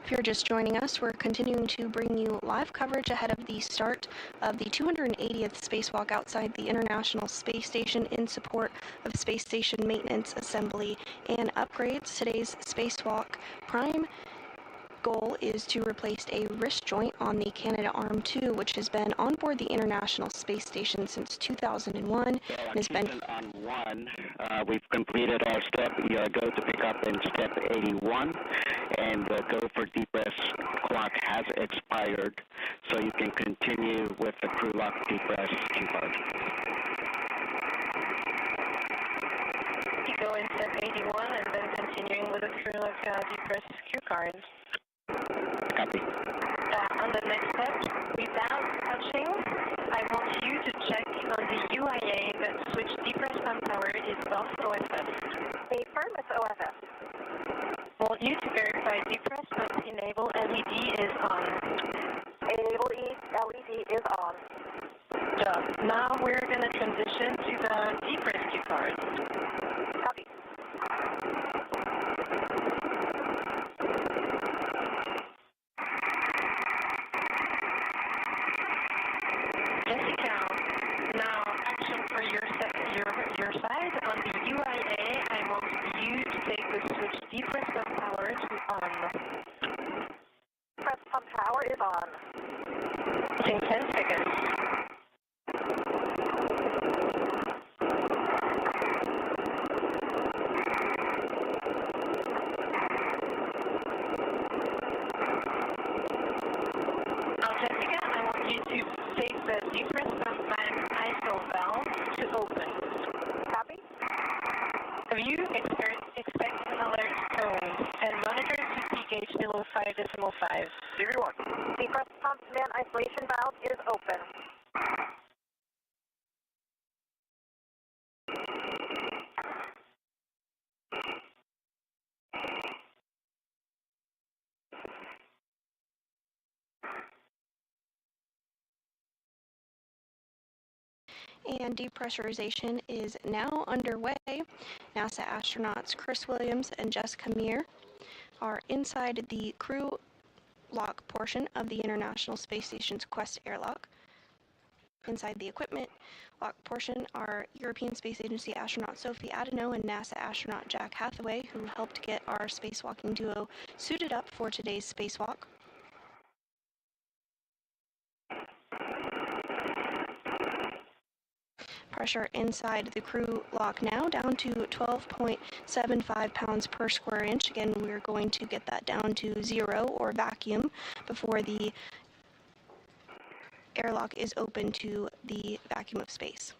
If you're just joining us, we're continuing to bring you live coverage ahead of the start of the 280th spacewalk outside the International Space Station in support of space station maintenance, assembly, and upgrades. Today's spacewalk prime goal is to replace a wrist joint on the Canadarm2, which has been on board the International Space Station since 2001. So on one, we've completed our step. You are go to pick up in step 81, and the go for depress clock has expired, so you can continue with the crew lock depress key card. You go in step 81 and then continuing with the crew lock depress cue card. Copy. On the next step, without touching, I want you to check on the UIA that switch depress pump power is off OFS. Affirm, it's OFS. I want you to verify depress pump enable LED is on. Enable LED is on. Job. Now we're going to transition to the depress cue card. Copy. Now, action for your side. On the UIA, I want you to take the switch depress pump power to on. Press pump power is on. In 10 seconds. Now, Jessica, I want you to take the depress pump ISO valve to open. Copy. Have you expect an alert tone and monitor CP gauge below 5.5? CV1. Depress pump man isolation valve is open. And depressurization is now underway. NASA astronauts Chris Williams and Jessica Meir are inside the crew lock portion of the International Space Station's Quest airlock. Inside the equipment lock portion are European Space Agency astronaut Sophie Adeno and NASA astronaut Jack Hathaway, who helped get our spacewalking duo suited up for today's spacewalk. Pressure inside the crew lock now down to 12.75 pounds per square inch. Again, we're going to get that down to 0 or vacuum before the airlock is open to the vacuum of space.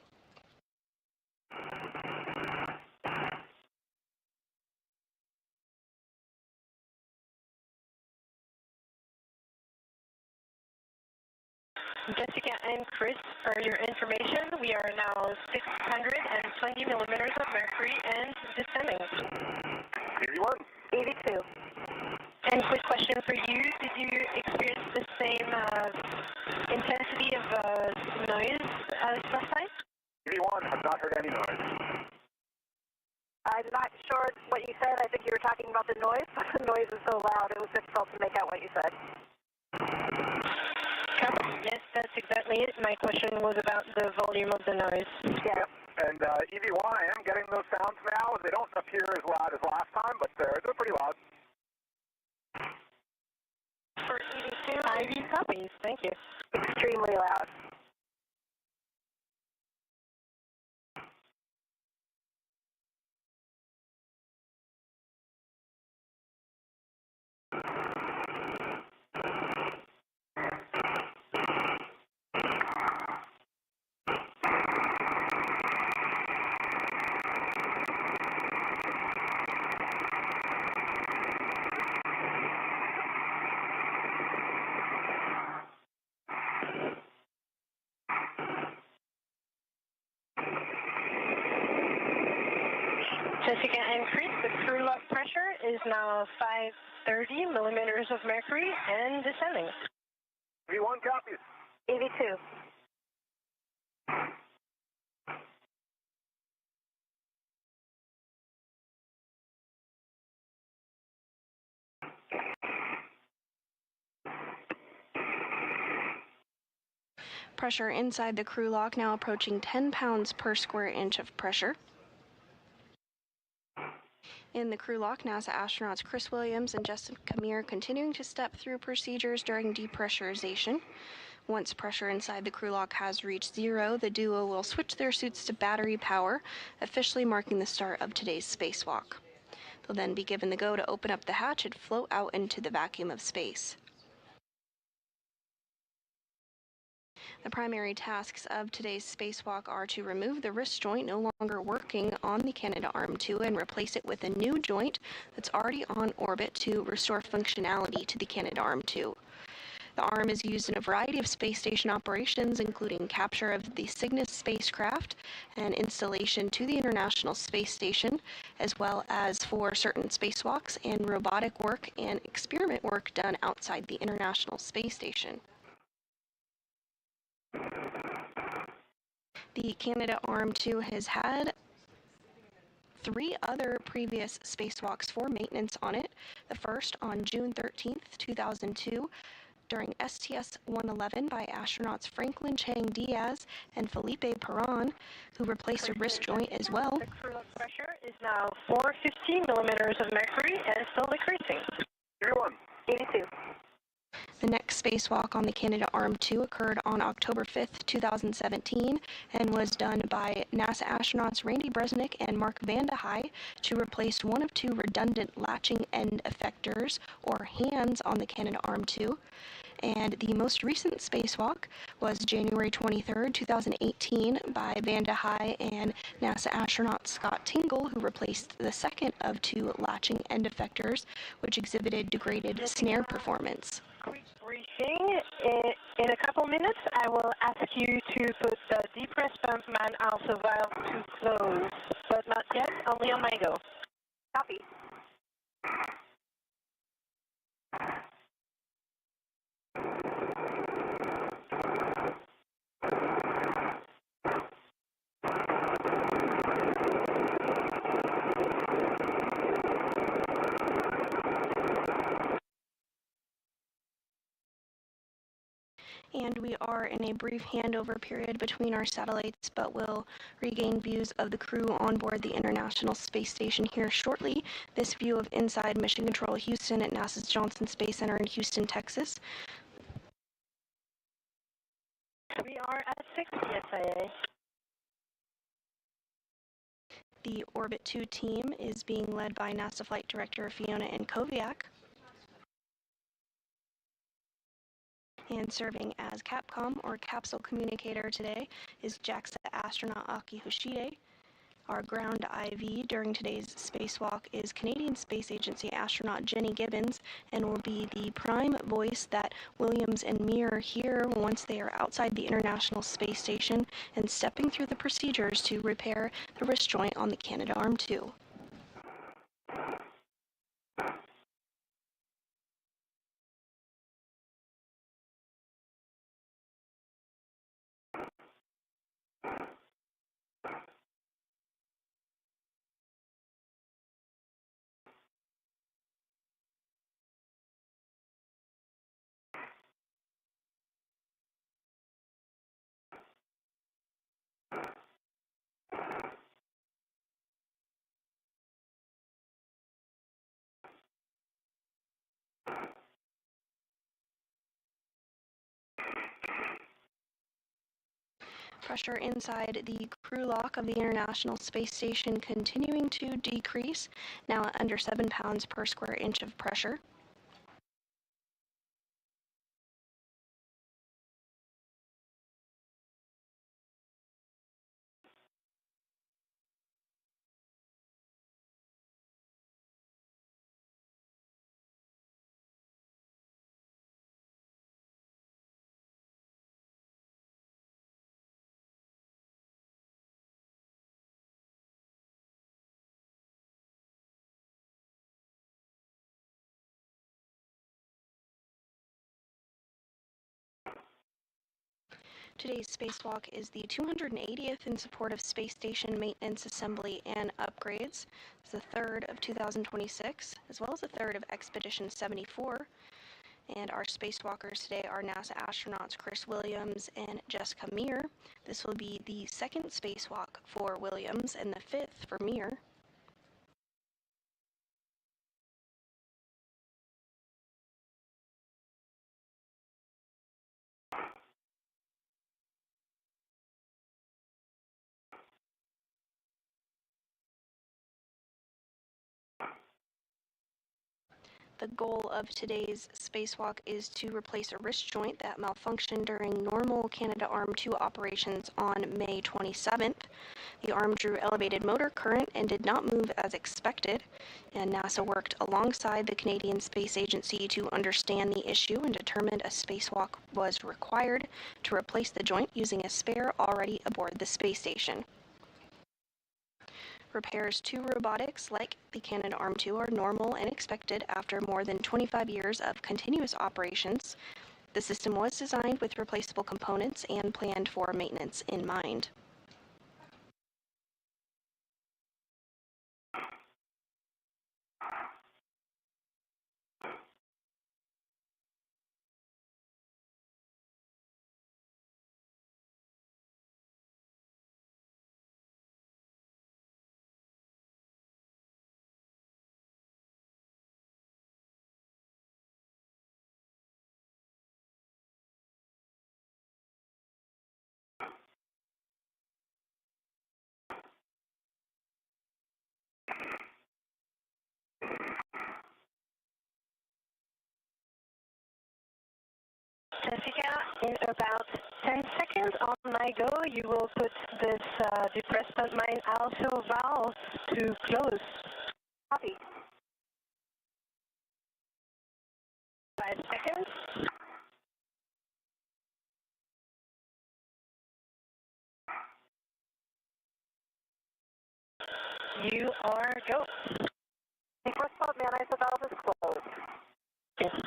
Jessica and Chris, for your information, we are now 620 millimeters of mercury and descending. 81. 82. And quick question for you, did you experience the same intensity of noise as last night? 81, I've not heard any noise. I'm not sure what you said. I think you were talking about the noise. The noise is so loud, it was difficult to make out what you said. Yes, that's exactly it. My question was about the volume of the noise. Yeah. Yep. And EV1, I am getting those sounds now. They don't appear as loud as last time, but they're pretty loud. For EV2, IV copies. Thank you. Extremely loud. Jessica and Chris, the crew lock pressure is now 530 millimeters of mercury and descending. EV1 copies. EV2. Pressure inside the crew lock now approaching 10 pounds per square inch of pressure. In the crew lock, NASA astronauts Chris Williams and Jessica Meir continuing to step through procedures during depressurization. Once pressure inside the crew lock has reached zero, the duo will switch their suits to battery power, officially marking the start of today's spacewalk. They'll then be given the go to open up the hatch and float out into the vacuum of space. The primary tasks of today's spacewalk are to remove the wrist joint no longer working on the Canadarm2 and replace it with a new joint that's already on orbit to restore functionality to the Canadarm2. The arm is used in a variety of space station operations, including capture of the Cygnus spacecraft and installation to the International Space Station, as well as for certain spacewalks and robotic work and experiment work done outside the International Space Station. The Canadarm2 has had 3 other previous spacewalks for maintenance on it. The first on June 13th, 2002, during STS-111 by astronauts Franklin Chang Diaz and Felipe Perron, who replaced a wrist joint as well. The crew lock pressure is now 450 millimeters of mercury and still decreasing. 81. 82. The next spacewalk on the Canadarm2 occurred on October 5th, 2017, and was done by NASA astronauts Randy Bresnik and Mark Vande Hei to replace one of 2 redundant latching end effectors, or hands, on the Canadarm2. And the most recent spacewalk was January 23rd, 2018, by Vande Hei and NASA astronaut Scott Tingle, who replaced the second of 2 latching end effectors, which exhibited degraded snare performance. Quick briefing. In a couple minutes, I will ask you to put the depress pump man also valve to close, but not yet, only on my go. Copy. And we are in a brief handover period between our satellites, but will regain views of the crew on board the International Space Station here shortly. This view of inside Mission Control Houston at NASA's Johnson Space Center in Houston, Texas. We are at 60 SIA. The Orbit 2 team is being led by NASA Flight Director Fiona Enkoviak. And serving as Capcom, or capsule communicator today, is JAXA astronaut Aki Hoshide. Our ground IV during today's spacewalk is Canadian Space Agency astronaut Jenny Gibbons, and will be the prime voice that Williams and Meir hear once they are outside the International Space Station and stepping through the procedures to repair the wrist joint on the Canadarm2. Pressure inside the crew lock of the International Space Station continuing to decrease, now at under 7 pounds per square inch of pressure. Today's spacewalk is the 280th in support of space station maintenance, assembly, and upgrades. It's the 3rd of 2026, as well as the 3rd of Expedition 74. And our spacewalkers today are NASA astronauts Chris Williams and Jessica Meir. This will be the second spacewalk for Williams and the fifth for Meir. The goal of today's spacewalk is to replace a wrist joint that malfunctioned during normal Canadarm2 operations on May 27th. The arm drew elevated motor current and did not move as expected, and NASA worked alongside the Canadian Space Agency to understand the issue and determined a spacewalk was required to replace the joint using a spare already aboard the space station. Repairs to robotics like the Canadarm2 are normal and expected after more than 25 years of continuous operations. The system was designed with replaceable components and planned for maintenance in mind. Jessica, in about 10 seconds on my go, you will put this depressed mine also valve to close. Copy. 5 seconds. You are go. The first spot man valve is closed. Yes.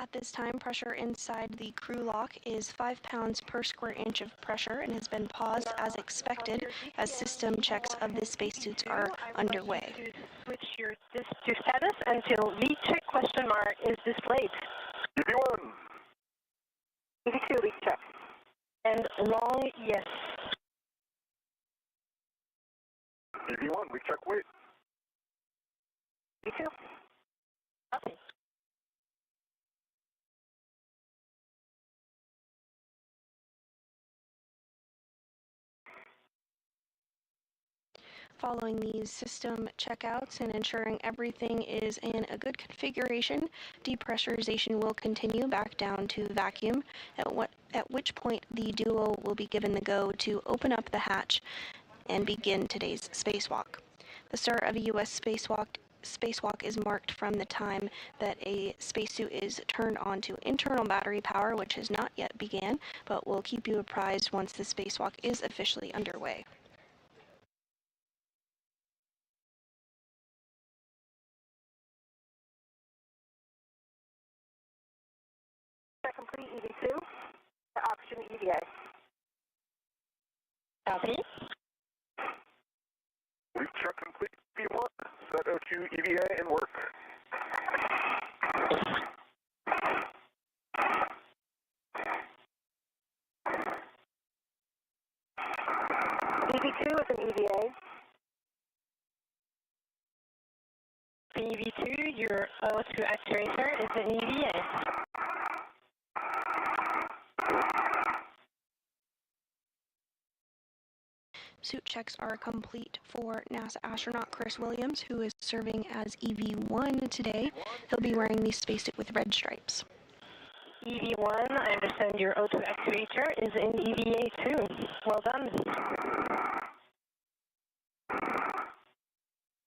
At this time, pressure inside the crew lock is 5 pounds per square inch of pressure and has been paused as expected as system checks of the spacesuits are underway. To switch your to status until recheck question mark is displayed. EV1. EV2, leak check. And long yes. EV1, we check wait. EV2. Copy. Following these system checkouts and ensuring everything is in a good configuration, depressurization will continue back down to vacuum, at which point the duo will be given the go to open up the hatch and begin today's spacewalk. The start of a U.S. spacewalk is marked from the time that a spacesuit is turned on to internal battery power, which has not yet began, but we'll keep you apprised once the spacewalk is officially underway. Check complete EV2. The option EVA. Copy. We check complete EV1. Set O2 EVA and work. EV2 is an EVA. EV2, your O2 actuator is an EVA. Suit checks are complete for NASA astronaut Chris Williams, who is serving as EV1 today. He'll be wearing the spacesuit with red stripes. EV1, I understand your O2 actuator is in EVA too. Well done.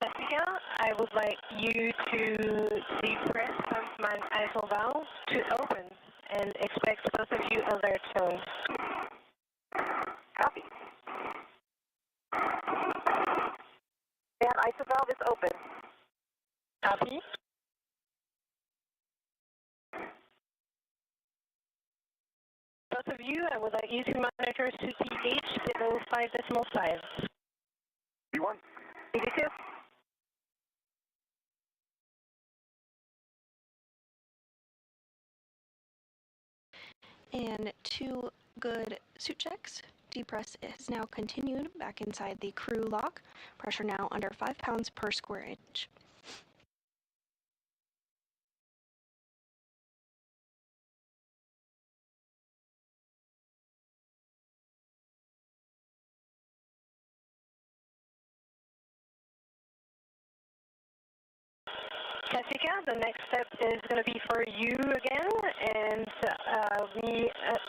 Jessica, I would like you to depress my idle valve to open and expect both of you alert tones. Copy. And ISO valve is open. Copy. both of you, I would like you to monitor CTH below 5.5. V1. EV2. And 2 good suit checks. Depress is now continued back inside the crew lock. Pressure now under 5 pounds per square inch. Jessica, the next step is going to be for you again, and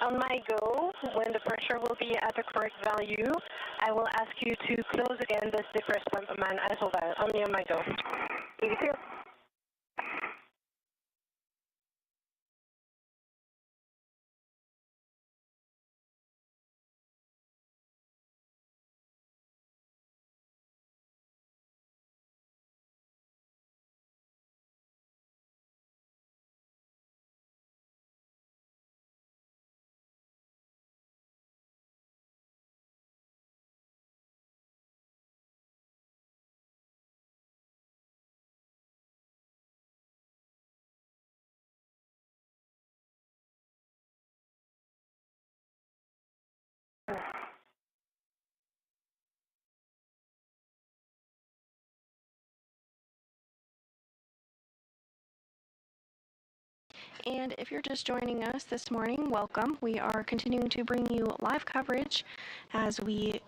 on my go, when the pressure will be at the correct value, I will ask you to close again this depress pump man as well. Only on my go. EV2. And if you're just joining us this morning, welcome. We are continuing to bring you live coverage as we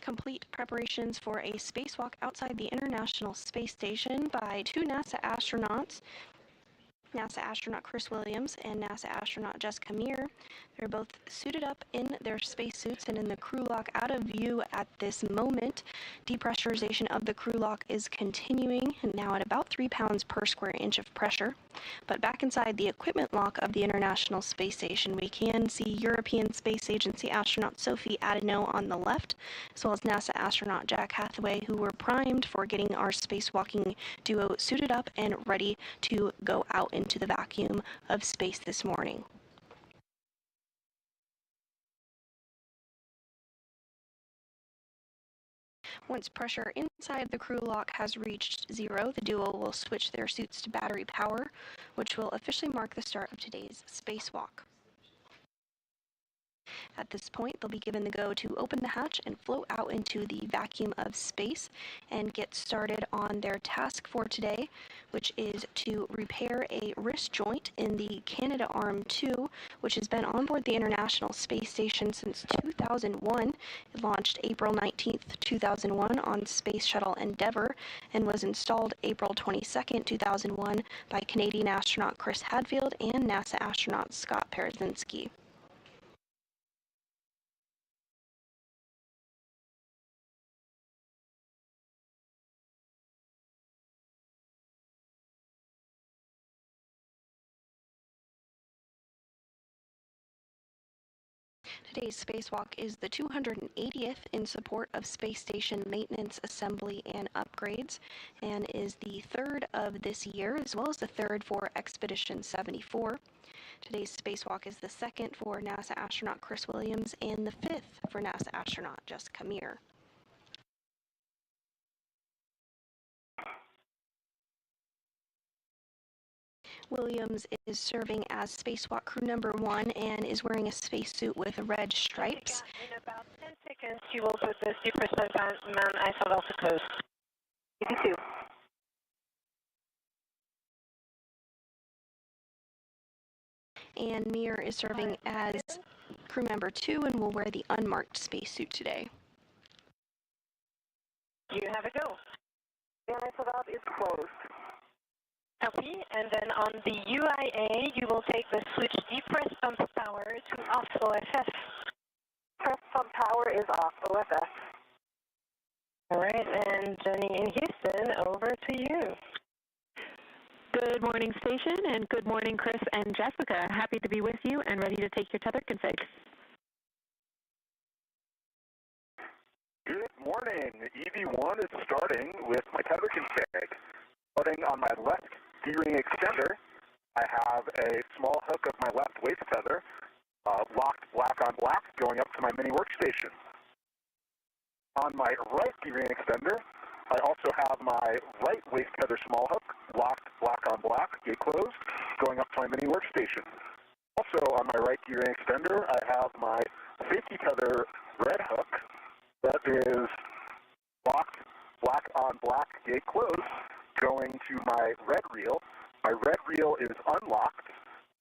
complete preparations for a spacewalk outside the International Space Station by 2 NASA astronauts, NASA astronaut Chris Williams and NASA astronaut Jessica Meir. They're both suited up in their spacesuits and in the crew lock out of view at this moment. Depressurization of the crew lock is continuing, now at about 3 pounds per square inch of pressure. But back inside the equipment lock of the International Space Station, we can see European Space Agency astronaut Sophie Adeno on the left, as well as NASA astronaut Jack Hathaway, who were primed for getting our spacewalking duo suited up and ready to go out into the vacuum of space this morning. Once pressure inside the crew lock has reached 0, the duo will switch their suits to battery power, which will officially mark the start of today's spacewalk. At this point, they'll be given the go to open the hatch and float out into the vacuum of space and get started on their task for today, which is to repair a wrist joint in the Canadarm2, which has been on board the International Space Station since 2001. It launched April 19th, 2001 on Space Shuttle Endeavour and was installed April 22nd, 2001 by Canadian astronaut Chris Hadfield and NASA astronaut Scott Parazynski. Today's spacewalk is the 280th in support of space station maintenance, assembly, and upgrades, and is the 3rd of this year, as well as the 3rd for Expedition 74. Today's spacewalk is the 2nd for NASA astronaut Chris Williams and the 5th for NASA astronaut Jessica Meir. Williams is serving as spacewalk crew number 1 and is wearing a spacesuit with red stripes. In about 10 seconds, you will put the depress man I thought off the coast. EV2. And Meir is serving as crew member 2 and will wear the unmarked spacesuit today. You have a go. The ISO valve is closed. Copy, and then on the UIA, you will take the switch depress pump power to off OFF. Press pump power is off, OFF. All right, and Jenny in Houston, over to you. Good morning, station, and good morning, Chris and Jessica. Happy to be with you and ready to take your tether config. Good morning. EV1 is starting with my tether config. Starting on my left D-ring extender, I have a small hook of my left waist tether locked black on black going up to my mini workstation. On my right D-ring extender, I also have my right waist tether small hook locked black on black, gate closed, going up to my mini workstation. Also on my right D-ring extender, I have my safety tether red hook that is locked black on black, gate closed, going to my red reel. My red reel is unlocked,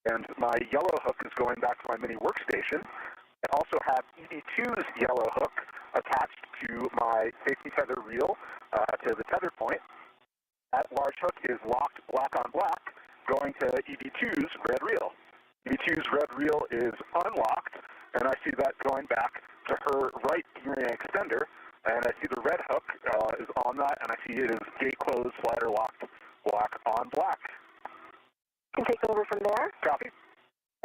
and my yellow hook is going back to my mini workstation. I also have ED2's yellow hook attached to my safety tether reel to the tether point. That large hook is locked black on black, going to ED2's red reel. ED2's red reel is unlocked, and I see that going back to her right D-ring extender, and I see the red hook is on that, and I see it is gate closed, slider locked, black on black. Can take over from there. Copy.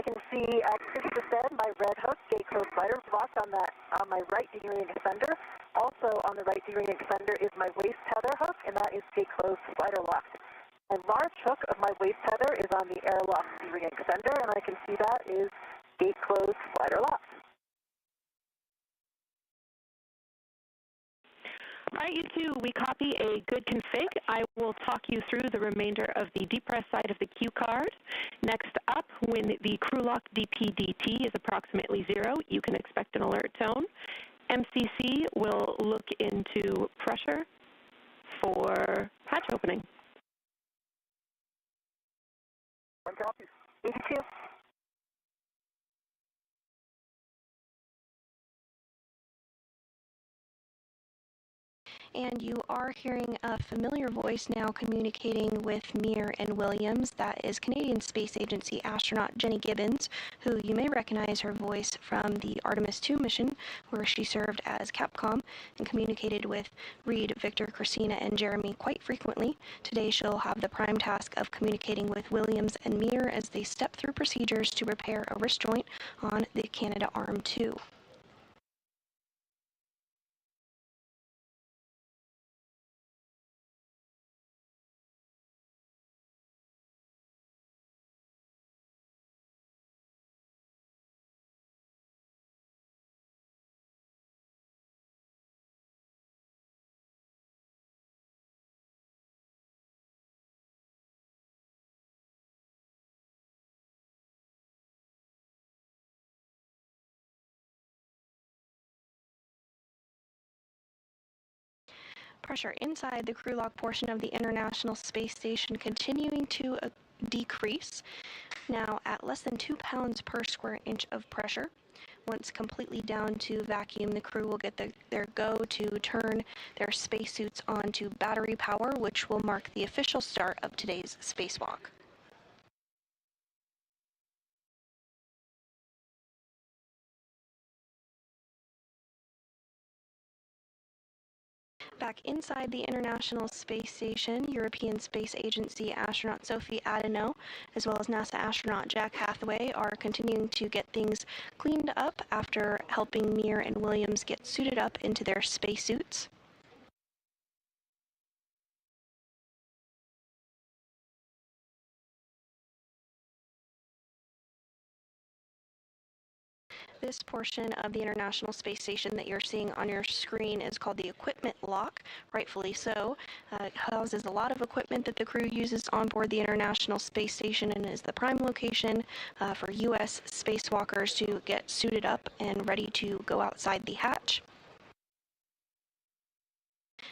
I can see, as Krista said, my red hook, gate closed slider locked on my right D-ring extender. Also on the right D-ring extender is my waist tether hook, and that is gate closed slider locked. My large hook of my waist tether is on the Airlock D-ring extender, and I can see that is gate closed slider locked. All right, you two, we copy a good config. I will talk you through the remainder of the depress side of the cue card. Next up, when the crew lock DPDT is approximately 0, you can expect an alert tone. MCC will look into pressure for hatch opening. One copy. 82. And you are hearing a familiar voice now communicating with Meir and Williams. That is Canadian Space Agency astronaut Jenny Gibbons, who you may recognize her voice from the Artemis II mission, where she served as Capcom and communicated with Reed, Victor, Christina, and Jeremy quite frequently. Today she'll have the prime task of communicating with Williams and Meir as they step through procedures to repair a wrist joint on the Canadarm2. Pressure inside the crew lock portion of the International Space Station continuing to decrease, now at less than 2 pounds per square inch of pressure. Once completely down to vacuum, the crew will get their go to turn their spacesuits on to battery power, which will mark the official start of today's spacewalk. Back inside the International Space Station, European Space Agency astronaut Sophie Adeno, as well as NASA astronaut Jack Hathaway, are continuing to get things cleaned up after helping Meir and Williams get suited up into their spacesuits. This portion of the International Space Station that you're seeing on your screen is called the equipment lock, rightfully so. It houses a lot of equipment that the crew uses on board the International Space Station and is the prime location for U.S. spacewalkers to get suited up and ready to go outside the hatch.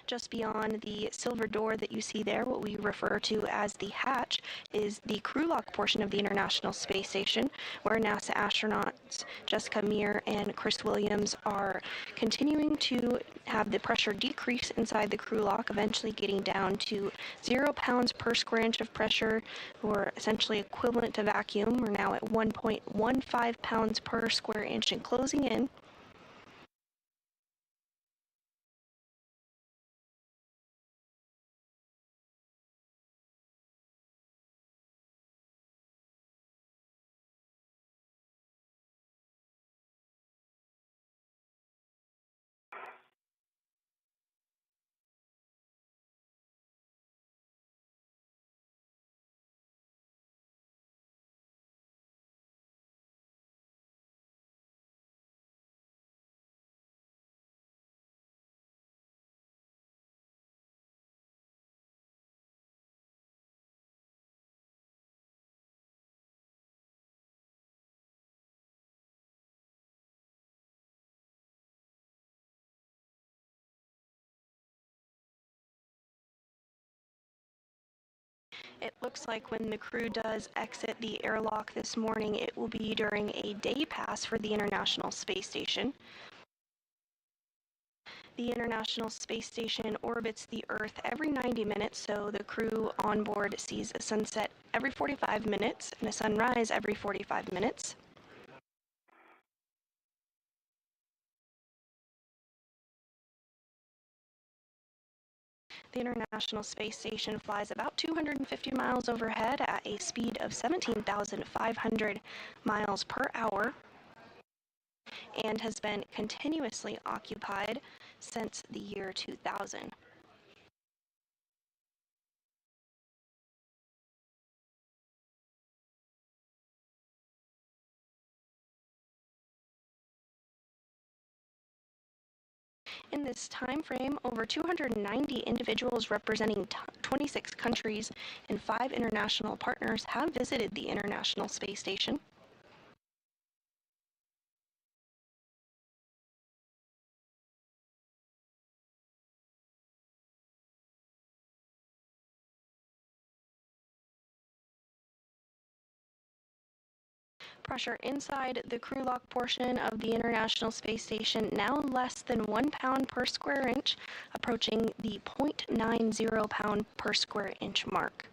Just beyond the silver door that you see there, what we refer to as the hatch, is the crew lock portion of the International Space Station, where NASA astronauts Jessica Meir and Chris Williams are continuing to have the pressure decrease inside the crew lock, eventually getting down to 0 pounds per square inch of pressure, or essentially equivalent to vacuum. We're now at 1.15 pounds per square inch and closing in. It looks like when the crew does exit the airlock this morning, it will be during a day pass for the International Space Station. The International Space Station orbits the Earth every 90 minutes, so the crew on board sees a sunset every 45 minutes and a sunrise every 45 minutes. The International Space Station flies about 250 miles overhead at a speed of 17,500 miles per hour and has been continuously occupied since the year 2000. In this time frame, over 290 individuals representing 26 countries and 5 international partners have visited the International Space Station. Pressure inside the crew lock portion of the International Space Station now less than 1 pound per square inch, approaching the 0.90 pound per square inch mark.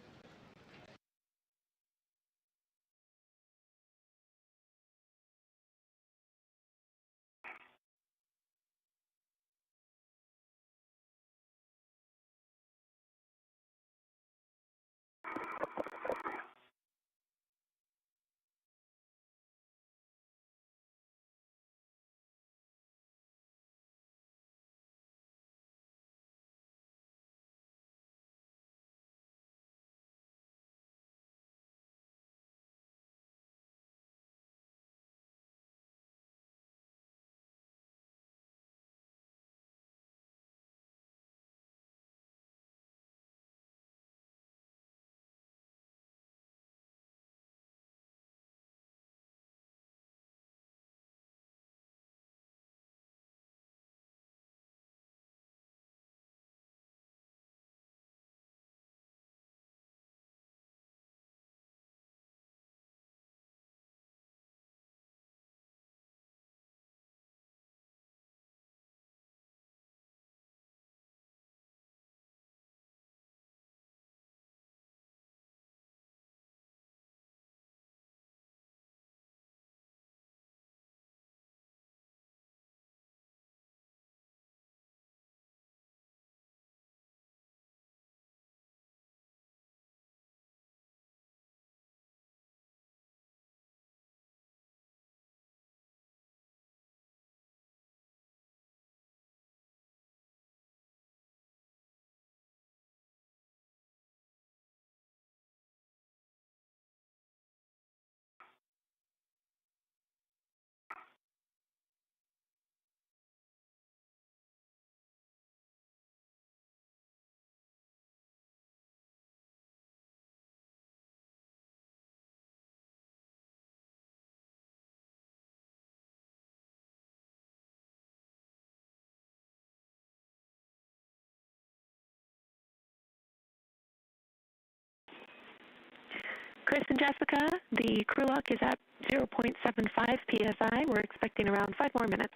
Chris and Jessica, the crew lock is at 0.75 psi. We're expecting around 5 more minutes.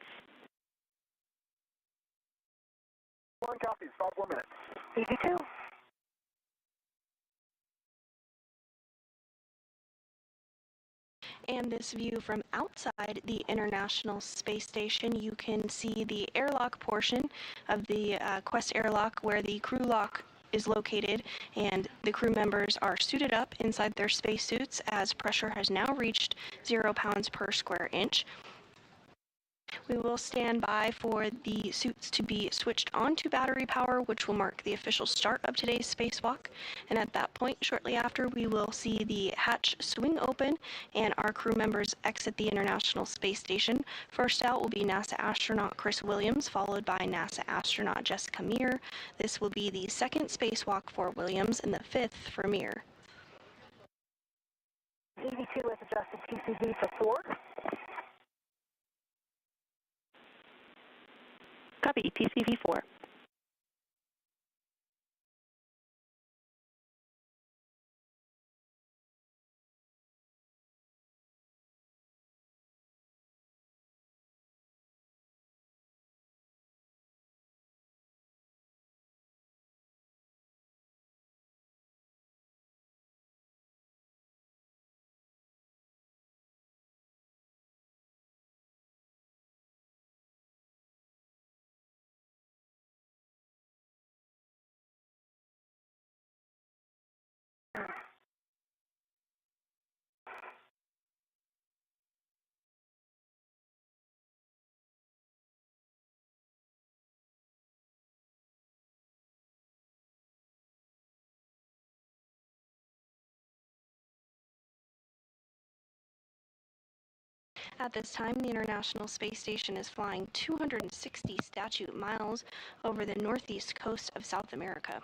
One copies, 5 more minutes. EV2. And this view from outside the International Space Station, you can see the airlock portion of the Quest airlock where the crew lock is located, and the crew members are suited up inside their spacesuits as pressure has now reached 0 pounds per square inch. We will stand by for the suits to be switched on to battery power, which will mark the official start of today's spacewalk. And at that point, shortly after, we will see the hatch swing open and our crew members exit the International Space Station. First out will be NASA astronaut Chris Williams, followed by NASA astronaut Jessica Meir. This will be the second spacewalk for Williams and the fifth for Meir. EV2 has adjusted TCV to 4. Copy, TCV 4. At this time, the International Space Station is flying 260 statute miles over the northeast coast of South America.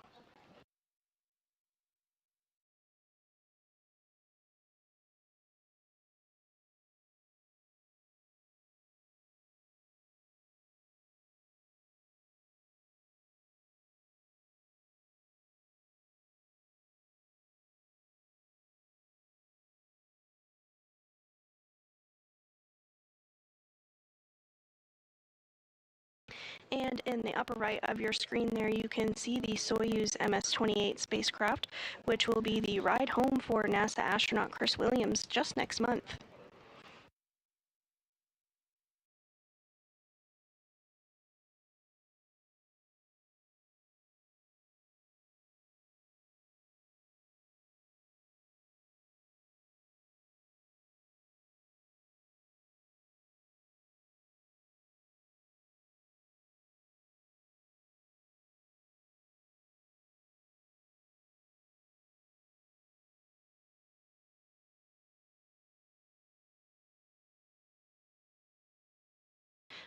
And in the upper right of your screen there, you can see the Soyuz MS-28 spacecraft, which will be the ride home for NASA astronaut Chris Williams just next month.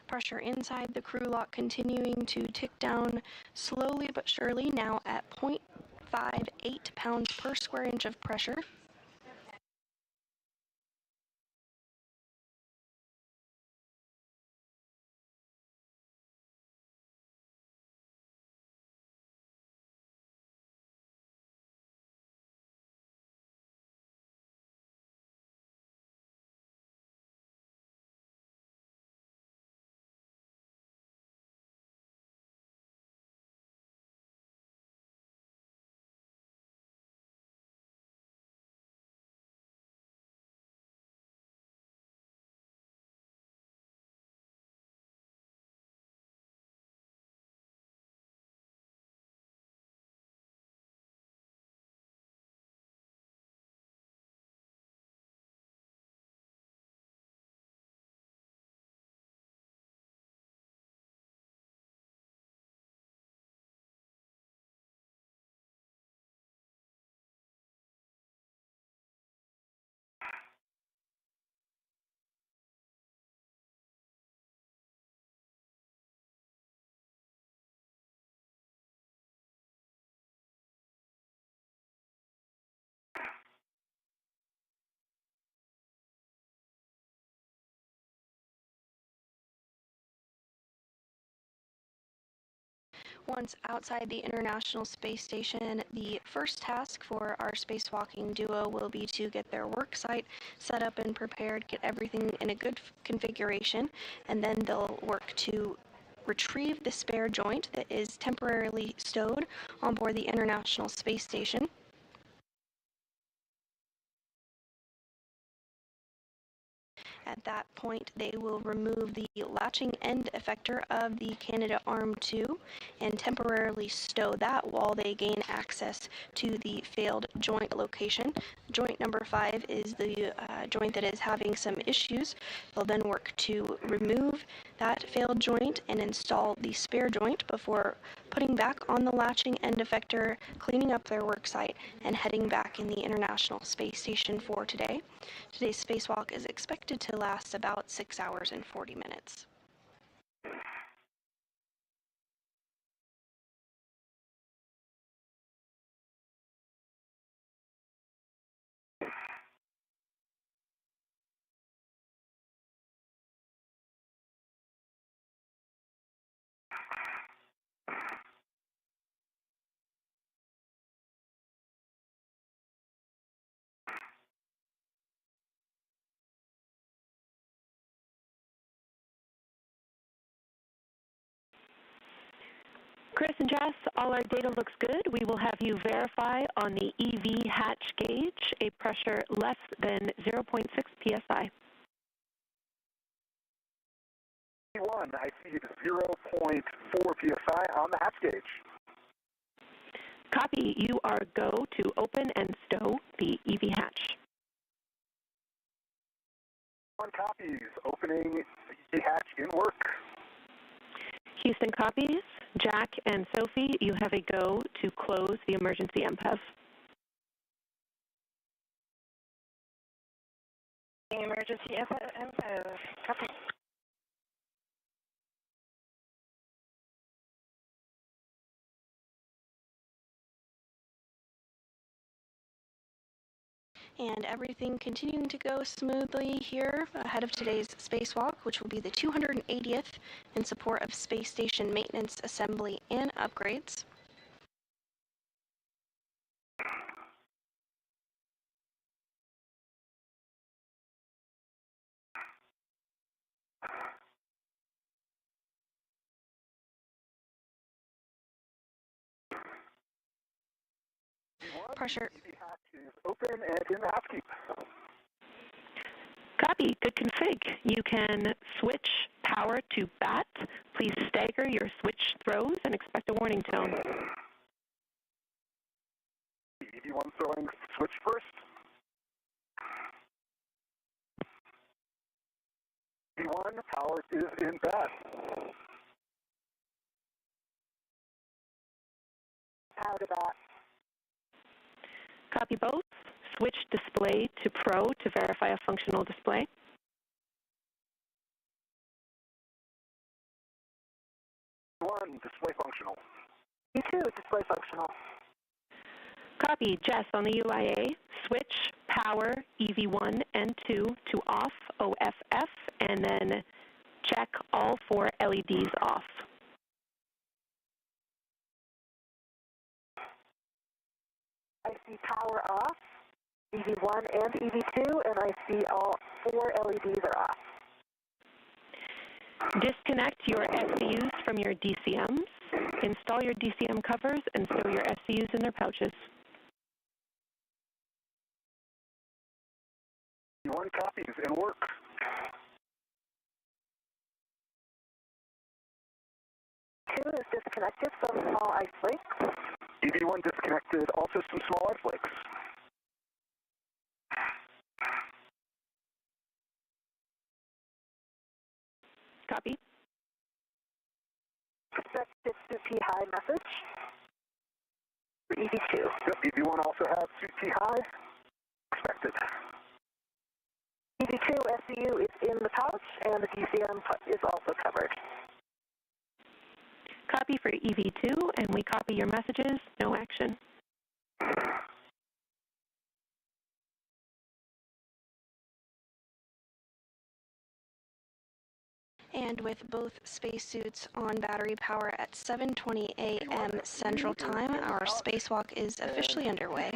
Pressure inside the crew lock continuing to tick down slowly but surely, now at 0.58 pounds per square inch of pressure. Once outside the International Space Station, the first task for our spacewalking duo will be to get their work site set up and prepared, get everything in a good configuration, and then they'll work to retrieve the spare joint that is temporarily stowed on board the International Space Station. At that point, they will remove the latching end effector of the Canadarm2 and temporarily stow that while they gain access to the failed joint location. Joint number 5 is the joint that is having some issues. They'll then work to remove that failed joint and install the spare joint before putting back on the latching end effector, cleaning up their work site, and heading back in the International Space Station for today. Today's spacewalk is expected to last about 6 hours and 40 minutes. Chris and Jess, all our data looks good. We will have you verify on the EV hatch gauge a pressure less than 0.6 psi. I see 0.4 psi on the hatch gauge. Copy. You are go to open and stow the EV hatch. One copies. Opening the hatch in work. Houston copies. Jack and Sophie, you have a go to close the emergency MPEV. emergency info. Copy. And everything continuing to go smoothly here ahead of today's spacewalk, which will be the 280th in support of space station maintenance, assembly, and upgrades. Pressure. Easy hatch is open and in the hatch keep. Copy. Good config. You can switch power to BAT. Please stagger your switch throws and expect a warning tone. EV1 throwing switch first. EV1 power is in BAT. Power to BAT. Copy both. Switch display to Pro to verify a functional display. One, display functional. E2, display functional. Copy. Jess on the UIA. Switch power EV1 and 2 to off OFF and then check all 4 LEDs off. I see power off, EV1 and EV2, and I see all 4 LEDs are off. Disconnect your SCUs from your DCMs. Install your DCM covers and stow your SCUs in their pouches. EV1 copies and work. Two is disconnected from small ice flakes. EV1 disconnected, all systems small ice flakes. Copy. Expected P high message for EV2. Yep, EV1 also has P high. Expected. EV2 SCU is in the pouch, and the DCM is also covered. Copy for EV2, and we copy your messages. No action. And with both spacesuits on battery power at 7:20 a.m. Central Time, our spacewalk is officially underway.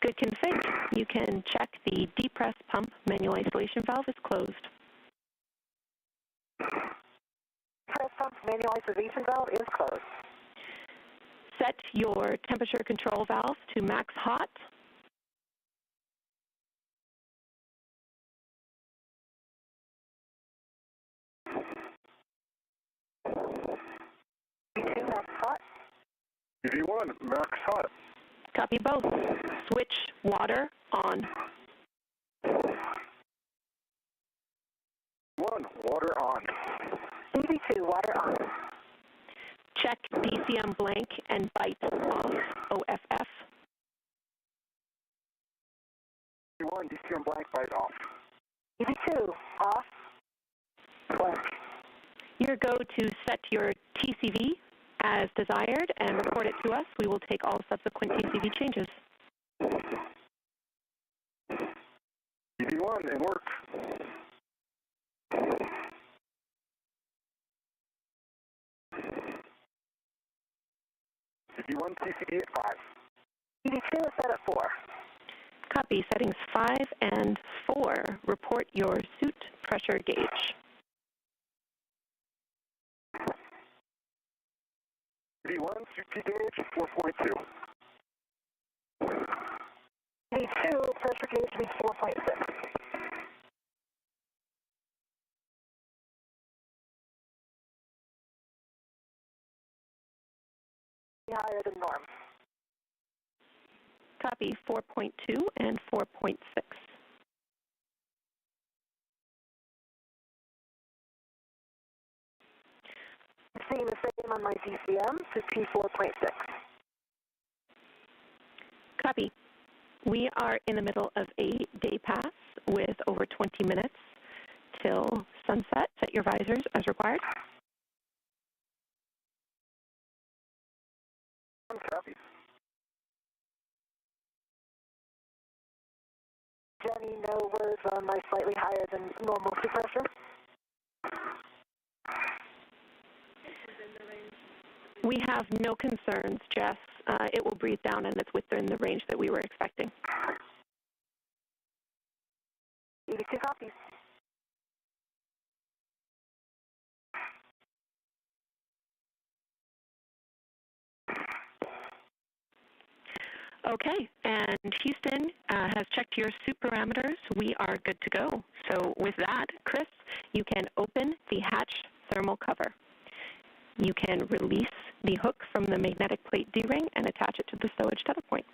Good config. You can check the depress pump manual isolation valve is closed. Press pump manual isolation valve is closed. Set your temperature control valve to max hot. EV2 max hot. EV1 max hot. Copy both. Switch water on. One, water on. EV2 water on. Check DCM blank and bite off OFF. EV1 DCM blank bite off. EV2 off. Blank. Your go to set your TCV as desired and report it to us. We will take all subsequent TCV changes. EV1 and work. EV1 TCV at 5. EV2 is set at 4. Copy settings 5 and 4. Report your suit pressure gauge. EV1 suit P gauge 4.2. EV2 pressure gauge reads 4.6. Higher than norm. Copy 4.2 and 4.6. I'm seeing the same on my DCM to P4.6. Copy. We are in the middle of a day pass with over 20 minutes till sunset. Set your visors as required. Copy. Jenny, no words on my slightly higher than normal sea pressure? We have no concerns, Jess. It will breathe down, and it's within the range that we were expecting. 82 copies. Okay, and Houston has checked your suit parameters. We are good to go. So with that, Chris, you can open the hatch thermal cover. You can release the hook from the magnetic plate D-ring and attach it to the stowage tether point.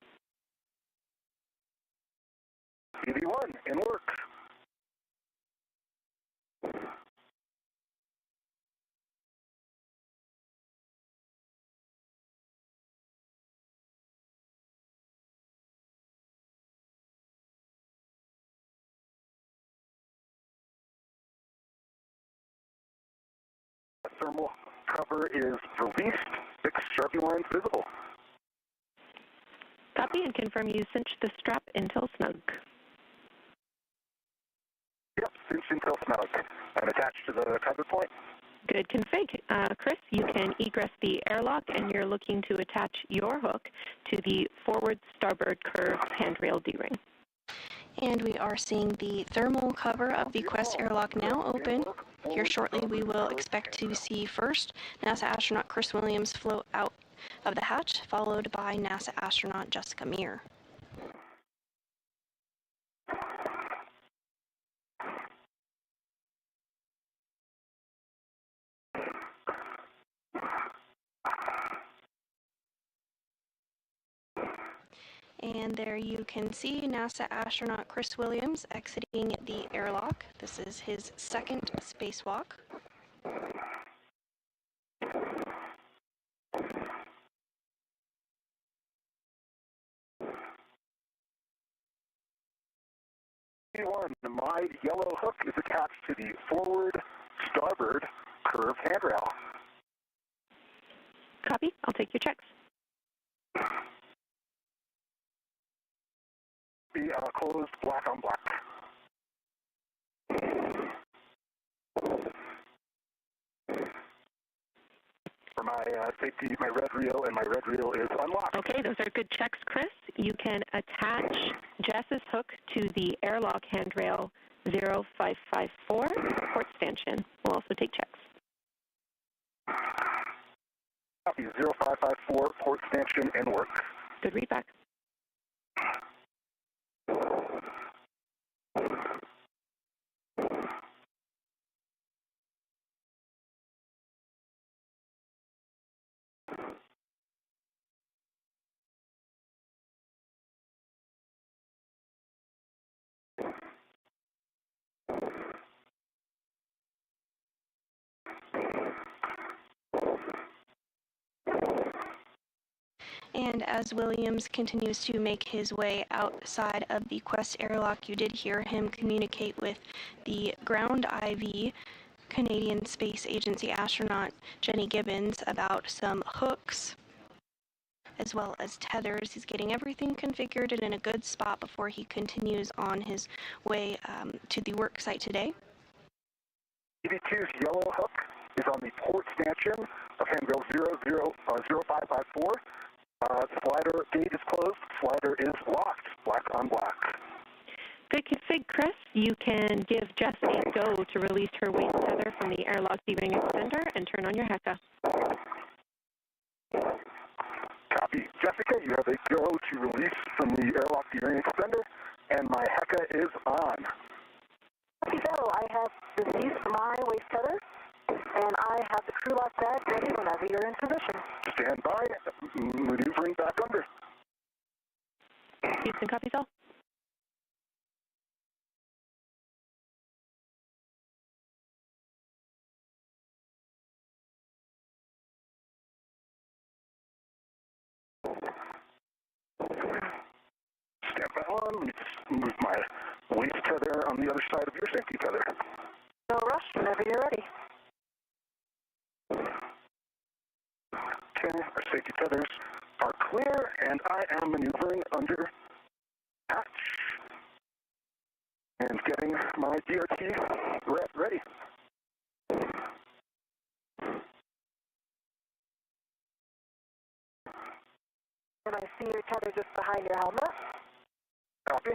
BB1, in work. Thermal cover is released. 6 Sharpie lines visible. Copy, and confirm you cinch the strap until snug. Yep, cinch until snug. And attached to the tether point. Good config. Chris, you can egress the airlock, and you're looking to attach your hook to the forward starboard curved handrail D-ring. And we are seeing the thermal cover of the Quest airlock now open. Here shortly we will expect to see first NASA astronaut Chris Williams float out of the hatch, followed by NASA astronaut Jessica Meir. And there you can see NASA astronaut Chris Williams exiting the airlock. This is his second spacewalk. My yellow hook is attached to the forward starboard curved handrail. Copy. I'll take your checks. Be closed black on black. For my safety, my red reel, and my red reel is unlocked. Okay, those are good checks, Chris. You can attach Jess's hook to the airlock handrail 0554 port stanchion. We'll also take checks. Copy 0554 port stanchion in work. Good readback. And as Williams continues to make his way outside of the Quest airlock, you did hear him communicate with the ground IV Canadian Space Agency astronaut Jenny Gibbons about some hooks as well as tethers. He's getting everything configured and in a good spot before he continues on his way to the Worksite today. EV2's yellow hook is on the port stanchion of handrail 0554. Slider gate is closed. Slider is locked. Black on black. Good config, Chris. You can give Jess a go to release her waist tether from the airlock D-ring extender and turn on your HECA. Copy. Jessica, you have a go to release from the airlock D-ring extender, and my HECA is on. Copy so. I have released my waist tether, and I have the crew lock bag ready whenever you're in position. Stand by. Maneuvering back under. Houston, copies all. Stand by. on. Let me just move my waist tether on the other side of your safety tether. No rush, whenever you're ready. Okay, our safety tethers are clear, and I am maneuvering under hatch and getting my DRT ready. And I see your tether just behind your helmet. Copy.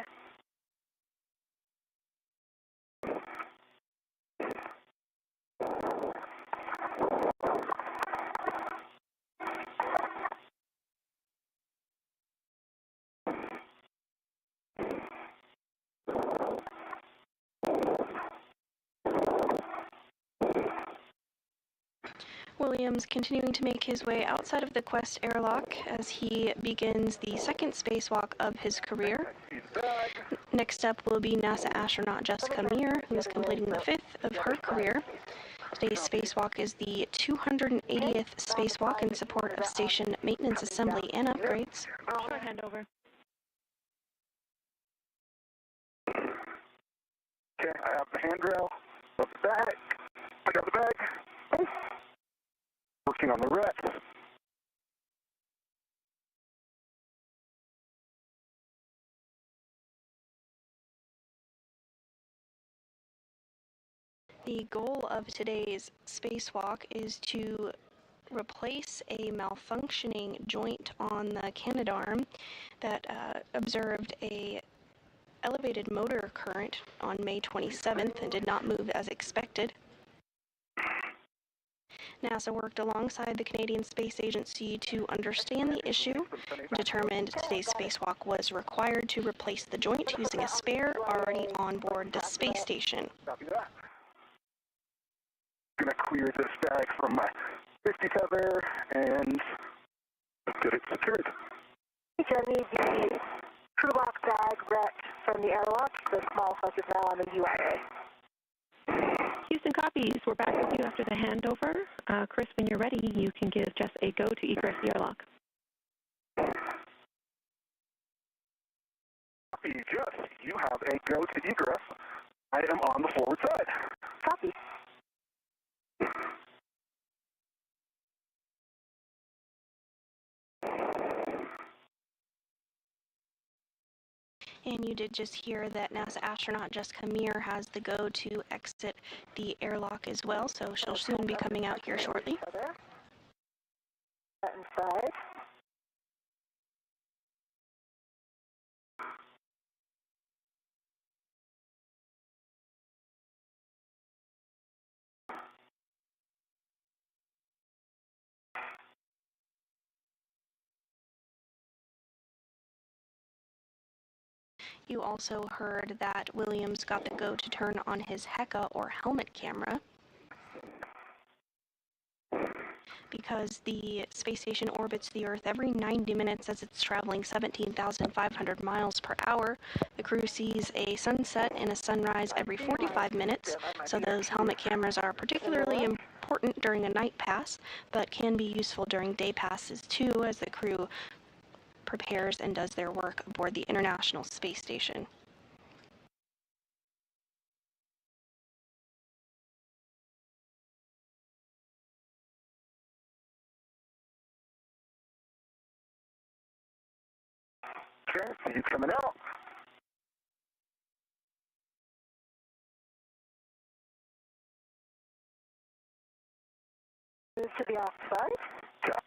Williams continuing to make his way outside of the Quest airlock as he begins the second spacewalk of his career. Next up will be NASA astronaut Jessica Meir, who is completing the fifth of her career. Today's spacewalk is the 280th spacewalk in support of station maintenance, assembly, and upgrades. Short handover. Okay, I have the handrail of the bag. I got the bag. Working on the rest. The goal of today's spacewalk is to replace a malfunctioning joint on the Canadarm that observed a elevated motor current on May 27th and did not move as expected. NASA worked alongside the Canadian Space Agency to understand the issue and determined today's spacewalk was required to replace the joint using a spare already on board the space station. Copy that. Gonna clear this bag from my safety tether and get it secured. Jenny, the crew lock bag wrecked from the airlock. The small hook is now on the UIA. Houston copies. We're back with you after the handover. Chris, when you're ready, you can give Jess a go to egress the airlock. Copy, Jess. You have a go to egress. I am on the forward side. Copy. And you did just hear that NASA astronaut Jessica Meir has the go to exit the airlock as well, so she'll soon be coming out here shortly. That inside. You also heard that Williams got the go to turn on his HECA or helmet camera. Because the space station orbits the Earth every 90 minutes as it's traveling 17,500 miles per hour, the crew sees a sunset and a sunrise every 45 minutes, so those helmet cameras are particularly important during a night pass, but can be useful during day passes too, as the crew prepares and does their work aboard the International Space Station. Okay, so he's coming out. Move to the offside. Okay.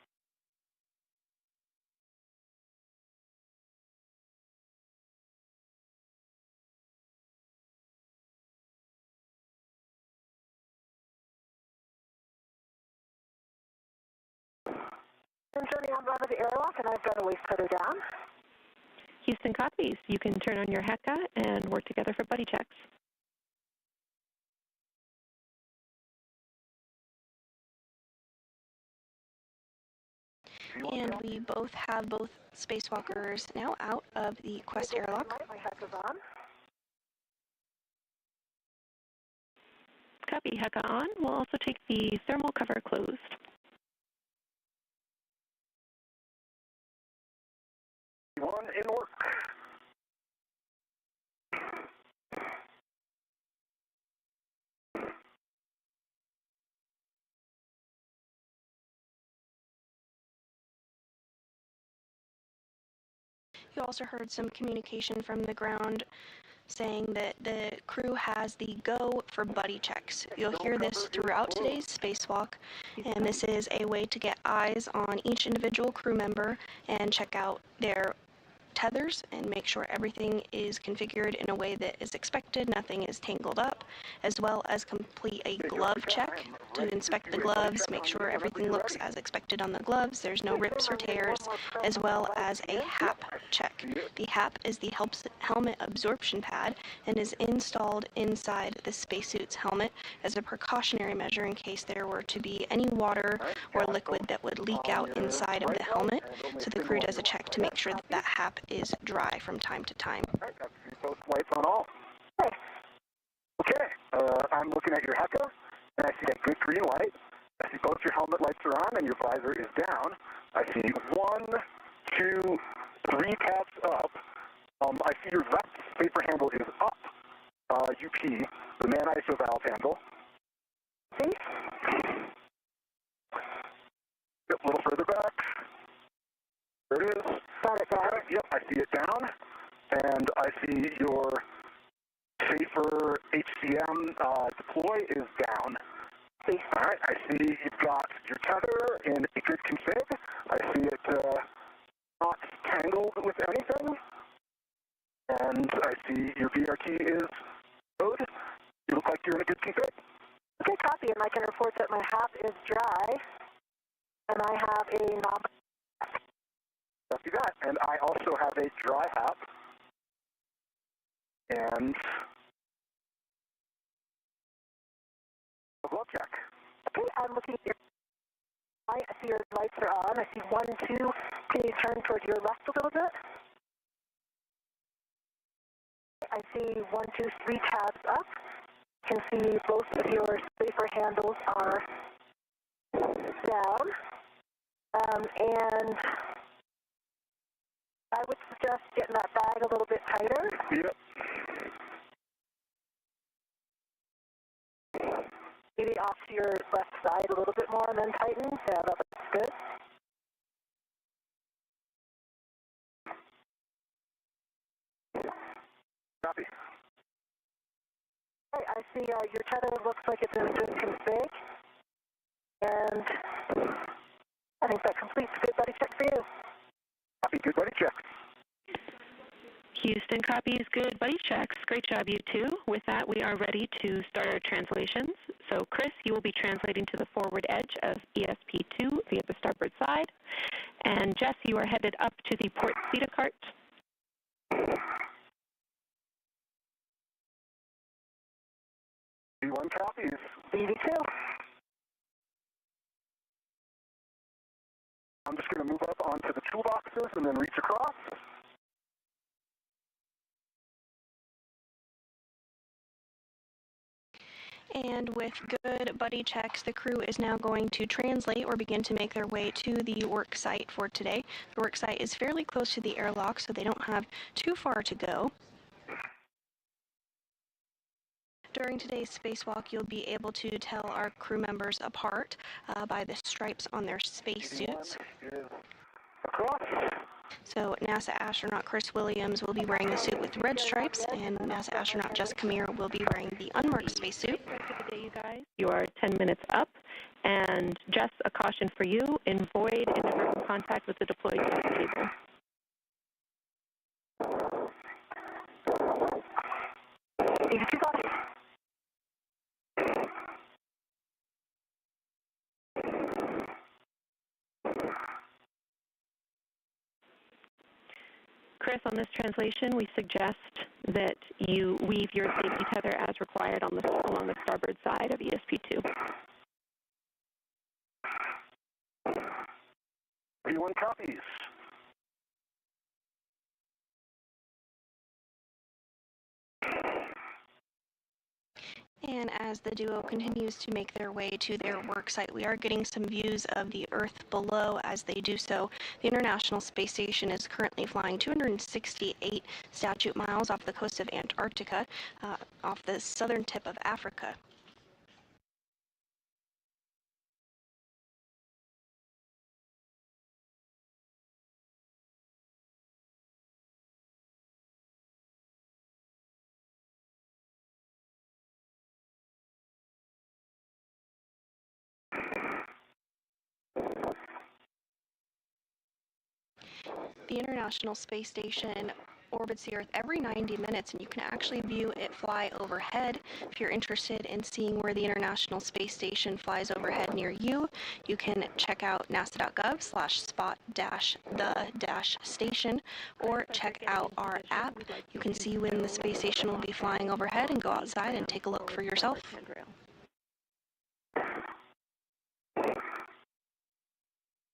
I'm turning on the airlock, and I've got a waist cutter down. Houston copies. You can turn on your HECA and work together for buddy checks. And we both have both spacewalkers now out of the Quest airlock. My HECA's on. Copy, HECA on. We'll also take the thermal cover closed. One in work. You also heard some communication from the ground saying that the crew has the go for buddy checks. You'll hear this throughout today's spacewalk, and this is a way to get eyes on each individual crew member and check out their tethers and make sure everything is configured in a way that is expected, nothing is tangled up, as well as complete a glove check to inspect the gloves, make sure everything looks as expected on the gloves, there's no rips or tears, as well as a HAP check. The HAP is the helmet absorption pad and is installed inside the spacesuit's helmet as a precautionary measure in case there were to be any water or liquid that would leak out inside of the helmet. So the crew does a check to make sure that that HAP is dry from time to time. All right, that's both lights on all. Okay, I'm looking at your HECA, and I see a good green light. I see both your helmet lights are on and your visor is down. I see 1, 2, 3 tabs up. I see your left paper handle is up. UP, the man ISO valve handle. See? A little further back. There it is. Got it, got it. Yep, I see it down. And I see your safer HCM deploy is down. See? All right, I see you've got your tether in a good config. I see it not tangled with anything. And I see your VR key is mode. You look like you're in a good config. Okay, copy, and I can report that my HAP is dry, and I have a knob. Copy that. And I also have a dry HAP. And a glove check. Okay, I'm looking at your light. I see your lights are on. I see 1, 2. Can you turn towards your left a little bit? I see 1, 2, 3 tabs up. You can see both of your safer handles are down. And I would suggest getting that bag a little bit tighter. Yep. Maybe off to your left side a little bit more and then tighten. Yeah, that's good. Copy. Right, I see your tether looks like it's in good config. And I think that completes a good buddy check for you. Copy, good buddy check. Houston copies good buddy checks. Great job, you two. With that, we are ready to start our translations. So, Chris, you will be translating to the forward edge of ESP2 via the starboard side. And Jess, you are headed up to the port CETA cart. B1 copies. BD2. I'm just going to move up onto the toolboxes and then reach across. And with good buddy checks, the crew is now going to translate or begin to make their way to the Worksite for today. The Worksite is fairly close to the Airlock, so they don't have too far to go. During today's spacewalk, you'll be able to tell our crew members apart by the stripes on their spacesuits. Across. So NASA astronaut Chris Williams will be wearing the suit with red stripes, and NASA astronaut Jessica Meir will be wearing the unmarked spacesuit. You guys, you are 10 minutes up, and Jess, a caution for you: avoid inadvertent contact with the deployed cable. Chris, on this translation, we suggest that you weave your safety tether as required along the starboard side of ESP2. B1 copies. And as the duo continues to make their way to their work site, we are getting some views of the Earth below as they do so. The International Space Station is currently flying 268 statute miles off the coast of Antarctica, off the southern tip of Africa. The International Space Station orbits the Earth every 90 minutes, and you can actually view it fly overhead. If you're interested in seeing where the International Space Station flies overhead near you, you can check out nasa.gov/spot-the-station or check out our app. You can see when the space station will be flying overhead and go outside and take a look for yourself.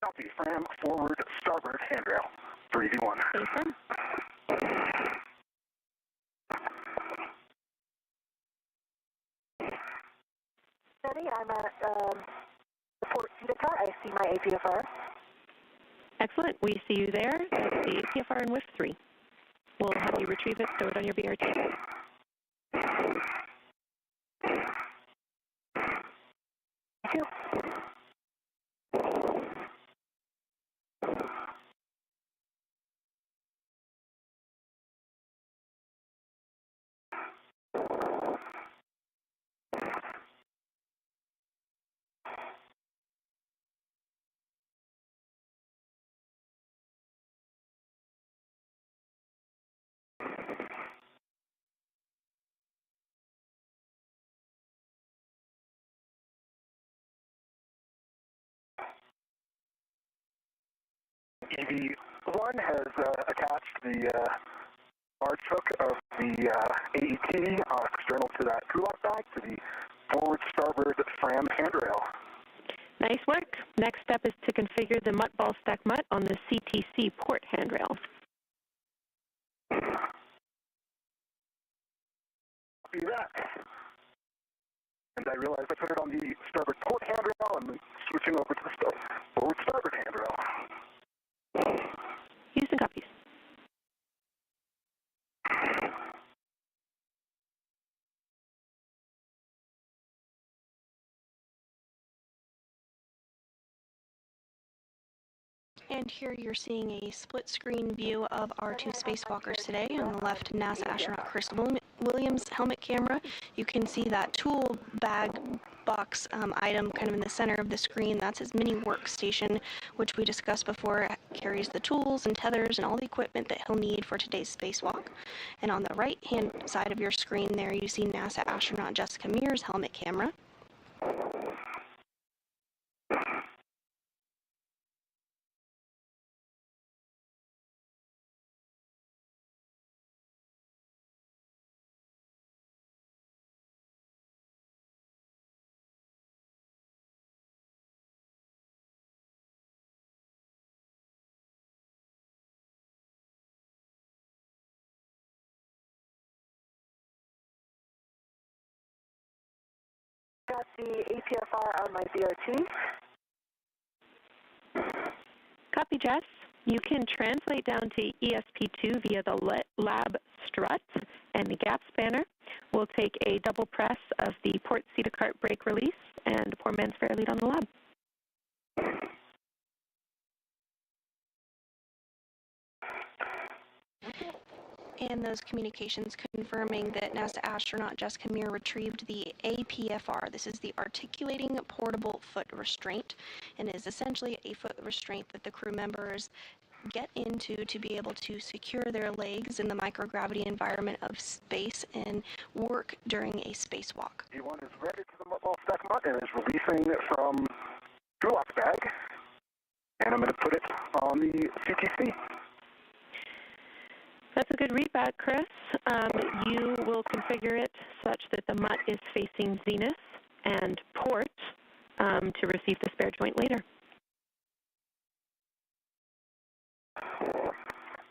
Copy, Fram, forward, starboard, handrail, 3V1. Affirm. Steady, I'm at the port Utica. I see my APFR. Excellent. We see you there. That's the APFR in WIF 3. We'll have you retrieve it, throw it on your VRT. Thank you. EV1 has attached the arch hook of the AET external to that crew lock bag to the forward starboard Fram handrail. Nice work. Next step is to configure the MUT ball stack MUT on the CTC port handrail. Copy that. And I realized I put it on the starboard port handrail and switching over to the forward starboard handrail. Houston copies. And here you're seeing a split screen view of our two spacewalkers today. On the left, NASA astronaut Chris Williams' helmet camera. You can see that tool bag box item kind of in the center of the screen. That's his mini workstation, which we discussed before. It carries the tools and tethers and all the equipment that he'll need for today's spacewalk. And on the right hand side of your screen there, you see NASA astronaut Jessica Meir's helmet camera. Got the APFR on my VRT. Copy, Jess. You can translate down to ESP2 via the lab strut and the gap spanner. We'll take a double press of the port cart brake release and pour man's fair lead on the lab. And those communications confirming that NASA astronaut Jessica Meir retrieved the APFR. This is the Articulating Portable Foot Restraint, and is essentially a foot restraint that the crew members get into to be able to secure their legs in the microgravity environment of space and work during a spacewalk. E1 is ready to the ball stack MUT and is releasing from crew lock bag, and I'm going to put it on the CTC. That's a good readback, Chris. You will configure it such that the MUT is facing zenith and port to receive the spare joint later.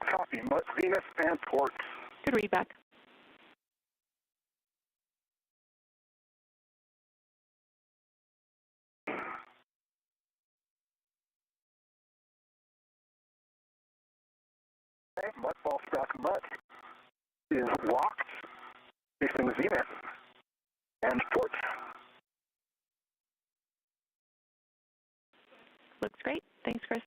Copy, MUT, zenith, and port. Good readback. Okay, MUT ball stack MUT is locked, facing zenith and port. Looks great. Thanks, Chris.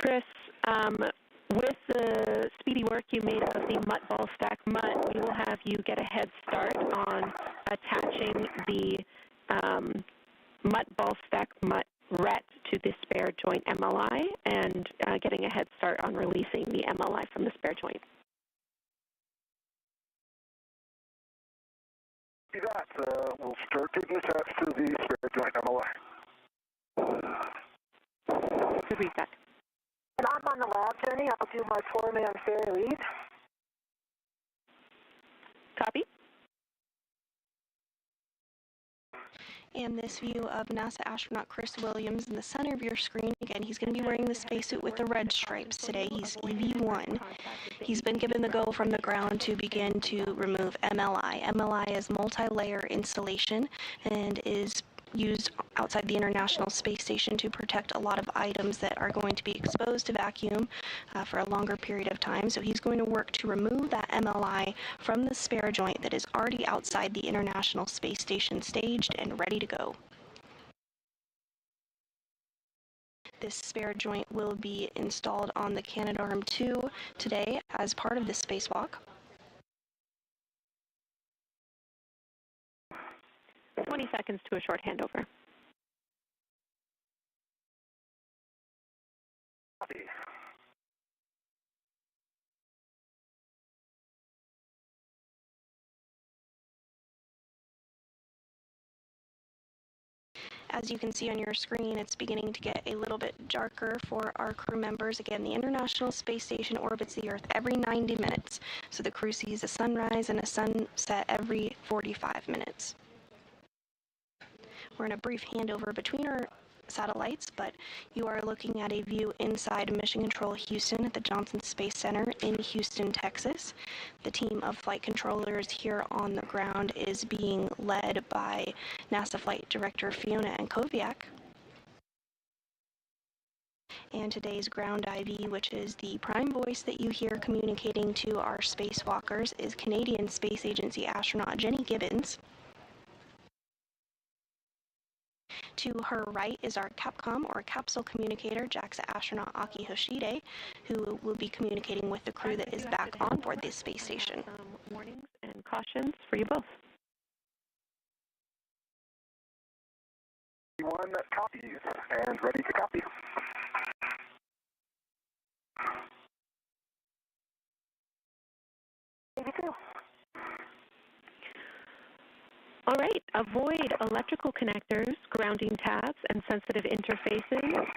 Chris, with the speedy work you made of the mutt ball stack mutt, we will have you get a head start on attaching the mutt ball stack mutt ret to the spare joint MLI and getting a head start on releasing the MLI from the spare joint. See that, we'll start getting attached to the spare joint MLI. Good read that. And I'm on the lab journey. I'll do my 4-man fair lead. Copy. And this view of NASA astronaut Chris Williams in the center of your screen. Again, he's going to be wearing the spacesuit with the red stripes today. He's EV1. He's been given the go from the ground to begin to remove MLI. MLI is multi-layer insulation and is used outside the International Space Station to protect a lot of items that are going to be exposed to vacuum for a longer period of time. So he's going to work to remove that MLI from the spare joint that is already outside the International Space Station, staged and ready to go. This spare joint will be installed on the Canadarm2 today as part of the Spacewalk. 20 seconds to a short handover. Copy. As you can see on your screen, it's beginning to get a little bit darker for our crew members. Again, the International Space Station orbits the Earth every 90 minutes, so the crew sees a sunrise and a sunset every 45 minutes. We're in a brief handover between our satellites, but you are looking at a view inside Mission Control Houston at the Johnson Space Center in Houston, Texas. The team of flight controllers here on the ground is being led by NASA Flight Director Fiona Ankoviak. And today's ground IV, which is the prime voice that you hear communicating to our spacewalkers, is Canadian Space Agency astronaut Jenny Gibbons. To her right is our Capcom, or capsule communicator, JAXA astronaut Aki Hoshide, who will be communicating with the crew that is back on board this space station. Warnings and cautions for you both. One that copies and ready to copy. Maybe two. All right, avoid electrical connectors, grounding tabs, and sensitive interfaces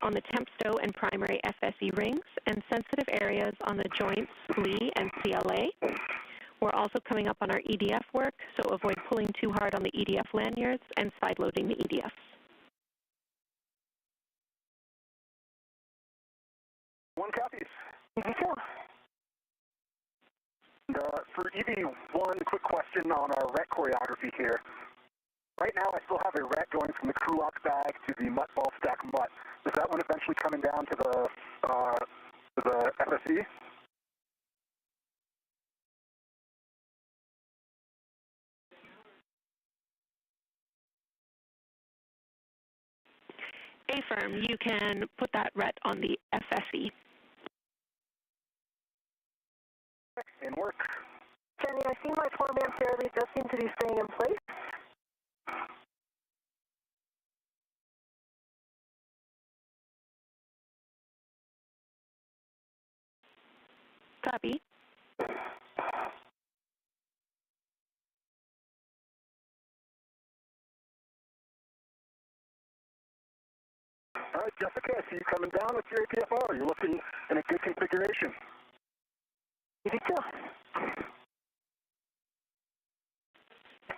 on the temp stow and primary FSE rings, and sensitive areas on the joints LE and CLA. We're also coming up on our EDF work, so avoid pulling too hard on the EDF lanyards and side-loading the EDFs. One copies. EV2. For EV1, quick question on our RET choreography here. Right now, I still have a RET going from the crew lock bag to the mutt ball stack mutt. Is that one eventually coming down to the FSE? A-firm, you can put that RET on the FSE. In work. Jenny, I see my 4-man fair lead does seem to be staying in place. Copy. All right, Jessica, I see you coming down with your APFR. You're looking in a good configuration. EV2.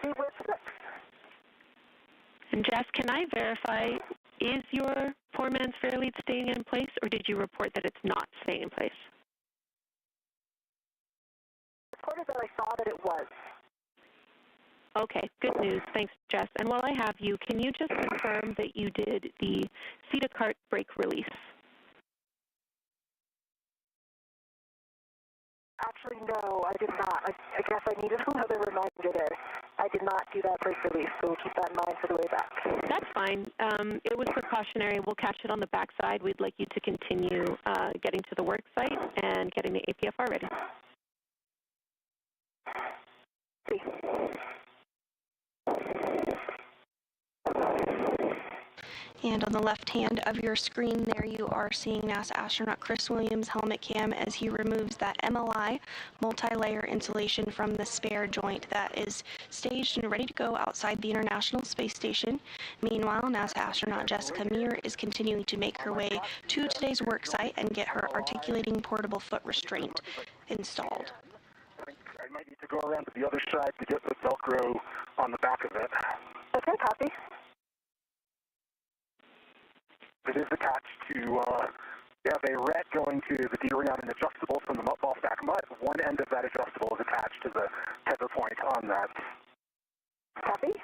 See what's next. And Jess, can I verify, is your 4-man fair lead staying in place, or did you report that it's not staying in place? Reported that I saw that it was. Okay, good news. Thanks, Jess. And while I have you, can you just confirm that you did the seat-a-cart brake release? Actually, no, I did not. I guess I needed another reminder there. I did not do that break release, so we'll keep that in mind for the way back. That's fine. It was precautionary. We'll catch it on the backside. We'd like you to continue getting to the Worksite and getting the APFR ready. See. And on the left hand of your screen there, you are seeing NASA astronaut Chris Williams' helmet cam as he removes that MLI multi-layer insulation from the spare joint that is staged and ready to go outside the International Space Station. Meanwhile, NASA astronaut Jessica Meir is continuing to make her way to today's work site and get her articulating portable foot restraint installed. I might need to go around to the other side to get the Velcro on the back of it. Okay, copy. It is attached to, you have a rat going to the D-ring on an adjustable from the ball stack mud. One end of that adjustable is attached to the tether point on that. Copy.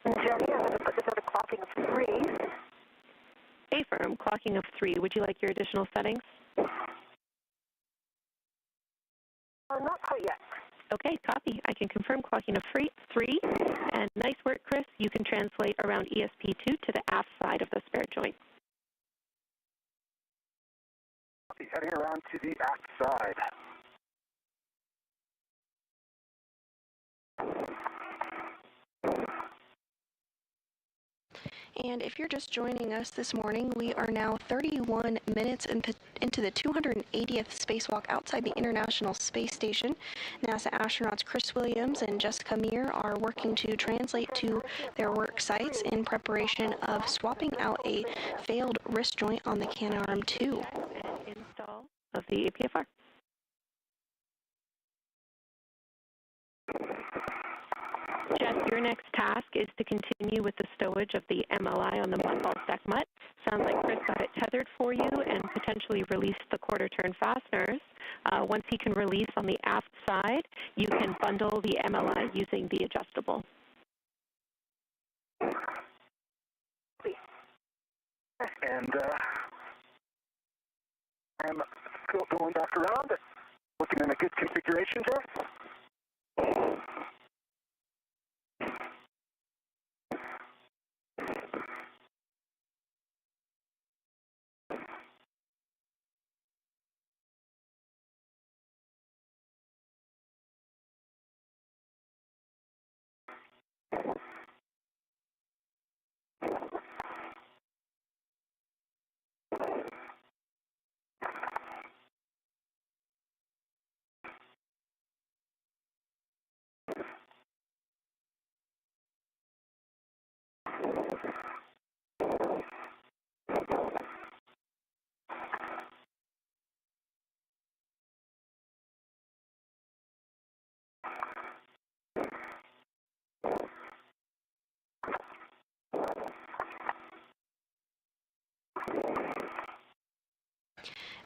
And Jenny, I'm going to put this at a clocking of 3. Affirm, clocking of 3. Would you like your additional settings? Not quite yet. Okay, copy. I can confirm clocking of 3. And nice work, Chris. You can translate around ESP2 to the aft side of the spare joint. Copy. Heading around to the aft side. And if you're just joining us this morning, we are now 31 minutes into the 280th spacewalk outside the International Space Station. NASA astronauts Chris Williams and Jessica Meir are working to translate to their work sites in preparation of swapping out a failed wrist joint on the Canadarm2. And install of the APFR. Jess, your next task is to continue with the stowage of the MLI on the ball stack mutt. Sounds like Chris got it tethered for you and potentially released the quarter-turn fasteners. Once he can release on the aft side, you can bundle the MLI using the adjustable. And I'm still going back around, looking in a good configuration here.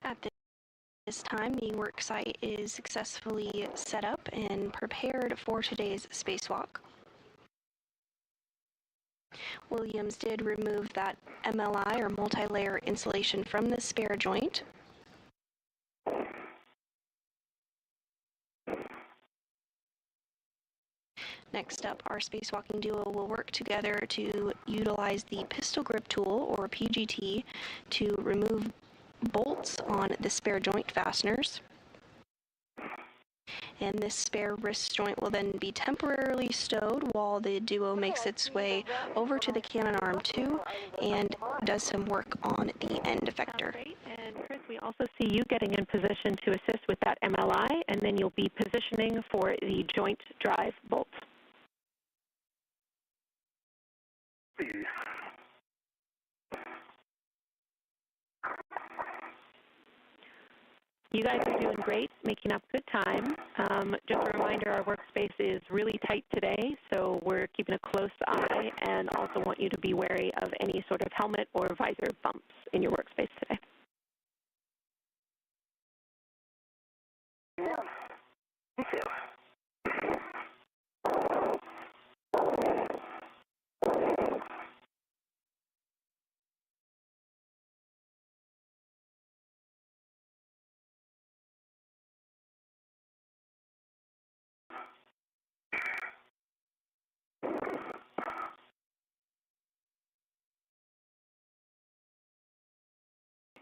At this time, the work site is successfully set up and prepared for today's spacewalk. Williams did remove that MLI or multi-layer insulation from the spare joint. Next up, our spacewalking duo will work together to utilize the pistol grip tool, or PGT, to remove bolts on the spare joint fasteners. And this spare wrist joint will then be temporarily stowed while the duo makes its way over to the Canadarm2 and does some work on the end effector. Great. And Chris, we also see you getting in position to assist with that MLI, and then you'll be positioning for the joint drive bolts. You guys are doing great, making up good time. Just a reminder, our workspace is really tight today, so we're keeping a close eye and also want you to be wary of any sort of helmet or visor bumps in your workspace today. Yeah. Me too.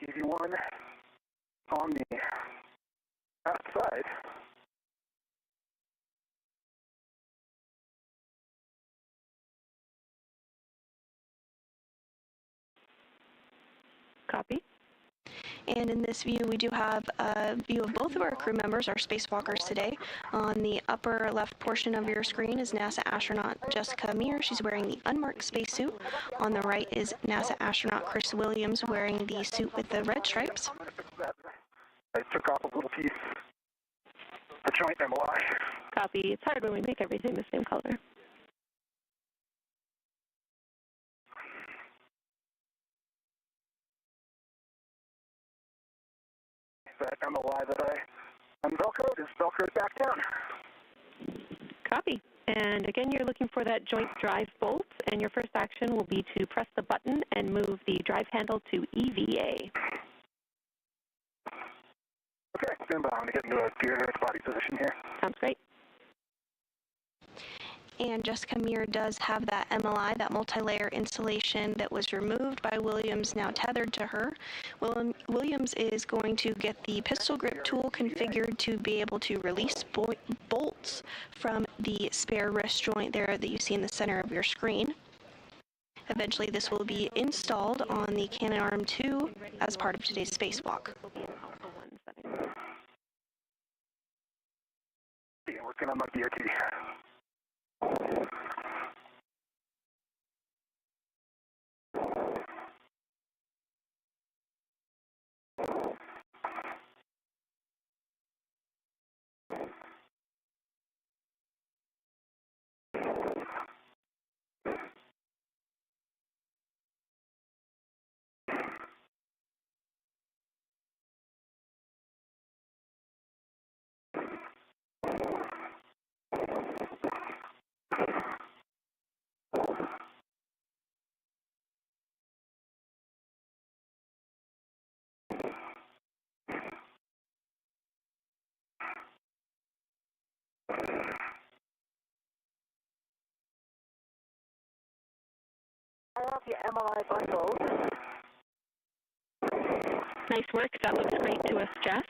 give you one on the outside. Copy. And in this view, we do have a view of both of our crew members, our spacewalkers today. On the upper left portion of your screen is NASA astronaut Jessica Meir. She's wearing the unmarked spacesuit. On the right is NASA astronaut Chris Williams wearing the suit with the red stripes. I took off a little piece, the joint MLI. Copy. It's hard when we make everything the same color. That MLI that I unvelcroed is velcroed back down. Copy. And again, you're looking for that joint drive bolt, and your first action will be to press the button and move the drive handle to EVA. Okay, stand by. I'm going to get into a gear body position here. Sounds great. And Jessica Meir does have that MLI, that multi-layer insulation that was removed by Williams, now tethered to her. Williams is going to get the pistol grip tool configured to be able to release bolts from the spare wrist joint there that you see in the center of your screen. Eventually, this will be installed on the Canadarm2 as part of today's spacewalk. Working on my BRT. I have the MLI bundled. Nice work. That looks great to us, Jess.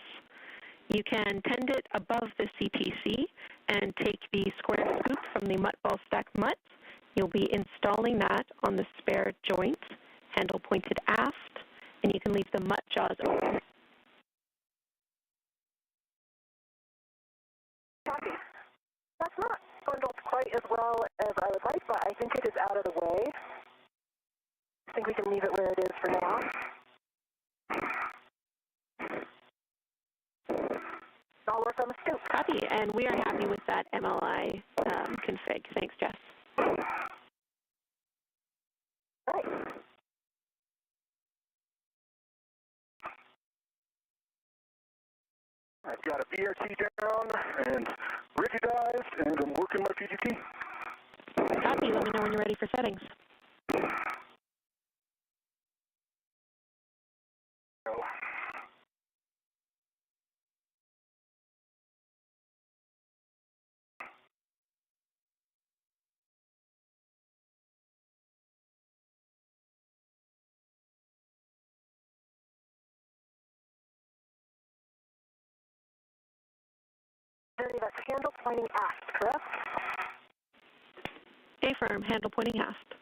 You can tend it above the CTC and take the square scoop from the mutt ball stack mutt. You'll be installing that on the spare joint, handle pointed aft, and you can leave the mutt jaws open. Copy. That's not bundled quite as well as I would like, but I think it is out of the way. I think we can leave it where it is for now. I'll work on the scoop. Copy, and we are happy with that MLI config. Thanks, Jess. Right. I've got a BRT down and rigidized, and I'm working my PGT. Copy. Let me know when you're ready for settings. That's handle pointing aft, correct? Affirm, handle pointing aft.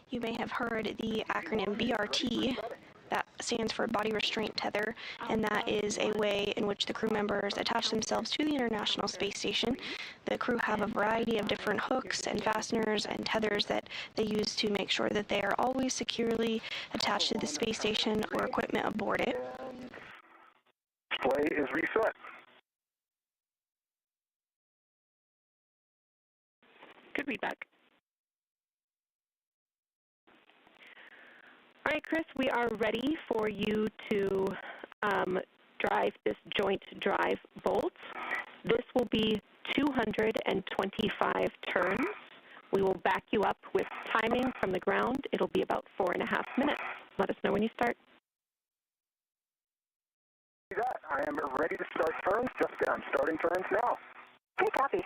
You may have heard the acronym BRT. That stands for Body Restraint Tether, and that is a way in which the crew members attach themselves to the International Space Station. The crew have a variety of different hooks and fasteners and tethers that they use to make sure that they are always securely attached to the space station or equipment aboard it. Display is reset. Good readback. All right, Chris, we are ready for you to drive this joint drive bolt. This will be 225 turns. We will back you up with timing from the ground. It'll be about 4.5 minutes. Let us know when you start. I am ready to start turns. Jessica, I'm starting turns now. Okay, copy.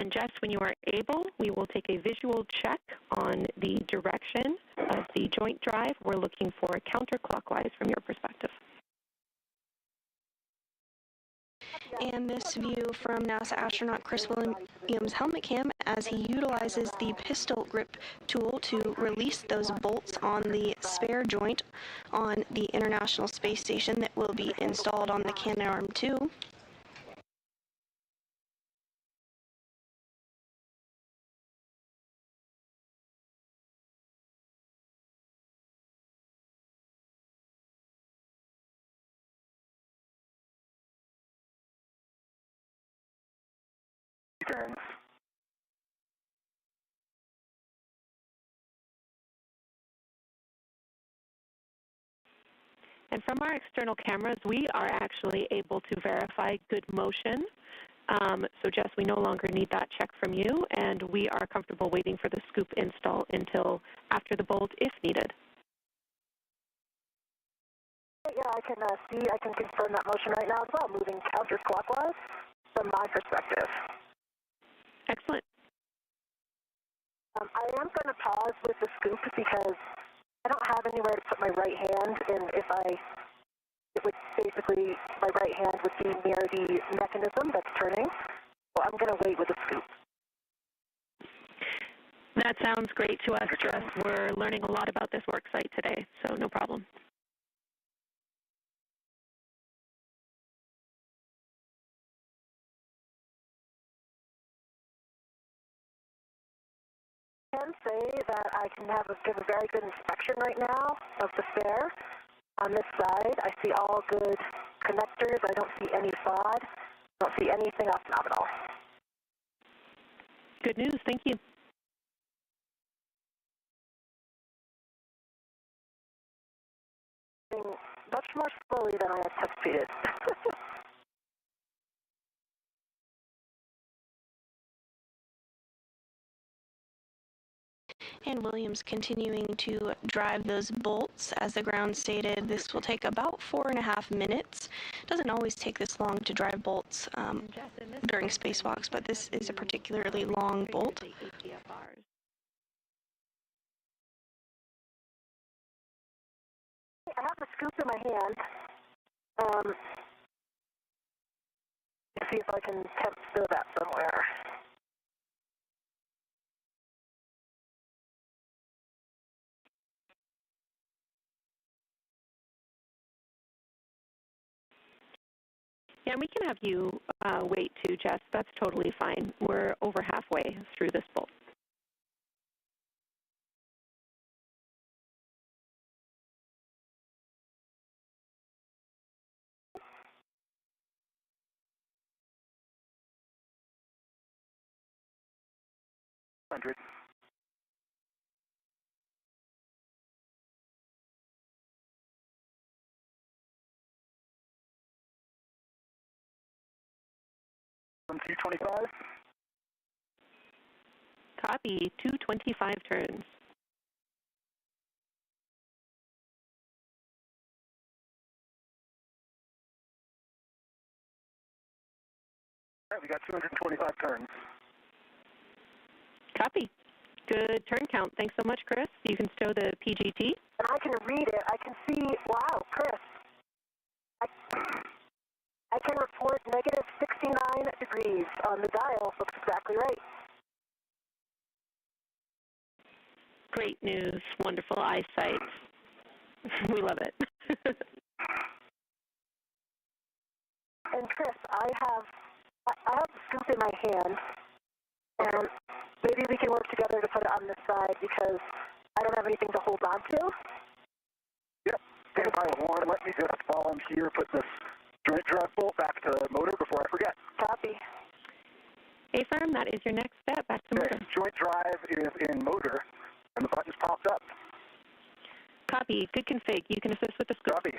And Jess, when you are able, we will take a visual check on the direction of the joint drive. We're looking for counterclockwise from your perspective. And this view from NASA astronaut Chris Williams' helmet cam as he utilizes the pistol grip tool to release those bolts on the spare joint on the International Space Station that will be installed on the Canadarm2. Turns. And from our external cameras, we are actually able to verify good motion. So Jess, we no longer need that check from you, and we are comfortable waiting for the scoop install until after the bolt if needed. Yeah, I can confirm that motion right now as well, moving counterclockwise from my perspective. Excellent. I am going to pause with the scoop because I don't have anywhere to put my right hand, and it would basically, my right hand would be near the mechanism that's turning, so I'm going to wait with the scoop. That sounds great to us, Jess. We're learning a lot about this work site today, so no problem. I can say that I can give a very good inspection right now of the spare. On this side, I see all good connectors. I don't see any fraud. I don't see anything off nominal. Good news. Thank you. Much more slowly than I anticipated. And Williams continuing to drive those bolts. As the ground stated, this will take about 4.5 minutes. Doesn't always take this long to drive bolts during spacewalks, but this is a particularly long bolt. I have the scoop in my hand. Let's see if I can stow that somewhere. Yeah, and we can have you wait too, Jess. That's totally fine. We're over halfway through this bolt. $100. $225. Copy. 225 turns. All right, we got 225 turns. Copy. Good turn count. Thanks so much, Chris. You can stow the PGT. And I can read it. I can see, wow, Chris. I can report negative 69 degrees on the dial. Looks exactly right. Great news. Wonderful eyesight. We love it. And Chris, I have the scoop in my hand, and maybe we can work together to put it on this side because I don't have anything to hold on to. Yep. Stand by with one. Let me just volunteer put this joint drive bolt back to motor before I forget. Copy. A-firm, that is your next step. Back to motor. Joint drive is in motor, and the button just popped up. Copy. Good config. You can assist with the scoop. Copy.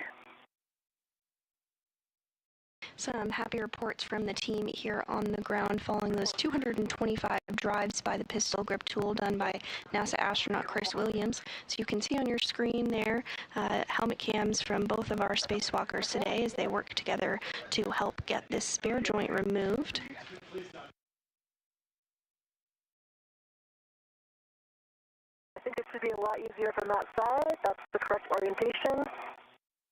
Some happy reports from the team here on the ground following those 225 drives by the pistol grip tool done by NASA astronaut Chris Williams. So you can see on your screen there helmet cams from both of our spacewalkers today as they work together to help get this spare joint removed. should be a lot easier from that side. That's the correct orientation.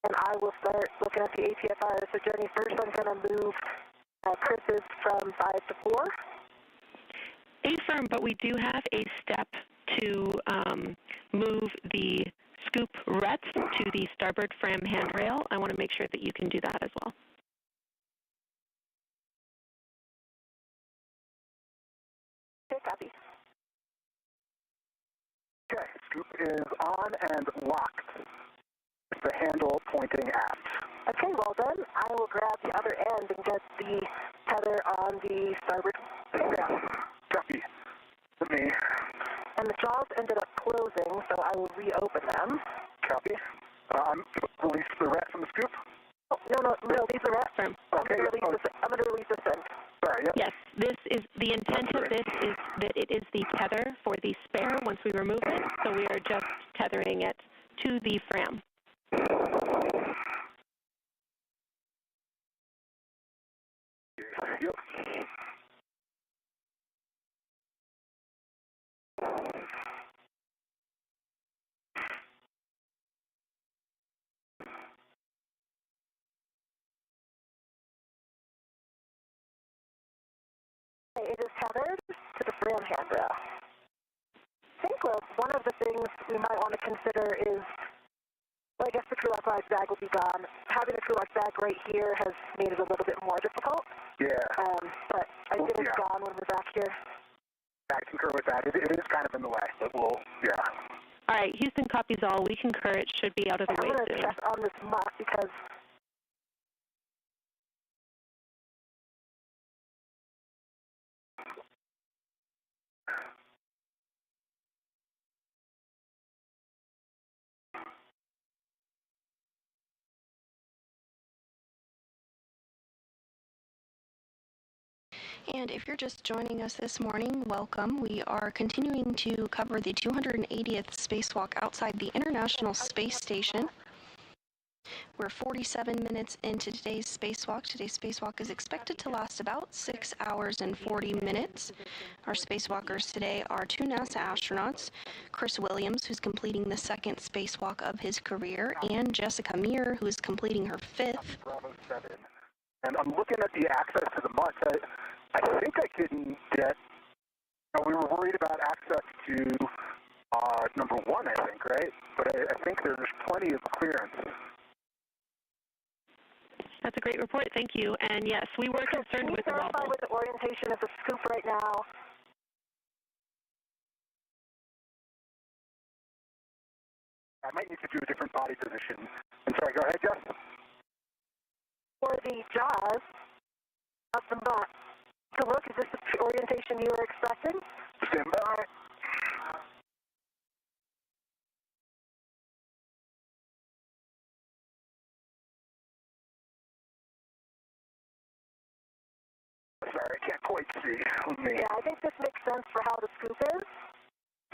And I will start looking at the ATFR. So Jenny, first I'm going to move Chris's from 5 to 4. Affirm, but we do have a step to move the scoop rets to the starboard fram handrail. I want to make sure that you can do that as well. Okay, copy. Okay, scoop is on and locked. It's the handle pointing aft. Okay, well done. I will grab the other end and get the tether on the starboard handrail. Copy. Let me. And the jaws ended up closing, so I will reopen them. Copy. Release the rat from the scoop? Oh, no, leave the rat. Firm. Okay. I'm going to release this end. Sorry, yep. Yes, this is the intent of this is that it is the tether for the spare once we remove it, so we are just tethering it to the fram. Yep. It is tethered to the fram handrail. I think one of the things we might want to consider is, well, I guess the crew lock bag will be gone. Having the crew lock bag right here has made it a little bit more difficult. Yeah. But I think it's gone when we're back here. I concur with that. It is kind of in the way, but yeah. All right, Houston copies all. We concur. It should be out of the way I'm going to soon. check on this muck because And if you're just joining us this morning, welcome. We are continuing to cover the 280th spacewalk outside the International Space Station. We're 47 minutes into today's spacewalk. Today's spacewalk is expected to last about 6 hours and 40 minutes. Our spacewalkers today are 2 NASA astronauts, Chris Williams, who's completing the 2nd spacewalk of his career, and Jessica Meir, who is completing her 5th. Bravo 7. And I'm looking at the access to the mutts. I think I can get, we were worried about access to number 1, I think, right? But I think there's plenty of clearance. That's a great report. Thank you. And yes, we were concerned with the wobble. verify what the orientation of the scoop right now? I might need to do a different body position. I'm sorry, go ahead, Jess. For the jaws of the mutt, to look, is this the orientation you were expecting? Stand by. Sorry, I can't quite see. Yeah, I think this makes sense for how the scoop is.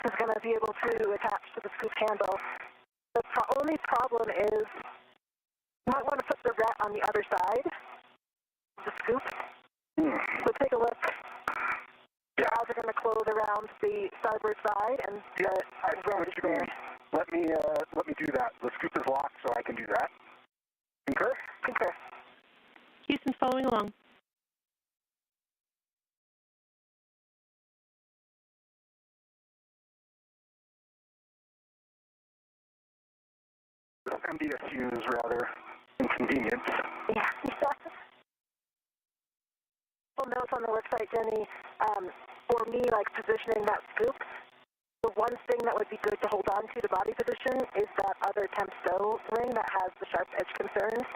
This is going to be able to attach to the scoop handle. The only problem is you might want to put the rat on the other side of the scoop. So take a look. The jaws are going to close around the starboard side, and the rat is there. Let me do that. The scoop is locked, so I can do that. Concur? Concur. Houston's following along. MDSU is rather inconvenient. Yeah. Well, notes on the Worksite, Jenny, for me, like positioning that scoop, the one thing that would be good to hold on to the body position is that other temp stow ring that has the sharp edge concerns.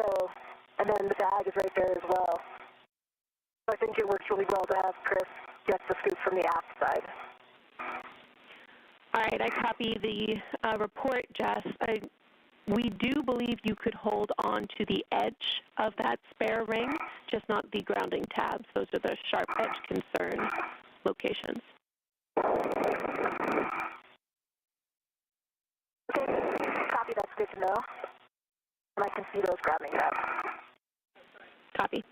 So, and then the bag is right there as well. So I think it works really well to have Chris get the scoop from the aft side. All right, I copy the report, Jess. We do believe you could hold on to the edge of that spare ring, just not the grounding tabs. Those are the sharp edge concern locations. Okay, copy, that's good to know. And I can see those grounding tabs. Copy.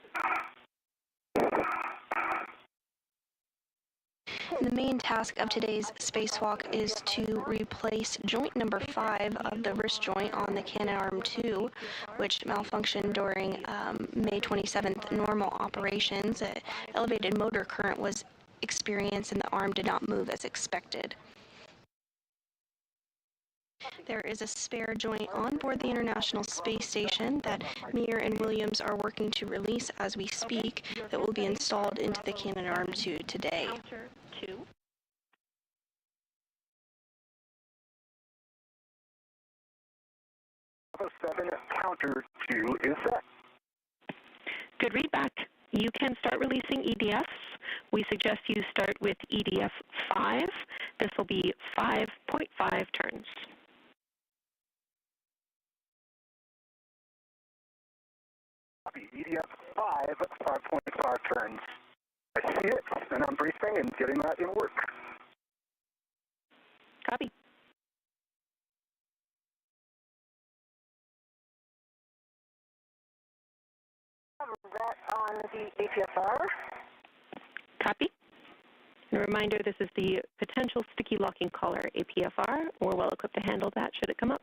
The main task of today's spacewalk is to replace joint number 5 of the wrist joint on the cannon arm 2, which malfunctioned during May 27th normal operations. An elevated motor current was experienced and the arm did not move as expected. There is a spare joint on board the International Space Station that Meir and Williams are working to release as we speak that will be installed into the cannon arm 2 today. Bravo 7 counter 2 is set. Good readback. You can start releasing EDFs. We suggest you start with EDF 5. This will be 5.5 turns. EDF 5, 5.5 turns. I see it, and I'm briefing and getting that in work. Copy. That on the APSR. Copy. And a reminder, this is the potential sticky locking collar APFR. We're well equipped to handle that should it come up.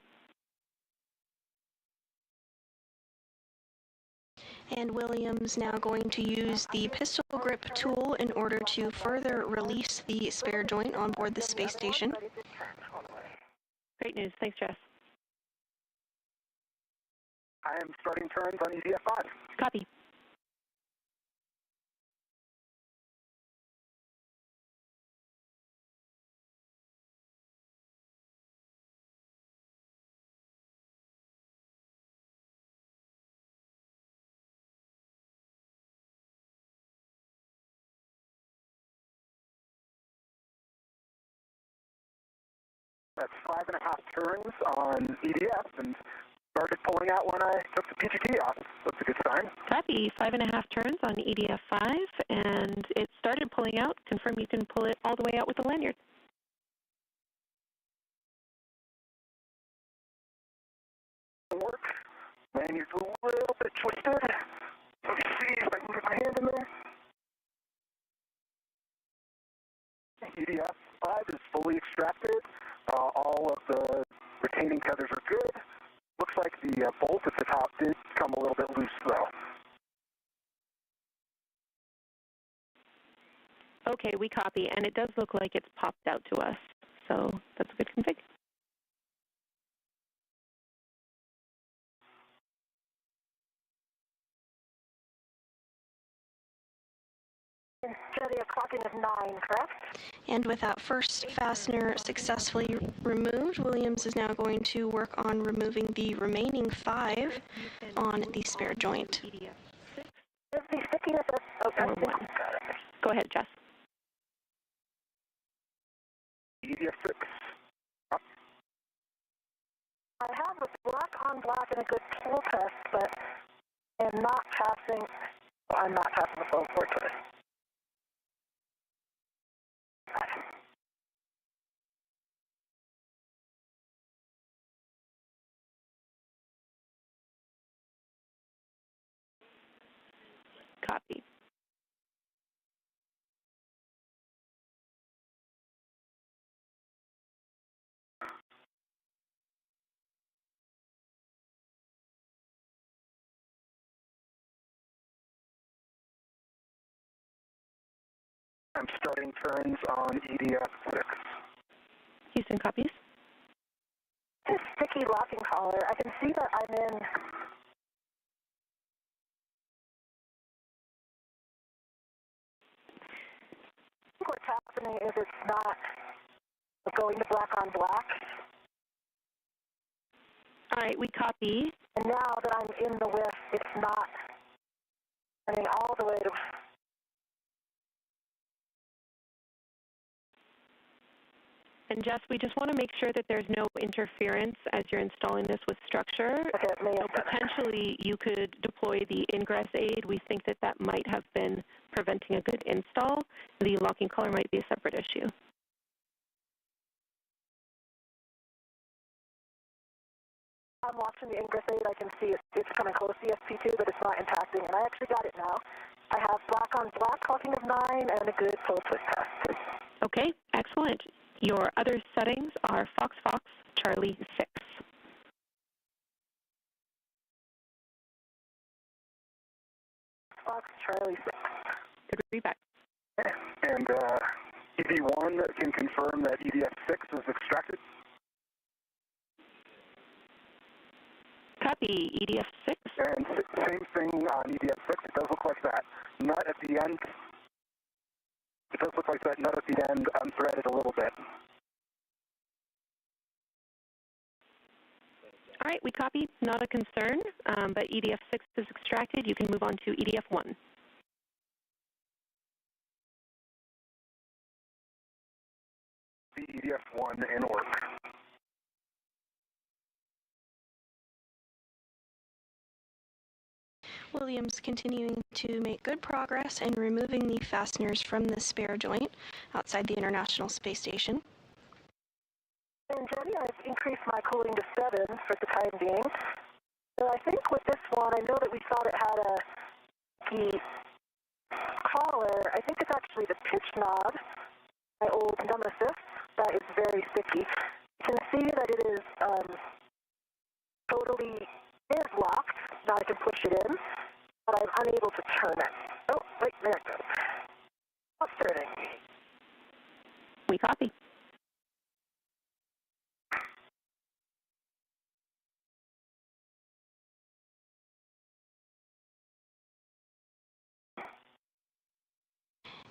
And Williams now going to use the pistol grip tool in order to further release the spare joint on board the space station. Great news. Thanks, Jess. I am starting turns on EDF 5. Copy. That's 5.5 turns on EDF and started pulling out when I took the PGT off. That's a good sign. Copy. 5.5 turns on EDF 5, and it started pulling out. Confirm you can pull it all the way out with the lanyard. Work. Lanyard's a little bit twisted. Let me see if I can get my hand in there. EDF 5 is fully extracted. All of the retaining tethers are good. Looks like the bolt at the top did come a little bit loose, though. Okay, we copy, and it does look like it's popped out to us, so that's a good config. Jetty, a clocking of 9, correct? And with that first fastener successfully removed, Williams is now going to work on removing the remaining 5 on the spare joint. Is the stickiness of... Oh, that's Or 1. Go ahead, Jess. EDF 6. I have a black on black and a good tool test, but I'm not passing the phone port today. Copy. I'm starting turns on EDF 6. Houston copies. This sticky locking collar, I can see that I'm in... I think what's happening is it's not going to black on black. All right, we copy. And now that I'm in the whiff, it's not running all the way to... And Jess, we just want to make sure that there's no interference as you're installing this with structure. Okay, So potentially you could deploy the ingress aid. We think that that might have been preventing a good install. The locking collar might be a separate issue. I'm watching the ingress aid. I can see it's coming close to ESP2, but it's not impacting. And I actually got it now. I have black on black clocking of 9 and a good full twist test. Okay, excellent. Your other settings are Fox Fox Charlie 6. Fox Charlie 6. Good feedback. And ED1 can confirm that EDF6 is extracted. Copy, EDF6. And same thing on EDF6. It does look like that nut at the end. It does look like that nut at the end unthreaded a little bit. All right, we copy. Not a concern, but EDF6 is extracted. You can move on to EDF1. The EDF1 in work. Williams continuing to make good progress in removing the fasteners from the spare joint outside the International Space Station. And Jenny, I've increased my cooling to 7 for the time being. So I think with this one, I know that we thought it had the collar. I think it's actually the pitch knob, my old nemesis, that is very sticky. You can see that it is totally locked. Now I can push it in, but I'm unable to turn it. Oh, wait, there it goes. Stop turning. We copy.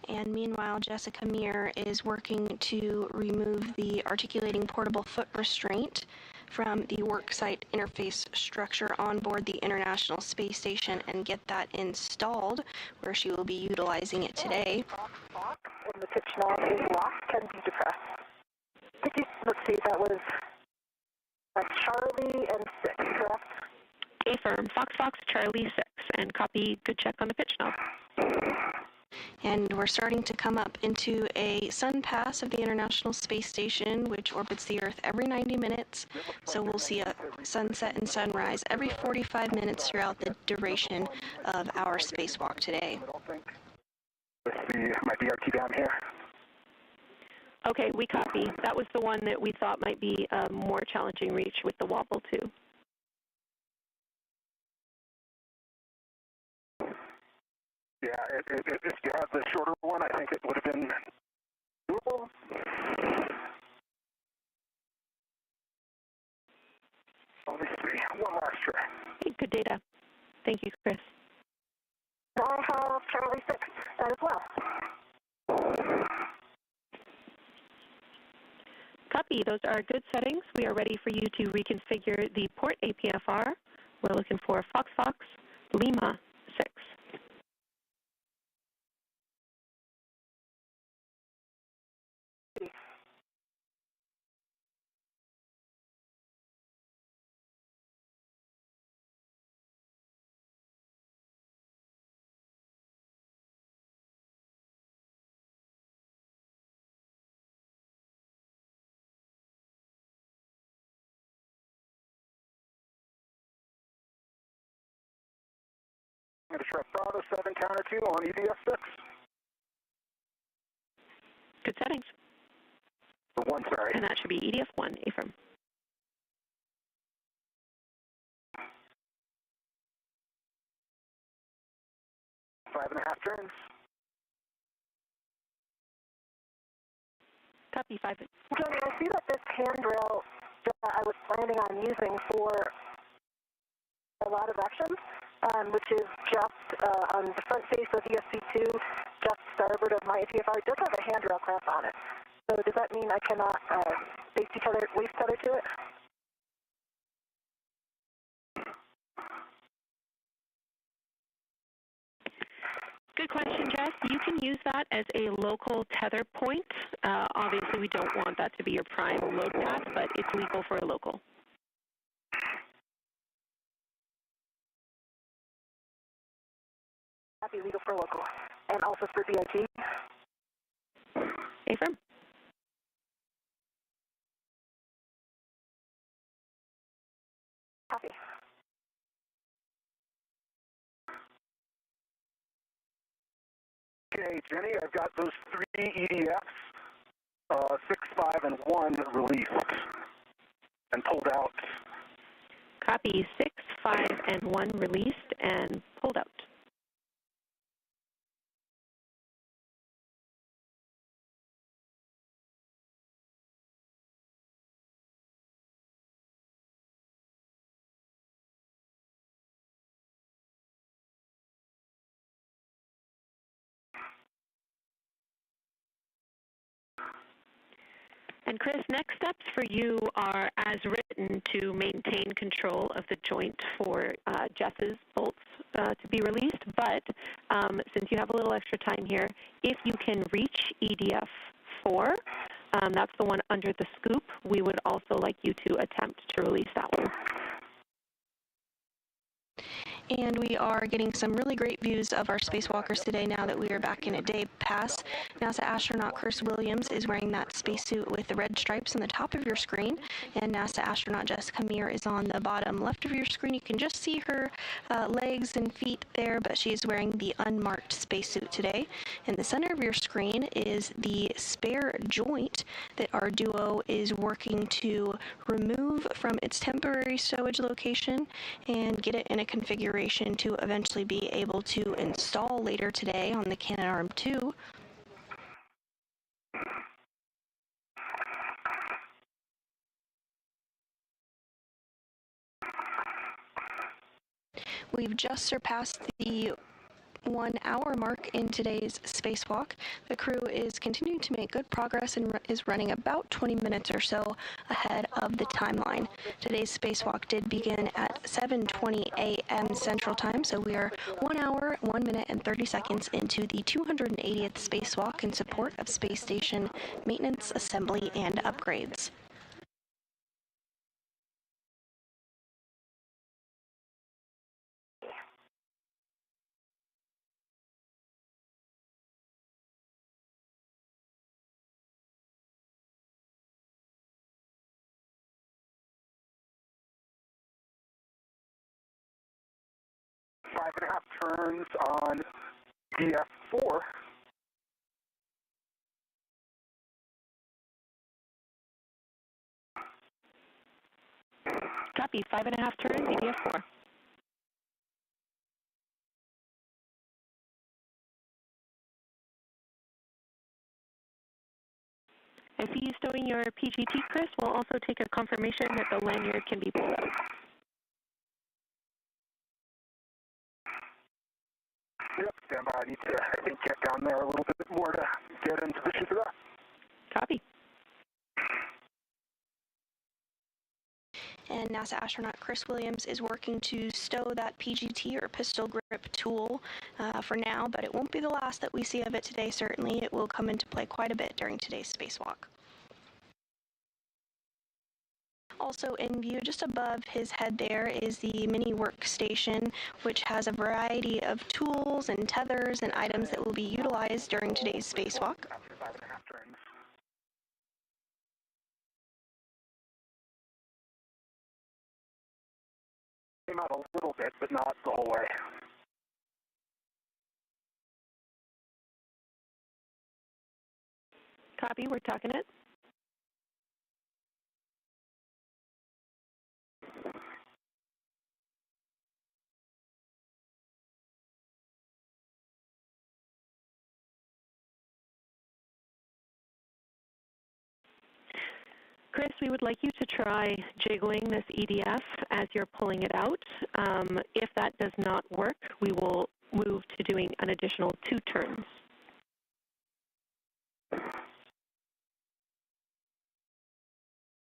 And meanwhile, Jessica Meir is working to remove the articulating portable foot restraint from the Worksite interface structure on board the International Space Station and get that installed, where she will be utilizing it today. When the pitch knob is locked, can be depressed. Let's see, that was Charlie and 6, correct? Affirm, Fox Fox Charlie 6, and copy, good check on the pitch knob. And we're starting to come up into a sun pass of the International Space Station, which orbits the Earth every 90 minutes. So we'll see a sunset and sunrise every 45 minutes throughout the duration of our spacewalk today. With my BRT down here. Okay, we copy. That was the one that we thought might be a more challenging reach with the wobble, too. Yeah, if you had the shorter one, I think it would have been doable. Let me see. One last try. Hey, good data. Thank you, Chris. I have Charlie 6 as well. Copy. Those are good settings. We are ready for you to reconfigure the port APFR. We're looking for Fox Fox Lima 6. I'm going to try Bravo 7 counter 2 on EDF6. Good settings. Or 1, sorry. And that should be EDF1, Affirm. Five and a half turns. Copy 5. Johnny, I see that this handrail that I was planning on using for a lot of actions, which is just on the front face of ESC2, just starboard of my APFR, does have a handrail clamp on it. So does that mean I cannot waste tether to it? Good question, Jess. You can use that as a local tether point. Obviously, we don't want that to be your prime load path, but it's legal for a local. That'd be legal for local. And also for VIT. Affirm. Copy. Okay, Jenny, I've got those 3 EDFs 6, 5, and 1 released and pulled out. Copy. 6, 5, and 1 released and pulled out. And Chris, next steps for you are, as written, to maintain control of the joint for Jess's bolts to be released. But since you have a little extra time here, if you can reach EDF 4, that's the one under the scoop, we would also like you to attempt to release that one. And we are getting some really great views of our spacewalkers today now that we are back in a day pass. NASA astronaut Chris Williams is wearing that spacesuit with the red stripes on the top of your screen, and NASA astronaut Jessica Meir is on the bottom left of your screen. You can just see her legs and feet there, but she is wearing the unmarked spacesuit today. In the center of your screen is the spare joint that our duo is working to remove from its temporary stowage location and get it in a configuration to eventually be able to install later today on the Canadarm2. We've just surpassed the 1 hour mark in today's spacewalk. The crew is continuing to make good progress and is running about 20 minutes or so ahead of the timeline. Today's spacewalk did begin at 7:20 a.m. Central Time, so we are 1 hour, 1 minute, and 30 seconds into the 280th spacewalk in support of space station maintenance, assembly, and upgrades. Five and a half turns on DF4. Copy. 5.5 turns, EDF4. I see you stowing your PGT, Chris. We'll also take a confirmation that the lanyard can be pulled out. Yep, stand by. I need to, I think, get down there a little bit more to get in position for that. Copy. And NASA astronaut Chris Williams is working to stow that PGT or pistol grip tool for now, but it won't be the last that we see of it today, certainly. It will come into play quite a bit during today's spacewalk. Also in view just above his head there is the mini workstation, which has a variety of tools and tethers and items that will be utilized during today's spacewalk. After 5.5 turns. Came out a little bit, but not the whole way. Copy. We're talking it. Chris, we would like you to try jiggling this EDF as you're pulling it out. If that does not work, we will move to doing an additional 2 turns.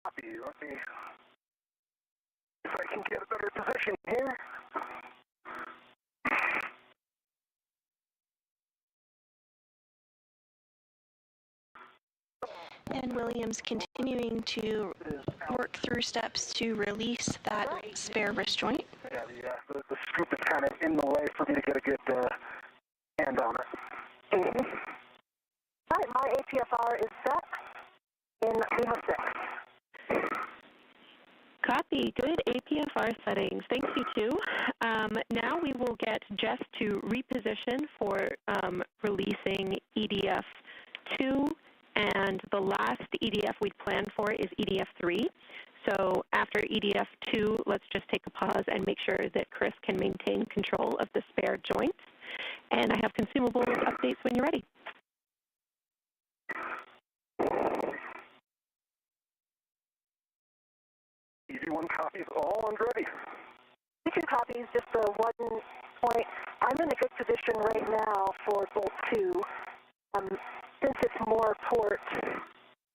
Copy. Let me, if I can get a better position here. And Williams continuing to work through steps to release that spare wrist joint. Yeah, the scoop is kind of in the way for me to get a good hand on it. All right, my APFR is set in Lima 6. Copy. Good APFR settings. Thanks, you two. Now we will get Jess to reposition for releasing EDF 2 And the last EDF we planned for is EDF 3. So after EDF 2, let's just take a pause and make sure that Chris can maintain control of the spare joint. And I have consumables updates when you're ready. EV1 copies all and ready. Two copies, just the 1 point. I'm in a good position right now for bolt 2. Since it's more port,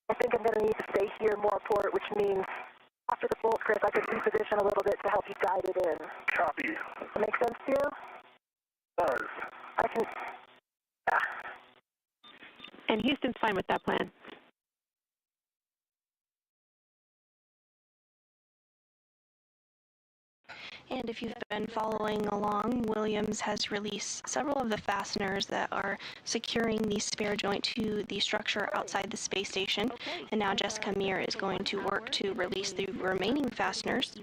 I think I'm going to need to stay here more port, which means after the bolt, Chris, I could reposition a little bit to help you guide it in. Copy. Does that make sense to you? Does. I can... And Houston's fine with that plan. And if you've been following along, Williams has released several of the fasteners that are securing the spare joint to the structure outside the space station. And now Jessica Meir is going to work to release the remaining fasteners.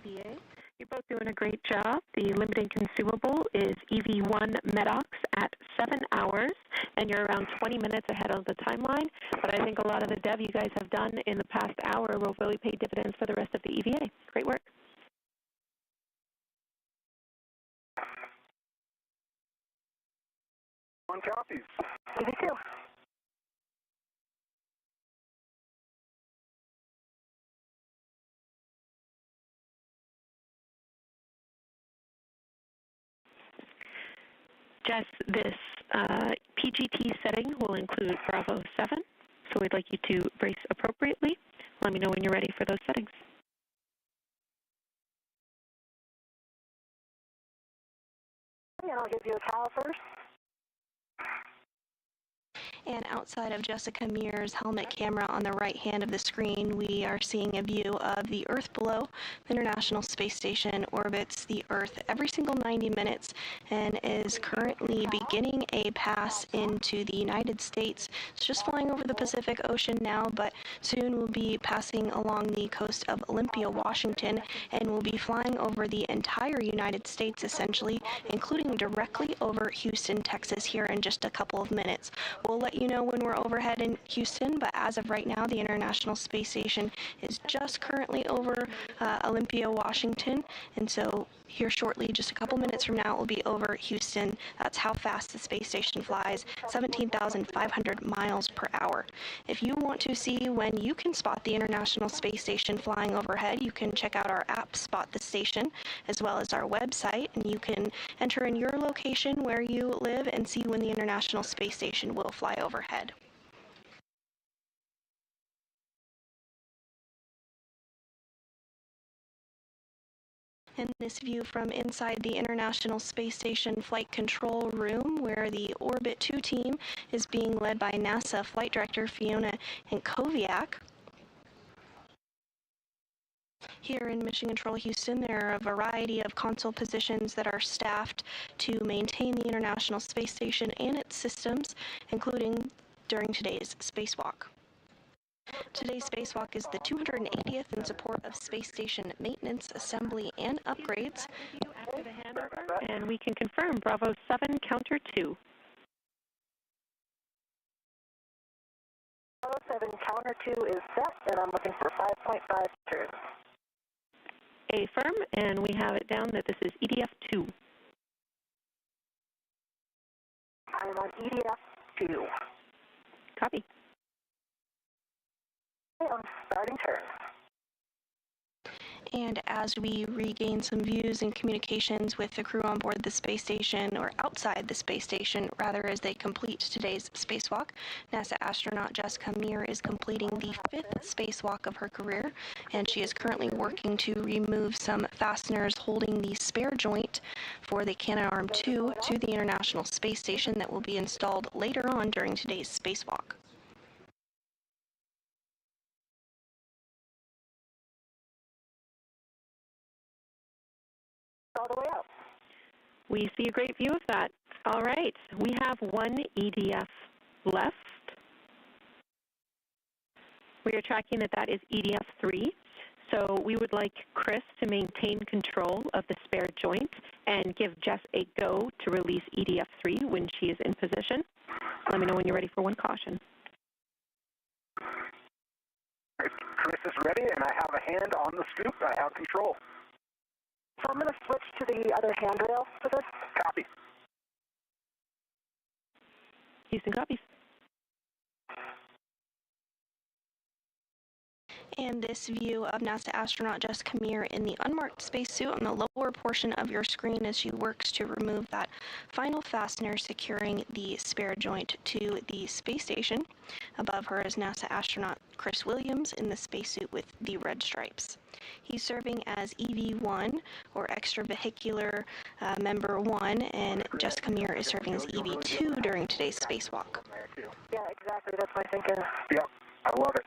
You're both doing a great job. The limiting consumable is EV1 MEDOX at 7 hours, and you're around 20 minutes ahead of the timeline. But I think a lot of the dev you guys have done in the past hour will really pay dividends for the rest of the EVA. Great work. One copies. EV2. Jess, this PGT setting will include Bravo 7, so we'd like you to brace appropriately. Let me know when you're ready for those settings. And I'll give you a caliper. And outside of Jessica Meir's helmet camera on the right hand of the screen, we are seeing a view of the Earth below. The International Space Station orbits the Earth every single 90 minutes and is currently beginning a pass into the United States. It's just flying over the Pacific Ocean now, but soon will be passing along the coast of Olympia, Washington, and will be flying over the entire United States, essentially, including directly over Houston, Texas, here in just a couple of minutes. We'll let you know when we're overhead in Houston, but as of right now, the International Space Station is just currently over Olympia, Washington, and so here shortly, just a couple minutes from now, it will be over Houston. That's how fast the space station flies, 17,500 miles per hour. If you want to see when you can spot the International Space Station flying overhead, you can check out our app, Spot the Station, as well as our website, and you can enter in your location where you live and see when the International Space Station will fly overhead. And this view from inside the International Space Station Flight Control Room, where the Orbit 2 team is being led by NASA Flight Director Fiona Koviak. Here in Mission Control Houston, there are a variety of console positions that are staffed to maintain the International Space Station and its systems, including during today's spacewalk. Today's spacewalk is the 280th in support of space station maintenance, assembly, and upgrades. After the handover, and we can confirm Bravo 7 counter 2. Bravo 7 counter 2 is set, and I'm looking for 5.5 turns. Affirm, and we have it down that this is EDF 2. I'm on EDF 2. Copy. I'm starting turn. And as we regain some views and communications with the crew on board the space station, or outside the space station, rather, as they complete today's spacewalk, NASA astronaut Jessica Meir is completing the 5th spacewalk of her career, and she is currently working to remove some fasteners holding the spare joint for the Canadarm2 to the International Space Station that will be installed later on during today's spacewalk. All the way up. We see a great view of that. All right, we have one EDF left. We are tracking that is EDF 3. So we would like Chris to maintain control of the spare joint and give Jess a go to release EDF 3 when she is in position. Let me know when you're ready for one caution. Chris is ready, and I have a hand on the scoop. I have control. So I'm going to switch to the other handrail for this. Copy. Houston copies. And this view of NASA astronaut Jessica Meir in the unmarked spacesuit on the lower portion of your screen as she works to remove that final fastener securing the spare joint to the space station. Above her is NASA astronaut Chris Williams in the spacesuit with the red stripes. He's serving as EV1, or extravehicular member 1, and Jessica Meir is serving as EV2 during today's spacewalk. Yeah, exactly. That's my thinking. Yep, I love it.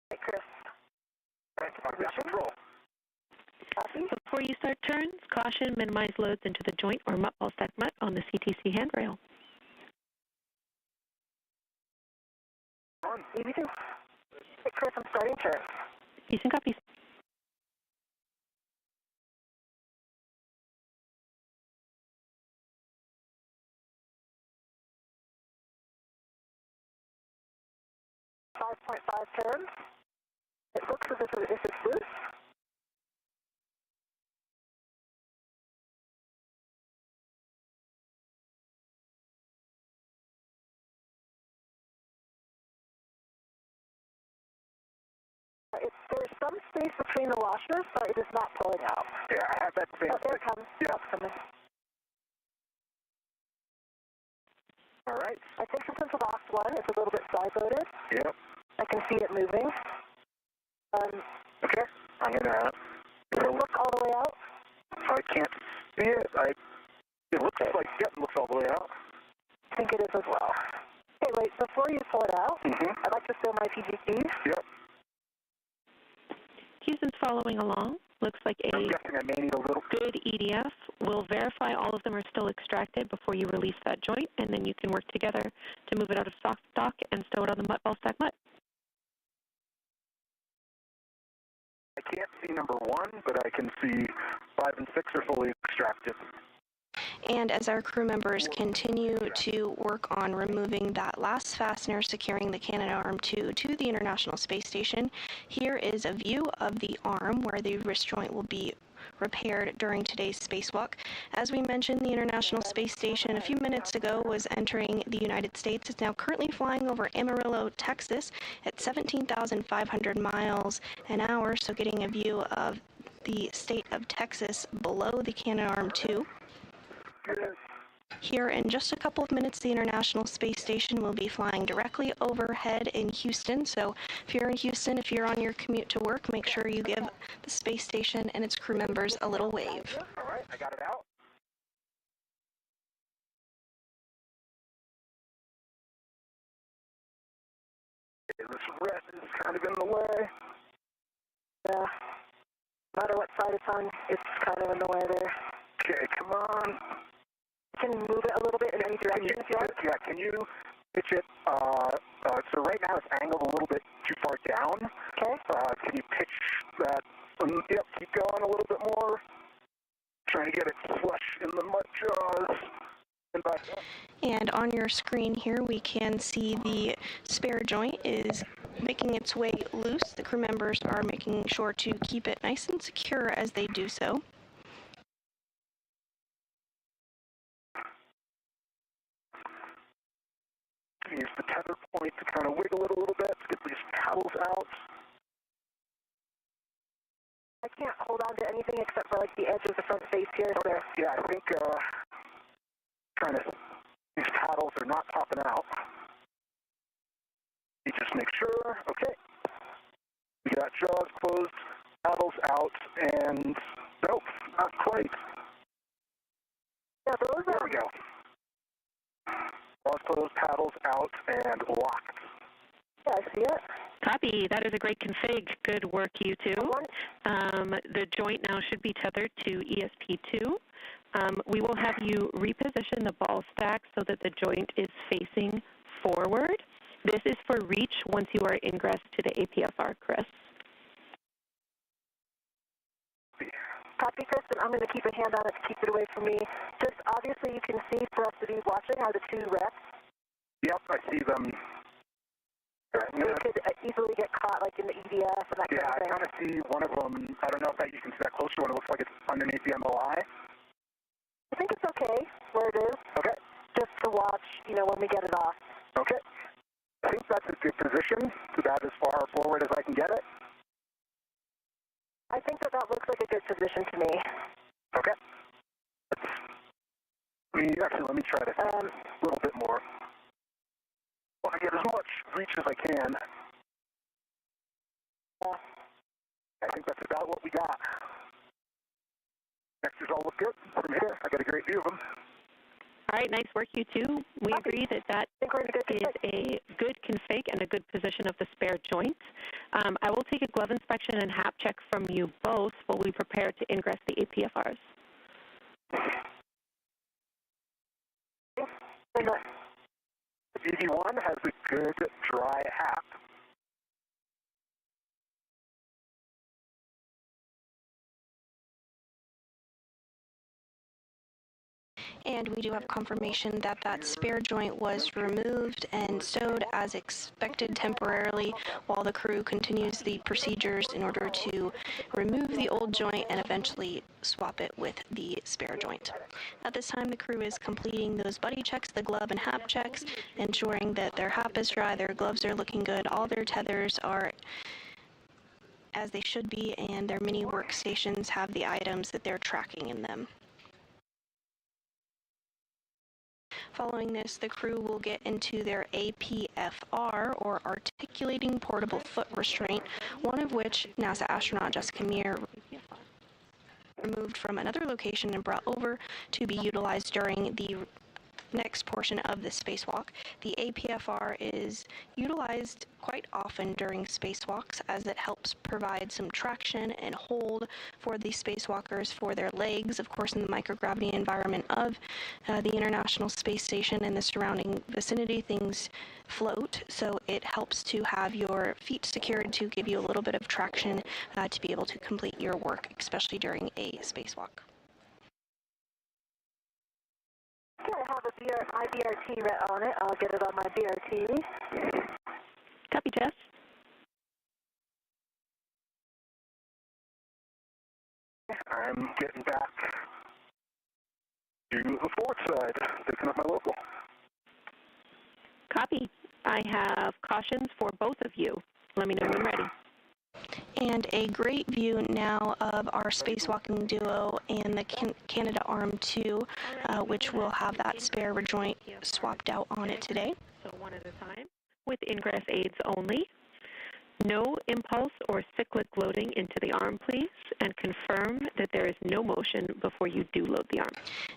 Hey, Chris. I've got control. Copy. Before you start turns, caution, minimize loads into the joint or mutt ball stack mutt on the CTC handrail. On. EV2. Hey, Chris, I'm starting turn. Houston copies. .5 turns. It looks as if it's loose. There's some space between the washers, but it is not pulling out. Yeah, I have that same Oh, there it thing. comes. Yeah. Oh, it's coming. All right. I think since it's box 1, it's a little bit side-loaded. Yep. I can see it moving. Okay. I'm going to... Does it look all the way out? I can't see it. It looks like it looks all the way out. I think it is as well. Okay, wait, before you pull it out, I'd like to fill my PGTs. Yep. Houston's following along. Looks like a I'm guessing I may need a little... good EDF. We'll verify all of them are still extracted before you release that joint, and then you can work together to move it out of stock and stow it on the mutt ball stack mutt. I can't see number 1, but I can see 5 and 6 are fully extracted. And as our crew members continue to work on removing that last fastener securing the Canadarm2 to the International Space Station, here is a view of the arm where the wrist joint will be repaired during today's spacewalk. As we mentioned, the International Space Station a few minutes ago was entering the United States. It's now currently flying over Amarillo, Texas at 17,500 miles an hour, so getting a view of the state of Texas below the Canadarm2. Here in just a couple of minutes, the International Space Station will be flying directly overhead in Houston. So if you're in Houston, if you're on your commute to work, make sure you give the space station and its crew members a little wave. All right, I got it out. Okay, this red is kind of in the way. Yeah. No matter what side it's on, it's kind of in the way there. Okay, come on. You can move it a little bit in any direction if you like. Yeah, can you pitch it? So right now it's angled a little bit too far down. Okay. Can you pitch that? Yep, keep going a little bit more. Trying to get it flush in the mud jaws. And back up. And on your screen here, we can see the spare joint is making its way loose. The crew members are making sure to keep it nice and secure as they do so. Use the tether point to kind of wiggle it a little bit to get these paddles out. I can't hold on to anything except for like the edge of the front face here. Okay. Yeah, I think these paddles are not popping out. You just make sure. Okay. We got jaws closed, paddles out, and nope, not quite. Yeah, those There we go. Jaws closed, paddles out, and locked. Yeah, I see it. Copy. That is a great config. Good work, you two. The joint now should be tethered to ESP2. We will have you reposition the ball stack so that the joint is facing forward. This is for reach once you are ingress to the APSR, Chris. Copy, Kristen. I'm going to keep a hand on it to keep it away from me. Just obviously you can see for us to be watching are the two wrecks. Yep, I see them. They could easily get caught, like in the EDF and that kind of thing. Yeah, I kind of see one of them. I don't know if that you can see that closer one. It looks like it's underneath the MOI. I think it's okay where it is. Okay. Just to watch, you know, when we get it off. Okay. I think that's a good position. So that as far forward as I can get it. I think that looks like a good position to me. Okay. Let me try to see a little bit more. Well, I get as much reach as I can. I think that's about what we got. Vectors all look good from here. I got a great view of them. All right, nice work, you two. We agree that is a good config and a good position of the spare joint. I will take a glove inspection and HAP check from you both while we prepare to ingress the APFRs. The BD1 has a good dry HAP. And we do have confirmation that that spare joint was removed and stowed as expected temporarily while the crew continues the procedures in order to remove the old joint and eventually swap it with the spare joint. At this time, the crew is completing those buddy checks, the glove and HAP checks, ensuring that their HAP is dry, their gloves are looking good, all their tethers are as they should be, and their mini workstations have the items that they're tracking in them. Following this, the crew will get into their APFR, or Articulating Portable Foot Restraint, one of which NASA astronaut Jessica Meir removed from another location and brought over to be utilized during the next portion of the spacewalk. The APFR is utilized quite often during spacewalks as it helps provide some traction and hold for the spacewalkers for their legs, of course in the microgravity environment of the International Space Station and the surrounding vicinity. Things float, so it helps to have your feet secured to give you a little bit of traction to be able to complete your work, especially during a spacewalk. I have my BRT on it. I'll get it on my BRT. Copy, Jess. I'm getting back to the forward side, picking up my local. Copy. I have cautions for both of you. Let me know when ready. And a great view now of our spacewalking duo and the Canadarm2, which will have that spare joint swapped out on it today. So one at a time, with ingress aids only. No impulse or cyclic loading into the arm, please, and confirm that there is no motion before you do load the arm.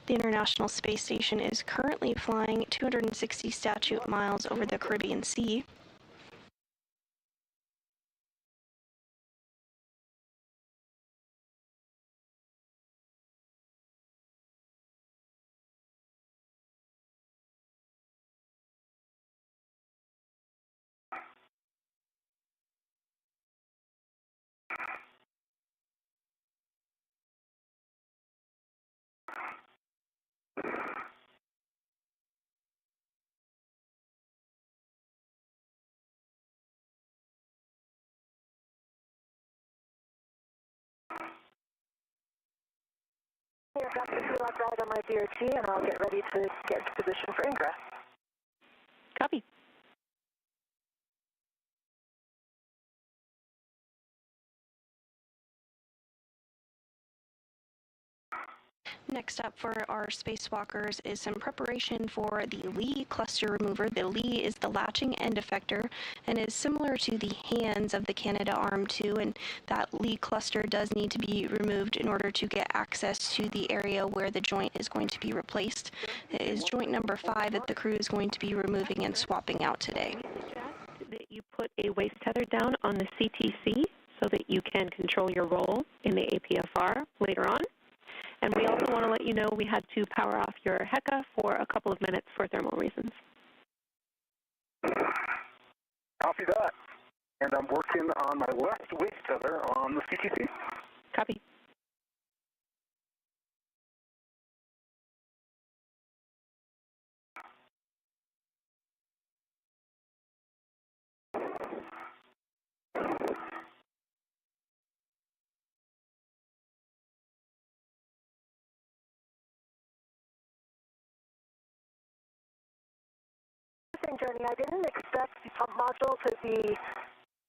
The International Space Station is currently flying 260 statute miles over the Caribbean Sea. I've got the two-lock ride on my BRT, and I'll get ready to get into position for ingress. Copy. Next up for our spacewalkers is some preparation for the Lee cluster remover. The Lee is the latching end effector and is similar to the hands of the Canadarm2, and that Lee cluster does need to be removed in order to get access to the area where the joint is going to be replaced. It is joint number 5 that the crew is going to be removing and swapping out today. That you put a waist tether down on the CTC so that you can control your role in the APFR later on. And we also want to let you know we had to power off your HECA for a couple of minutes for thermal reasons. Copy that. And I'm working on my left waist tether on the CTC. Copy. saying, Jenny, I didn't expect the pump module to be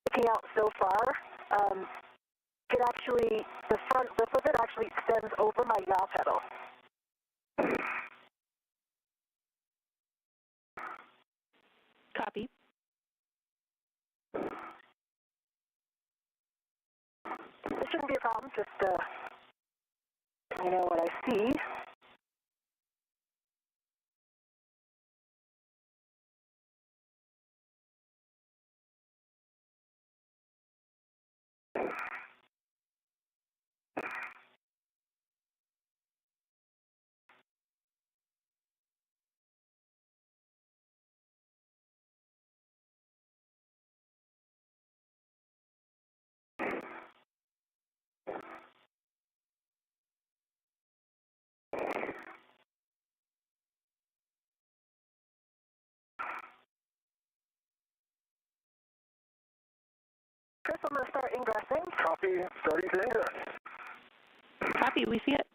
sticking out so far. It actually, the front lip of it actually extends over my yaw pedal. Copy. This shouldn't be a problem, just let me know what I see. Chris, I'm going to start ingressing. Copy, starting to ingress. Copy, we see it.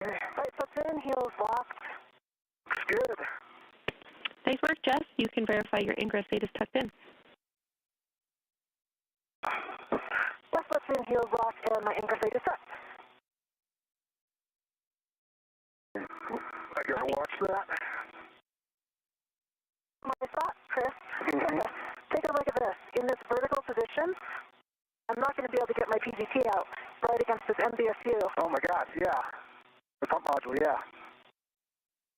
Right foot's in, heels locked. Good. Nice work, Jess. You can verify your ingress date is tucked in. Left foot's in, heels locked, and my ingress date is tucked. I gotta watch that. My thought, Chris, take a look at this. In this vertical position, I'm not going to be able to get my PGT out right against this MBSU. Oh my gosh, yeah. The pump module, yeah.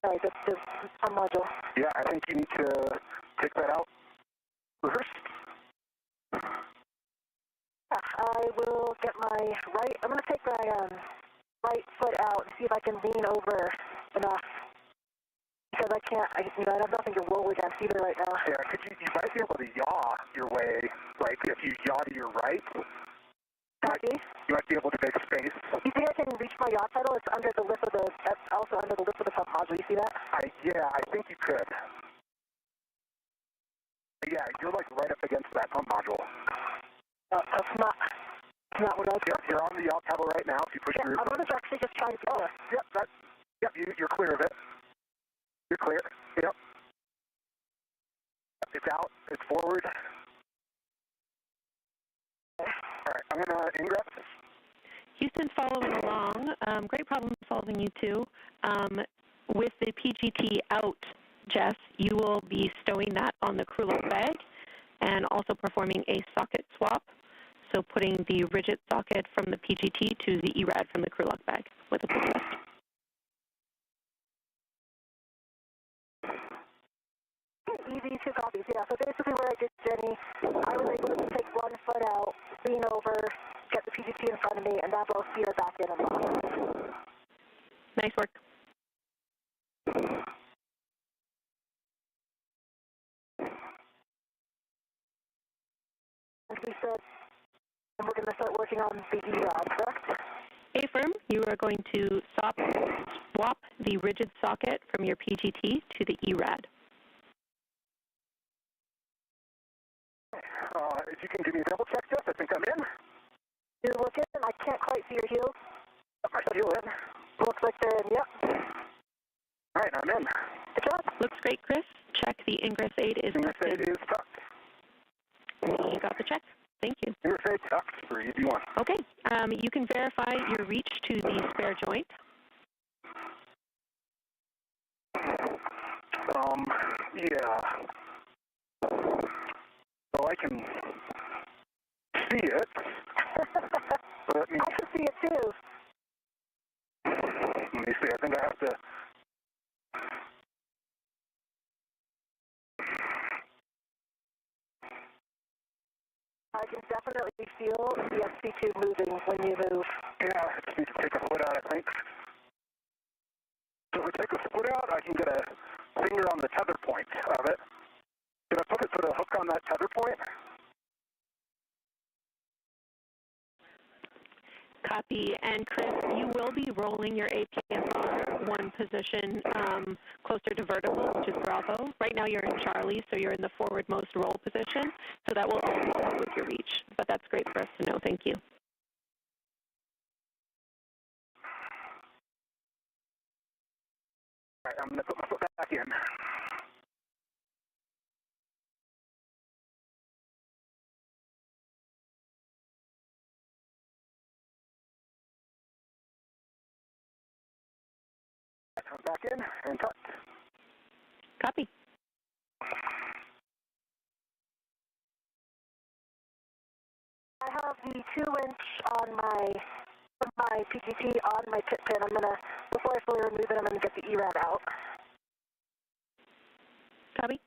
Sorry, that's the pump module. Yeah, I think you need to take that out first. I will get my right, I'm going to take my right foot out and see if I can lean over enough. Because I can't, I have nothing to roll against either right now. Yeah, you might be able to yaw your way, like if you yaw to your right, Copy. you might be able to make space. You think I can reach my yaw pedal? It's under the lip of the, that's also under the lip of the pump module. You see that? Yeah, I think you could. Yeah, you're like right up against that pump module. That's not what I was Yep, you're on the yaw pedal right now. If you push your... I'm going to actually just try to do this. Yep, you're clear of it. You're clear. Yep. It's out. It's forward. All right, I'm going to ingress. Houston's following along. Great problem solving, you two. With the PGT out, Jess, you will be stowing that on the crew lock bag and also performing a socket swap. So putting the rigid socket from the PGT to the ERAD from the crew lock bag with a pull twist. Easy, 2 copies, yeah. So basically what I did, Jenny, I was able to take one foot out, lean over, get the PGT in front of me, and that will feed her back in and lock. Nice work. As we said, and we're going to start working on the ERAD, correct? Affirm, you are going to swap the rigid socket from your PGT to the ERAD. If you can give me a double check, Jeff, I think I'm in. You're looking, I can't quite see your heels. I feel in. Looks like they're in, yep. All right, I'm in. Good job. Looks great, Chris. Check the ingress aid is Ingress tucked aid in. is tucked. You got the check. Thank you. Ingress aid tucked for easy one. Okay. You can verify your reach to the spare joint. Yeah. So I can see it. I can see it too. Let me see. I think I have to. I can definitely feel the SP2 moving when you move. Yeah, I just need to take a foot out, I think. So if I take a foot out, I can get a finger on the tether point of it. Can I put a hook on that tether point? Copy. And Chris, you will be rolling your APFR one position closer to vertical, which is Bravo. Right now you're in Charlie, so you're in the forwardmost roll position. So that will also help with your reach. But that's great for us to know. Thank you. All right, I'm going to put my foot back in. Come back in and cut. Copy. I have the 2-inch on my PGT on my pit pin. Before I fully remove it, I'm going to get the ERAD out. Copy.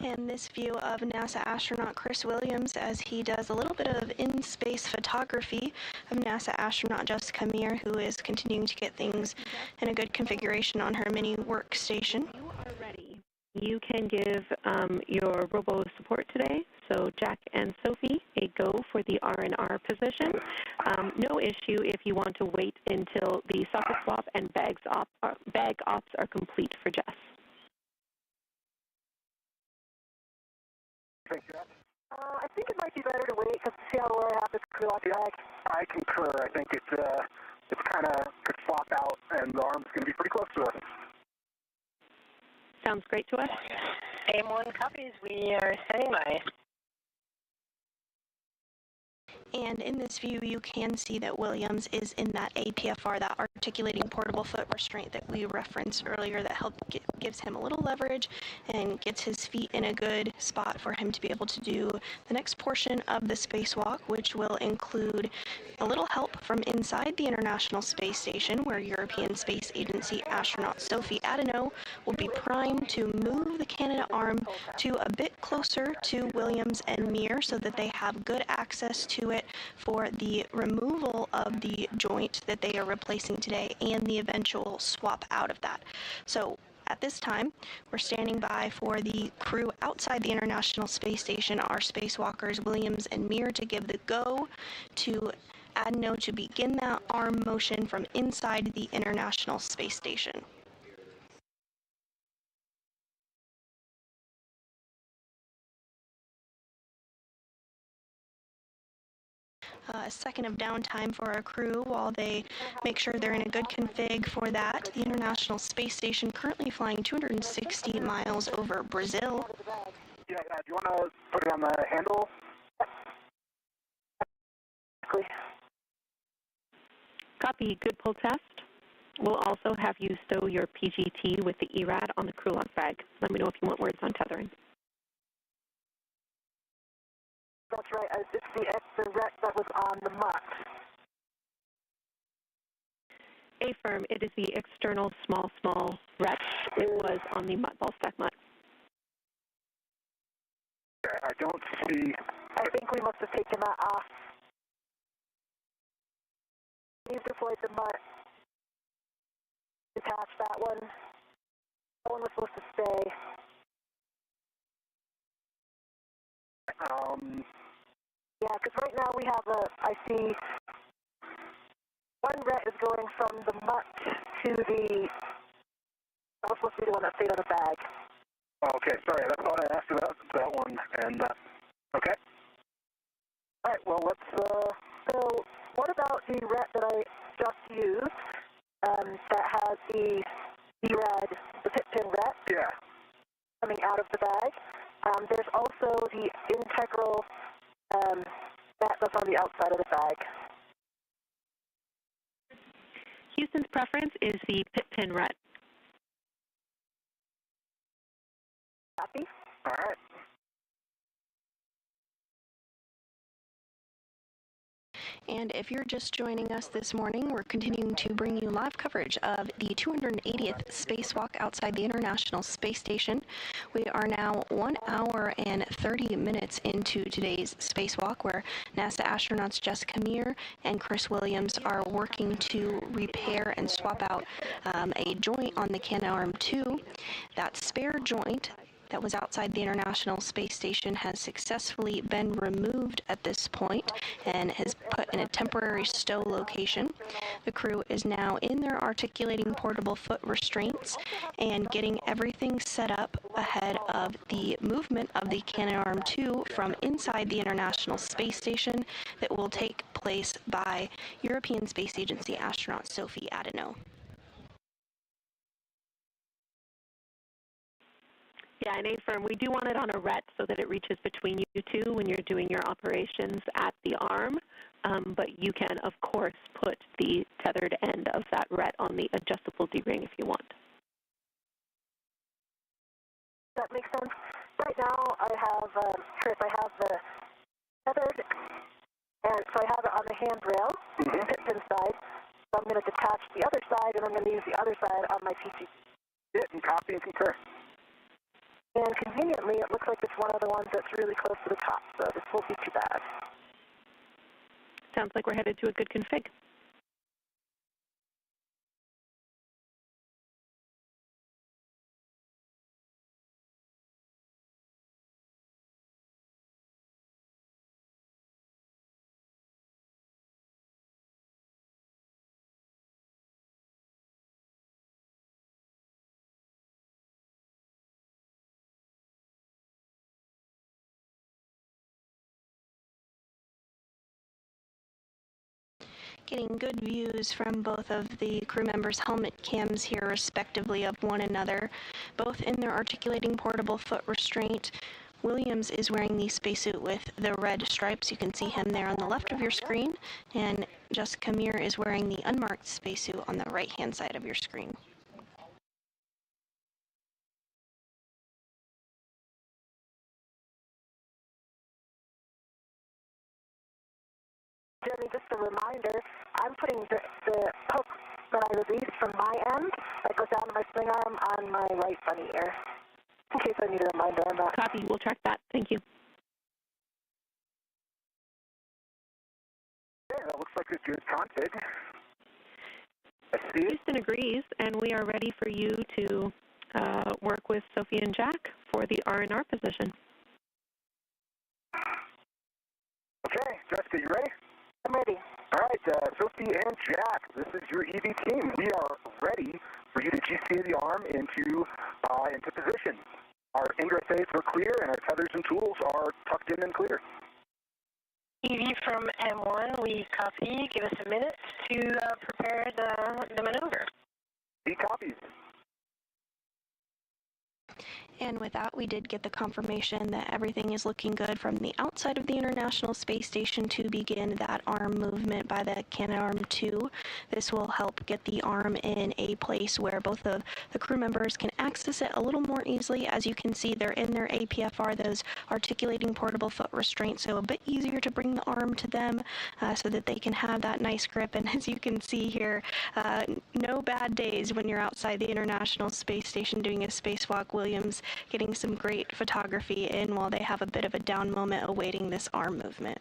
And this view of NASA astronaut Chris Williams as he does a little bit of in-space photography of NASA astronaut Jessica Meir, who is continuing to get things in a good configuration on her mini workstation. You are ready. You can give your robo support today. So Jack and Sophie, a go for the R&R position. No issue if you want to wait until the socket swap and bag ops are complete for Jess. Thank you. I think it might be better to wait because see how I have this crew lock bag. I concur. I think it's kind of could flop out, and the arm's going to be pretty close to us. Sounds great to us. AM1 copies. We are standing by. And in this view, you can see that Williams is in that APFR, that articulating portable foot restraint that we referenced earlier that gives him a little leverage and gets his feet in a good spot for him to be able to do the next portion of the spacewalk, which will include a little help from inside the International Space Station, where European Space Agency astronaut Sophie Adeno will be primed to move the Canada arm to a bit closer to Williams and Meir so that they have good access to it for the removal of the joint that they are replacing today and the eventual swap out of that. So at this time, we're standing by for the crew outside the International Space Station, our spacewalkers Williams and Meir, to give the go to Adeno to begin that arm motion from inside the International Space Station. A second of downtime for our crew while they make sure they're in a good config for that. The International Space Station currently flying 260 miles over Brazil. Yeah, do you want to put it on the handle? Copy. Good pull test. We'll also have you stow your PGT with the ERAD on the crew lock bag. Let me know if you want words on tethering. That's right. It's the wreck that was on the mutt. Affirm. It is the external small wreck. It was on the mutt, ball stack mutt. I don't see. I think we must have taken that off. We've deployed the mutt. Detach that one. That one was supposed to stay. Yeah, because right now we have I see one ret is going from the mutt to the, that was supposed to be the one that stayed on the bag. Okay, sorry, I thought I asked about that one, and, okay. All right, well, let's, So what about the ret that I just used, that has the ERAD, the pit pin ret? Yeah. Coming out of the bag. There's also the integral mat that's on the outside of the bag. Houston's preference is the pit pin ret. Copy. All right. And if you're just joining us this morning, we're continuing to bring you live coverage of the 280th Spacewalk outside the International Space Station. We are now 1 hour and 30 minutes into today's spacewalk, where NASA astronauts Jessica Meir and Chris Williams are working to repair and swap out a joint on the Canadarm2. That spare joint that was outside the International Space Station has successfully been removed at this point and has put in a temporary stow location. The crew is now in their articulating portable foot restraints and getting everything set up ahead of the movement of the Canadarm2 from inside the International Space Station that will take place by European Space Agency astronaut Sophie Adeneau. Yeah, and A-firm, we do want it on a ret so that it reaches between you two when you're doing your operations at the arm, but you can, of course, put the tethered end of that ret on the adjustable D-ring if you want. That makes sense. Right now, I have, Chris, I have the tethered, and so I have it on the handrail, fits inside, so I'm going to detach the other side, and I'm going to use the other side on my PT. Sit and copy and concur. And conveniently, it looks like it's one of the ones that's really close to the top, so this won't be too bad. Sounds like we're headed to a good config. Getting good views from both of the crew members' helmet cams here, respectively, of one another, both in their articulating portable foot restraint. Williams is wearing the spacesuit with the red stripes. You can see him there on the left of your screen, and Jessica Meir is wearing the unmarked spacesuit on the right-hand side of your screen. Jeremy, just a reminder, I'm putting the hook that I released from my end that goes down to my swing arm on my right bunny ear, in case I need a reminder on that. Copy. We'll track that. Thank you. Yeah, that looks like a good config. I see it. Houston agrees, and we are ready for you to work with Sophie and Jack for the R&R position. Okay, Jessica, you ready? I'm ready. All right, Sophie and Jack, this is your EV team. We are ready for you to GC the arm into position. Our ingress aids are clear, and our tethers and tools are tucked in and clear. EV from M1, we copy. Give us a minute to prepare the maneuver. He copies. And with that, we did get the confirmation that everything is looking good from the outside of the International Space Station to begin that arm movement by the Canadarm2. This will help get the arm in a place where both of the crew members can access it a little more easily. As you can see, they're in their APFR, those articulating portable foot restraints, so a bit easier to bring the arm to them so that they can have that nice grip. And as you can see here, no bad days when you're outside the International Space Station doing a spacewalk. Williams getting some great photography in while they have a bit of a down moment awaiting this arm movement.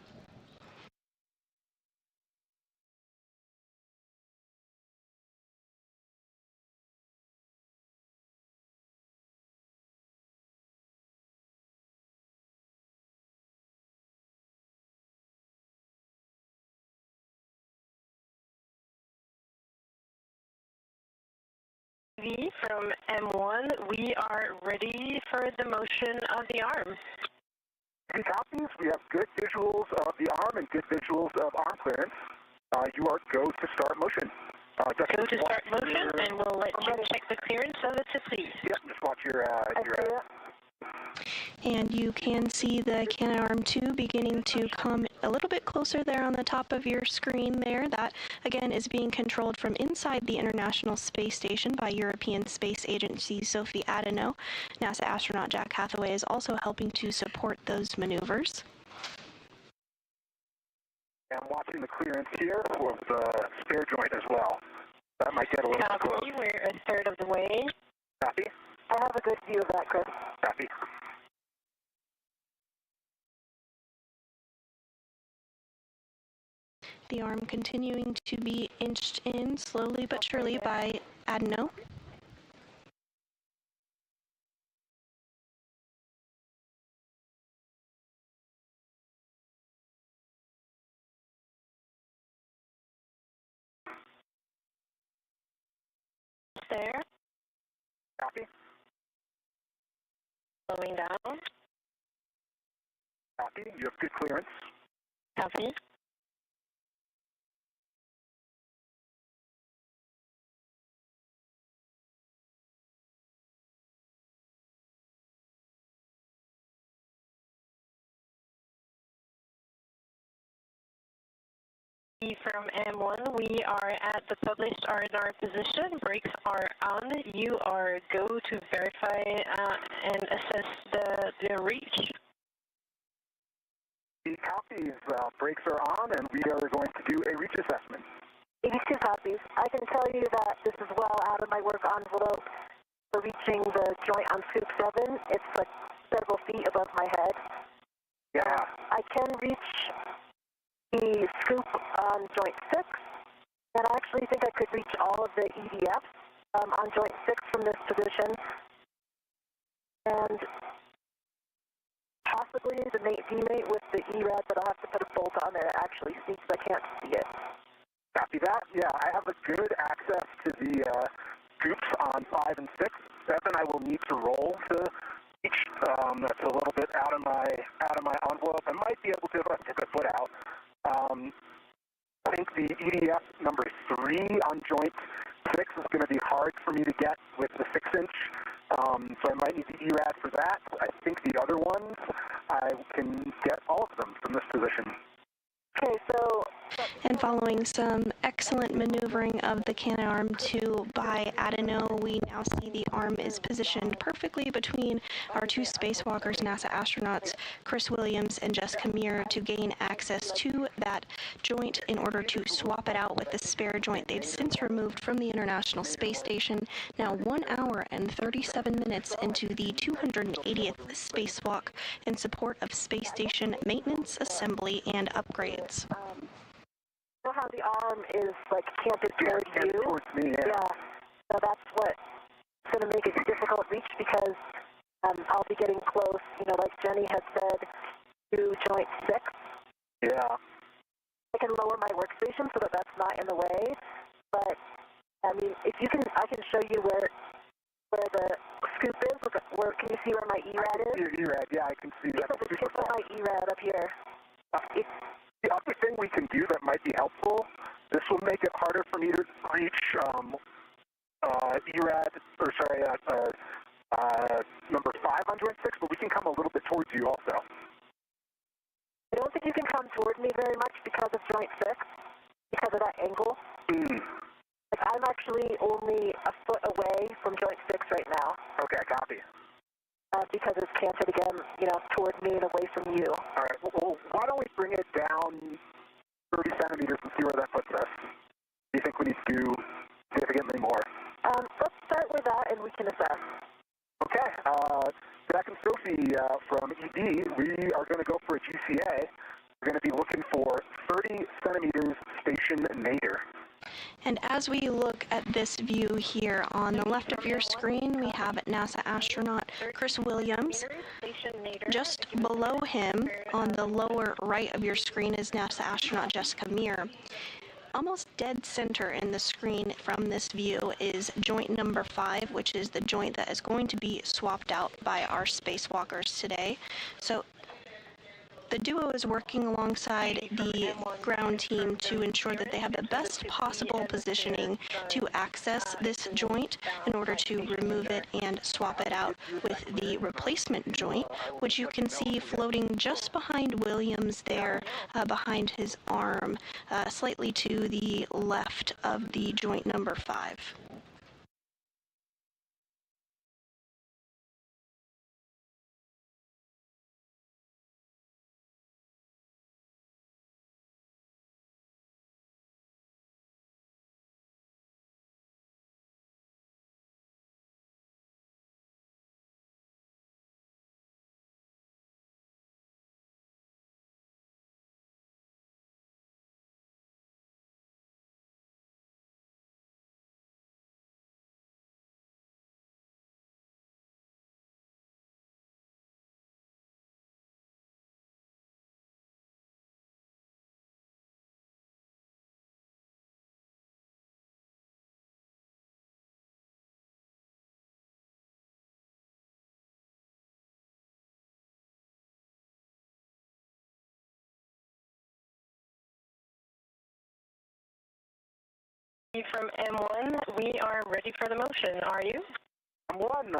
EV from M1, we are ready for the motion of the arm. He copies. We have good visuals of the arm and good visuals of arm clearance. You are go to start motion. Go to start motion, and we'll let you check the clearance of it, please. Yep, just watch your And you can see the Canadarm2 beginning to come a little bit closer there on the top of your screen there. That, again, is being controlled from inside the International Space Station by European Space Agency Sophie Adeneau. NASA astronaut Jack Hathaway is also helping to support those maneuvers. I'm watching the clearance here for the spare joint as well. That might get a little bit close. We're a third of the way. Copy. I have a good view of that, Chris. Copy. The arm continuing to be inched in slowly but surely by Adeno. There. Copy. Slowing down. Copy. You have good clearance. Copy. From M1, we are at the published R&R position. Brakes are on. You are go to verify and assess the reach. The copies, brakes are on, and we are going to do a reach assessment. 82 copies. I can tell you that this is well out of my work envelope for reaching the joint on scoop 7. It's like several feet above my head. Yeah. I can reach the scoop on joint 6, and I actually think I could reach all of the EDFs on joint 6 from this position, and possibly the mate-demate with the ERAD, but I'll have to put a bolt on there to actually see because I can't see it. Copy that. Yeah, I have a good access to the scoops on 5 and 6. 7 I will need to roll to reach. That's a little bit out of my envelope. I might be able to if I took a foot out. I think the EDF number 3 on joint 6 is going to be hard for me to get with the 6-inch, so I might need the ERAD for that. I think the other ones, I can get all of them from this position. Okay, so... And following some excellent maneuvering of the cannon arm 2 by Adeno, we now see the arm is positioned perfectly between our two spacewalkers, NASA astronauts Chris Williams and Jessica Meir, to gain access to that joint in order to swap it out with the spare joint they've since removed from the International Space Station, now 1 hour and 37 minutes into the 280th spacewalk in support of space station maintenance, assembly, and upgrades. You know how the arm is like canted towards you? Towards me, yeah. So that's what's going to make it a difficult reach because I'll be getting close, you know, like Jenny had said, to joint 6. Yeah. I can lower my workstation so that that's not in the way, but I mean, if you can, I can show you where the scoop is. Look, where can you see where my ERAD is? Your ERAD, yeah, I can see that. It's at the tip of my ERAD up here. The other thing we can do that might be helpful, this will make it harder for me to reach ERAD, or sorry, number 5 on joint 6, but we can come a little bit towards you also. I don't think you can come toward me very much because of joint 6, because of that angle. Like, I'm actually only a foot away from joint 6 right now. Okay, copy. Because it's canted again, you know, toward me and away from you. All right, well, why don't we bring it down 30 centimeters and see where that puts us? Do you think we need to do significantly more? Let's start with that and we can assess. Okay, Zach and Sophie from ED, we are going to go for a GCA. We're going to be looking for 30 centimeters station nadir. And as we look at this view here, on the left of your screen, we have NASA astronaut Chris Williams. Just below him, on the lower right of your screen, is NASA astronaut Jessica Meir. Almost dead center in the screen from this view is joint number 5, which is the joint that is going to be swapped out by our spacewalkers today. So the duo is working alongside the ground team to ensure that they have the best possible positioning to access this joint in order to remove it and swap it out with the replacement joint, which you can see floating just behind Williams there, behind his arm, slightly to the left of the joint number 5. from M1, we are ready for the motion. Are you? M1,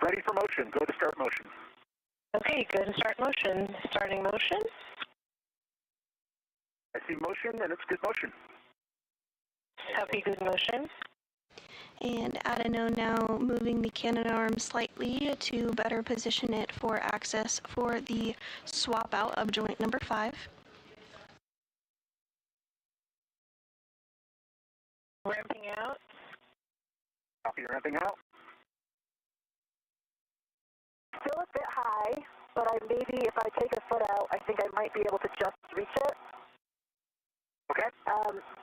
ready for motion. Go to start motion. Okay, good. Start motion. Starting motion. I see motion, and it's good motion. Copy, good motion. And Adeno now moving the cannon arm slightly to better position it for access for the swap out of joint number 5. Ramping out. Copy, ramping out. Still a bit high, but maybe if I take a foot out, I think I might be able to just reach it. Okay.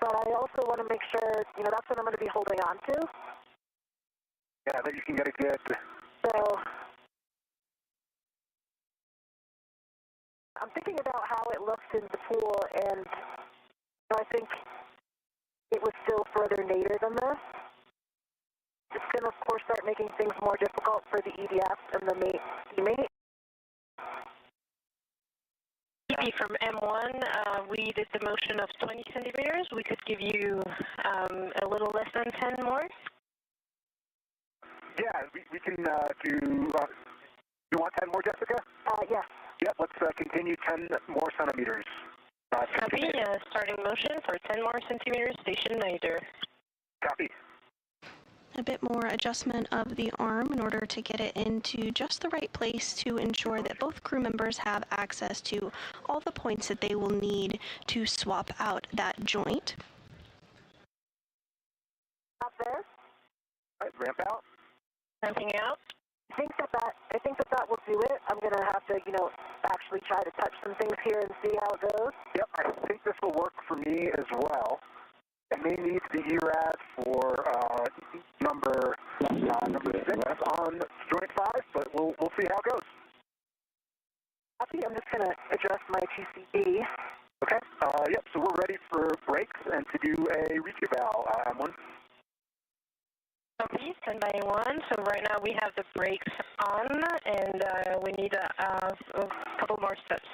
But I also want to make sure, that's what I'm going to be holding on to. Yeah, that you can get a good... So, I'm thinking about how it looks in the pool, and I think it was still further nadir than this. It's going to, of course, start making things more difficult for the EDF and the teammate. From M1, we did the motion of 20 centimeters. We could give you a little less than 10 more. Yeah, we can do... you want 10 more, Jessica? Yeah. Yeah, let's continue 10 more centimeters. Copy, starting motion for 10 more centimeters, station nadir. Copy. A bit more adjustment of the arm in order to get it into just the right place to ensure that both crew members have access to all the points that they will need to swap out that joint. Up there. All right, ramp out. Ramping out. I think that will do it. I'm going to have to, actually try to touch some things here and see how it goes. Yep, I think this will work for me as well. It may need the ERAD for number 6 on joint 5, but we'll see how it goes. Copy. I'm just going to adjust my TCD. Okay. Yep. So we're ready for brakes and to do a reach eval. M1. Copy. Standby 1. So right now we have the brakes on, and we need a couple more steps.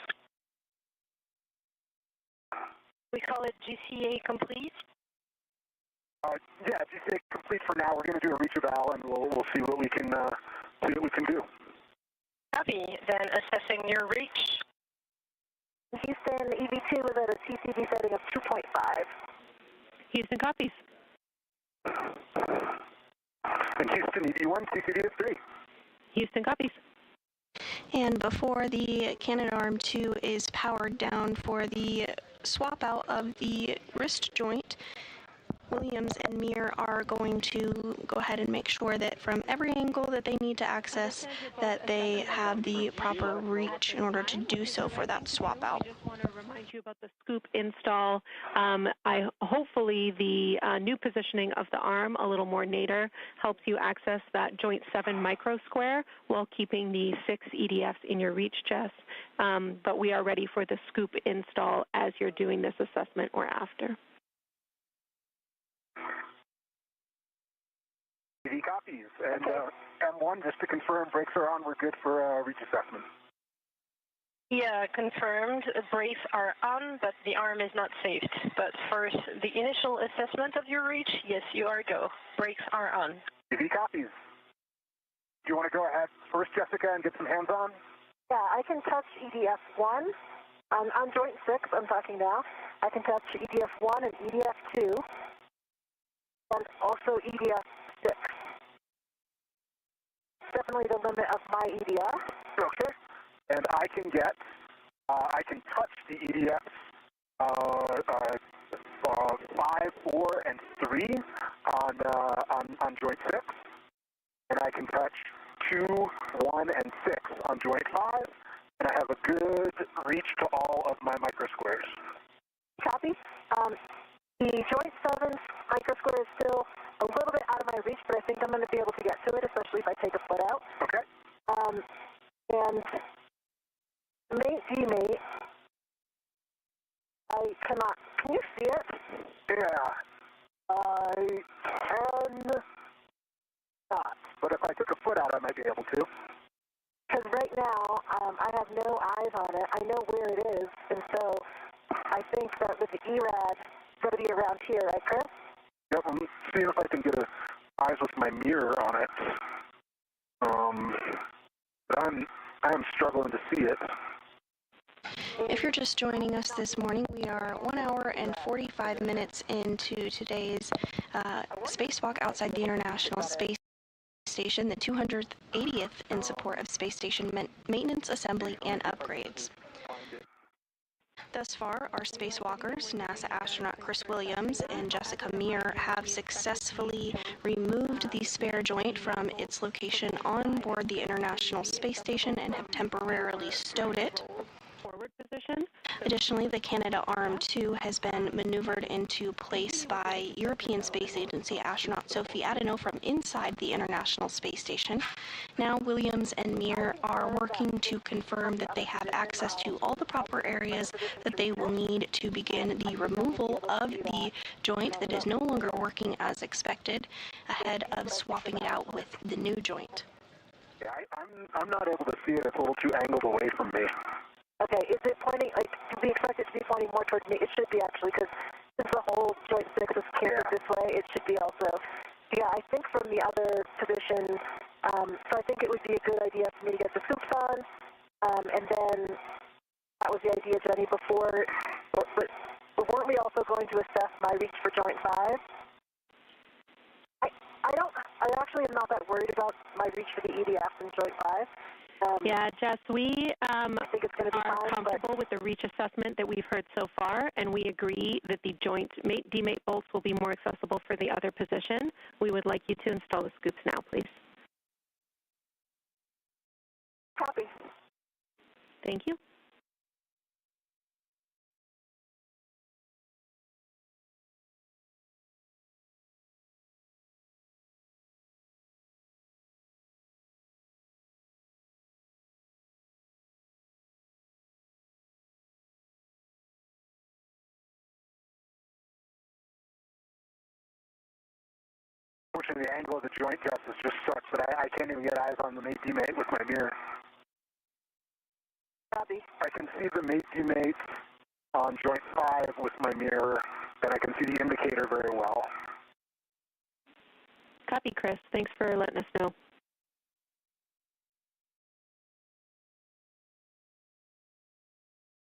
We call it GCA complete. Yeah, GCA complete for now. We're going to do a reach eval, and we'll see what we can do. Copy. Then assessing your reach. Houston, EV2 was at a TCD setting of 2.5. Houston copies. And Houston, EV1, TCD is 3. Houston copies. And before the cannon arm 2 is powered down for the swap out of the wrist joint, Williams and Meir are going to go ahead and make sure that from every angle that they need to access, that they have the proper reach in order to do so for that swap out. I just want to remind you about the scoop install. Hopefully the new positioning of the arm, a little more nadir, helps you access that joint 7 micro square while keeping the 6 EDFs in your reach chest. But we are ready for the scoop install as you're doing this assessment or after. EV copies. And M1, just to confirm, brakes are on. We're good for reach assessment. Yeah, confirmed. Brakes are on, but the arm is not saved. But first, the initial assessment of your reach, yes, you are go. Brakes are on. EV copies. Do you want to go ahead first, Jessica, and get some hands-on? Yeah, I can touch EDF 1. On joint 6, I'm talking now. I can touch EDF 1 and EDF 2. And also EDF 6. Definitely the limit of my EDF. Okay. And I can touch the EDFs 5, 4, and 3 on joint 6. And I can touch 2, 1, and 6 on joint 5. And I have a good reach to all of my microsquares. Copy. The joint 7 microsquare is still a little bit out of my reach, but I think I'm going to be able to get to it, especially if I take a foot out. Okay. And mate, D-mate, I cannot. Can you see it? Yeah. I can not. But if I took a foot out, I might be able to. Because right now, I have no eyes on it. I know where it is, and so I think that with the ERAD, it's going to be around here, right, Chris? Yep, I'm seeing if I can get eyes with my mirror on it. But I am struggling to see it. If you're just joining us this morning, we are 1 hour and 45 minutes into today's spacewalk outside the International Space Station, the 280th in support of space station maintenance, assembly, and upgrades. Thus far, our spacewalkers, NASA astronaut Chris Williams and Jessica Meir, have successfully removed the spare joint from its location on board the International Space Station and have temporarily stowed it. Forward position. Additionally, the Canadarm2 has been maneuvered into place by European Space Agency astronaut Sophie Adano from inside the International Space Station. Now, Williams and Meir are working to confirm that they have access to all the proper areas that they will need to begin the removal of the joint that is no longer working as expected, ahead of swapping it out with the new joint. Yeah, I'm not able to see it. It's a little too angled away from me. Okay, is it pointing, like, do we expect it to be pointing more towards me? It should be, actually, because since the whole joint 6 is canted this way, it should be also. Yeah, I think from the other position, so I think it would be a good idea for me to get the scoops on, and then that was the idea, Jenny, before, but weren't we also going to assess my reach for joint 5? I actually am not that worried about my reach for the EDF in joint 5. Yeah, Jess, we I think it's going to be are fine, comfortable with the reach assessment that we've heard so far, and we agree that the joint demate bolts will be more accessible for the other position. We would like you to install the scoops now, please. Copy. Thank you. Unfortunately, the angle of the joint test is just such that I can't even get eyes on the mate demate with my mirror. Copy. I can see the mate demate on joint 5 with my mirror, and I can see the indicator very well. Copy, Chris. Thanks for letting us know.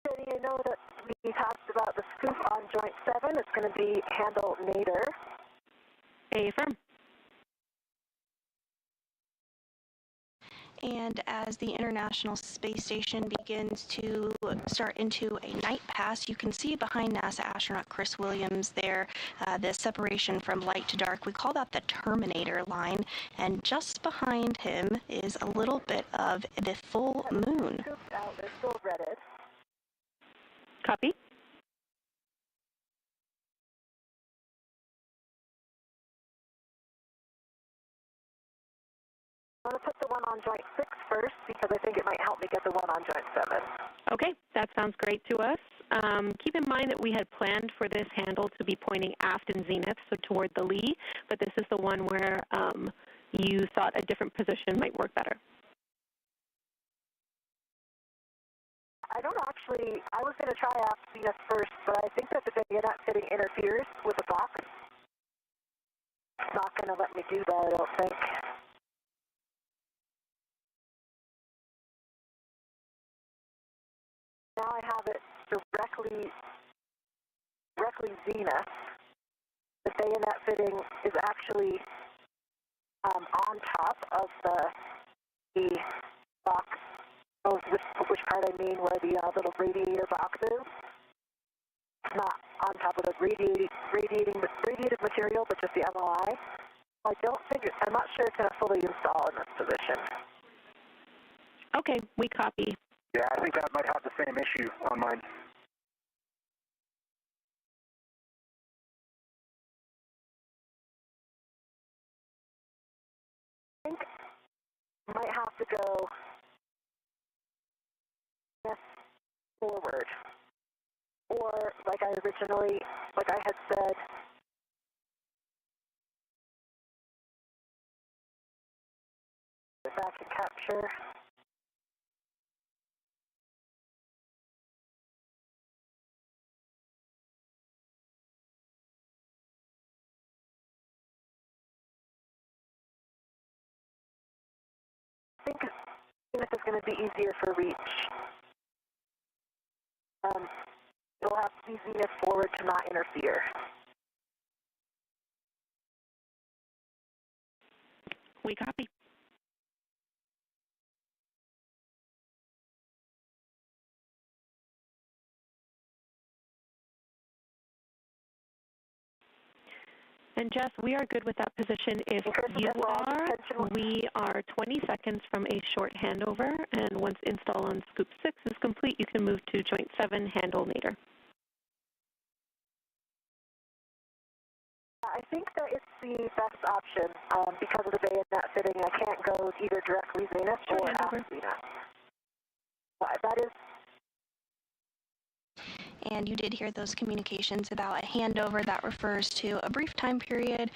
Jenny, I know that we talked about the scoop on joint 7. It's going to be handle nadir. Affirm. And as the International Space Station begins to start into a night pass, you can see behind NASA astronaut Chris Williams there, the separation from light to dark. We call that the Terminator line. And just behind him is a little bit of the full moon. Scooped out. They're still redded. Copy. I'm going to put the one on joint 6 first because I think it might help me get the one on joint 7. Okay, that sounds great to us. Keep in mind that we had planned for this handle to be pointing aft in zenith, so toward the lee, but this is the one where you thought a different position might work better. I don't actually, I was going to try aft zenith first, but I think that the bayonet fitting interferes with the box. It's not going to let me do that, I don't think. Now I have it directly zenith. The bayonet fitting is actually on top of the box. Knows which part I mean, where the little radiator box is. It's not on top of the radiated material, but just the MOI. I don't think I'm not sure it's going to fully install in this position. Okay, we copy. Yeah, I think that might have the same issue on mine. I think I might have to go forward. Or, like I had said, back and capture. think this is going to be easier for reach. It'll have to be zenith forward to not interfere. We copy. And Jess, we are good with that position. If you are, we are 20 seconds from a short handover, and once install on Scoop 6 is complete, you can move to Joint 7, handle nadir. I think that it's the best option because of the bayonet fitting. I can't go either directly zenith or aft zenith. That is. And you did hear those communications about a handover. That refers to a brief time period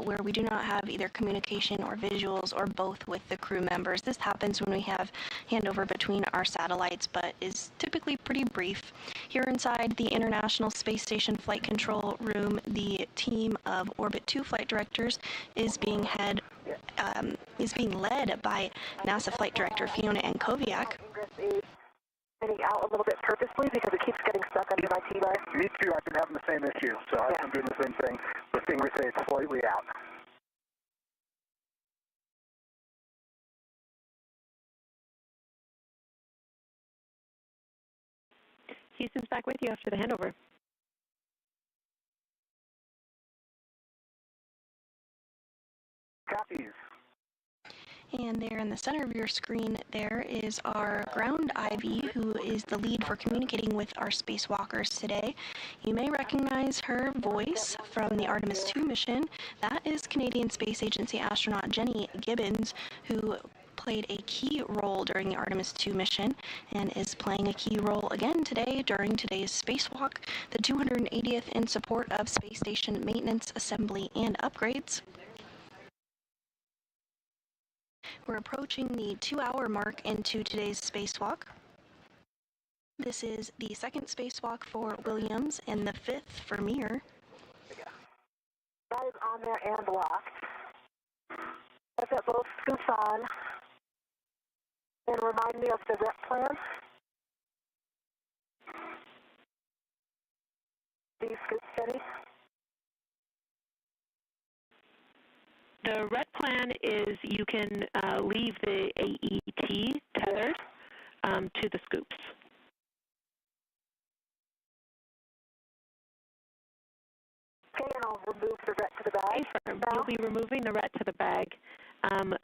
where we do not have either communication or visuals or both with the crew members. This happens when we have handover between our satellites, but is typically pretty brief. Here inside the International Space Station Flight Control Room, the team of Orbit 2 flight directors is being led by NASA Flight Director Fiona Ankoviak. Getting out a little bit purposely because it keeps getting stuck under my T-bar. Me too. I've been having the same issue, so yeah. I'm doing the same thing. The fingers say it's slightly out. Houston's back with you after the handover. Copies. And there in the center of your screen, there is our ground IV, who is the lead for communicating with our spacewalkers today. You may recognize her voice from the Artemis 2 mission. That is Canadian Space Agency astronaut Jenny Gibbons, who played a key role during the Artemis 2 mission and is playing a key role again today during today's spacewalk, the 280th in support of space station maintenance, assembly, and upgrades. We're approaching the 2-hour mark into today's spacewalk. This is the second spacewalk for Williams and the 5th for Meir. That is on there and locked. I've got both scoops on. And remind me of the rep plan. These scoops, Jenny? The red plan is you can leave the AET tethered to the scoops. Okay, and I'll remove the ret to the bag. You'll be removing the ret to the bag.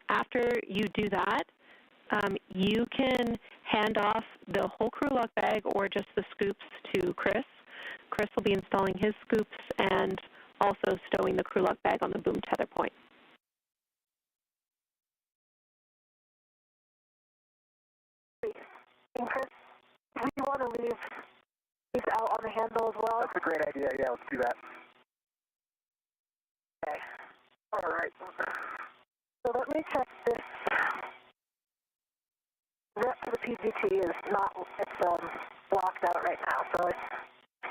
After you do that, you can hand off the whole crew lock bag or just the scoops to Chris. Chris will be installing his scoops and also stowing the crew lock bag on the boom tether point. And Chris, do you want to leave these out on the handle as well? That's a great idea. Yeah, let's do that. Okay. All right. So let me check this. Rep to the PGT is not, it's blocked out right now, so let's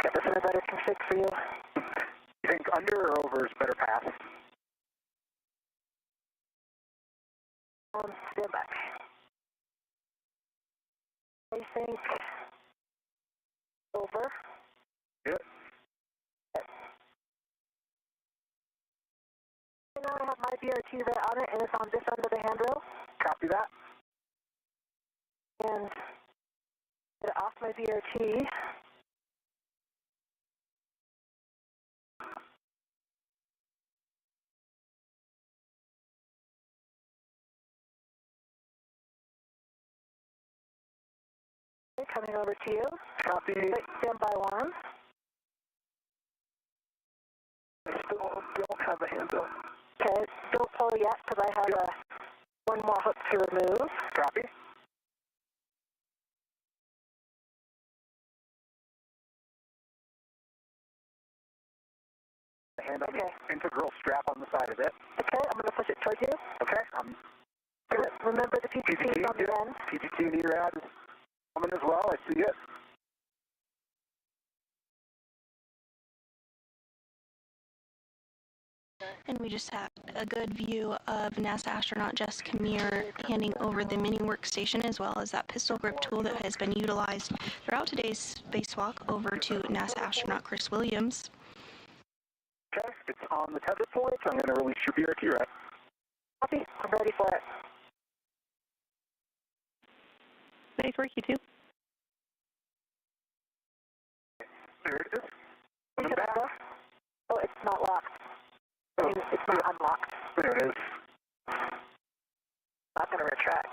get this in a better config for you. You think under or over is better path? Stand back. I think over. Yep. Now I have my BRT right on it, and it's on this end of the handrail. Copy that. And get off my BRT. Coming over to you. Copy. Wait, stand by one. I still don't have a handle. Okay, don't pull yet because I have one more hook to remove. Copy. Hand on the integral strap on the side of it. Okay, I'm going to push it towards you. Okay. Remember the PGT is on the end. PGT and ERAD is coming as well. I see it. And we just had a good view of NASA astronaut Jessica Meir handing over the mini workstation as well as that pistol grip tool that has been utilized throughout today's spacewalk over to NASA astronaut Chris Williams. Okay, it's on the tether point. I'm going to release your VRT rack. Copy. I'm ready for it. Nice work, you two. There it is. Is it Back. Oh, it's not locked. I mean, it's not unlocked. There it is. Not going to retract.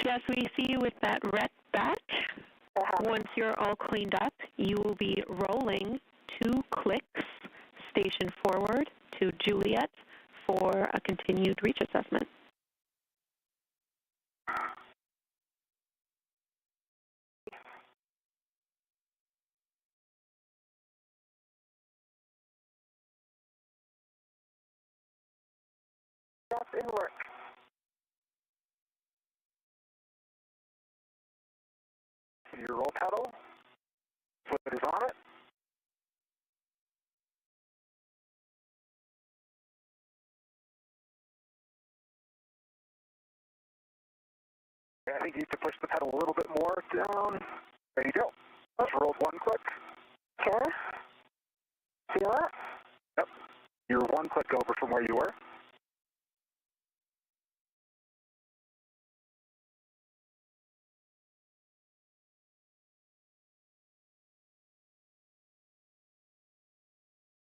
Jess, we see you with that red badge. Once you're all cleaned up, you will be rolling 2 clicks station forward to Juliet for a continued reach assessment. That's in work. Your roll pedal. Foot is on it. I think you need to push the pedal a little bit more down. There you go. Just rolled 1 click. Okay. Feel it? Yep. You're 1 click over from where you were.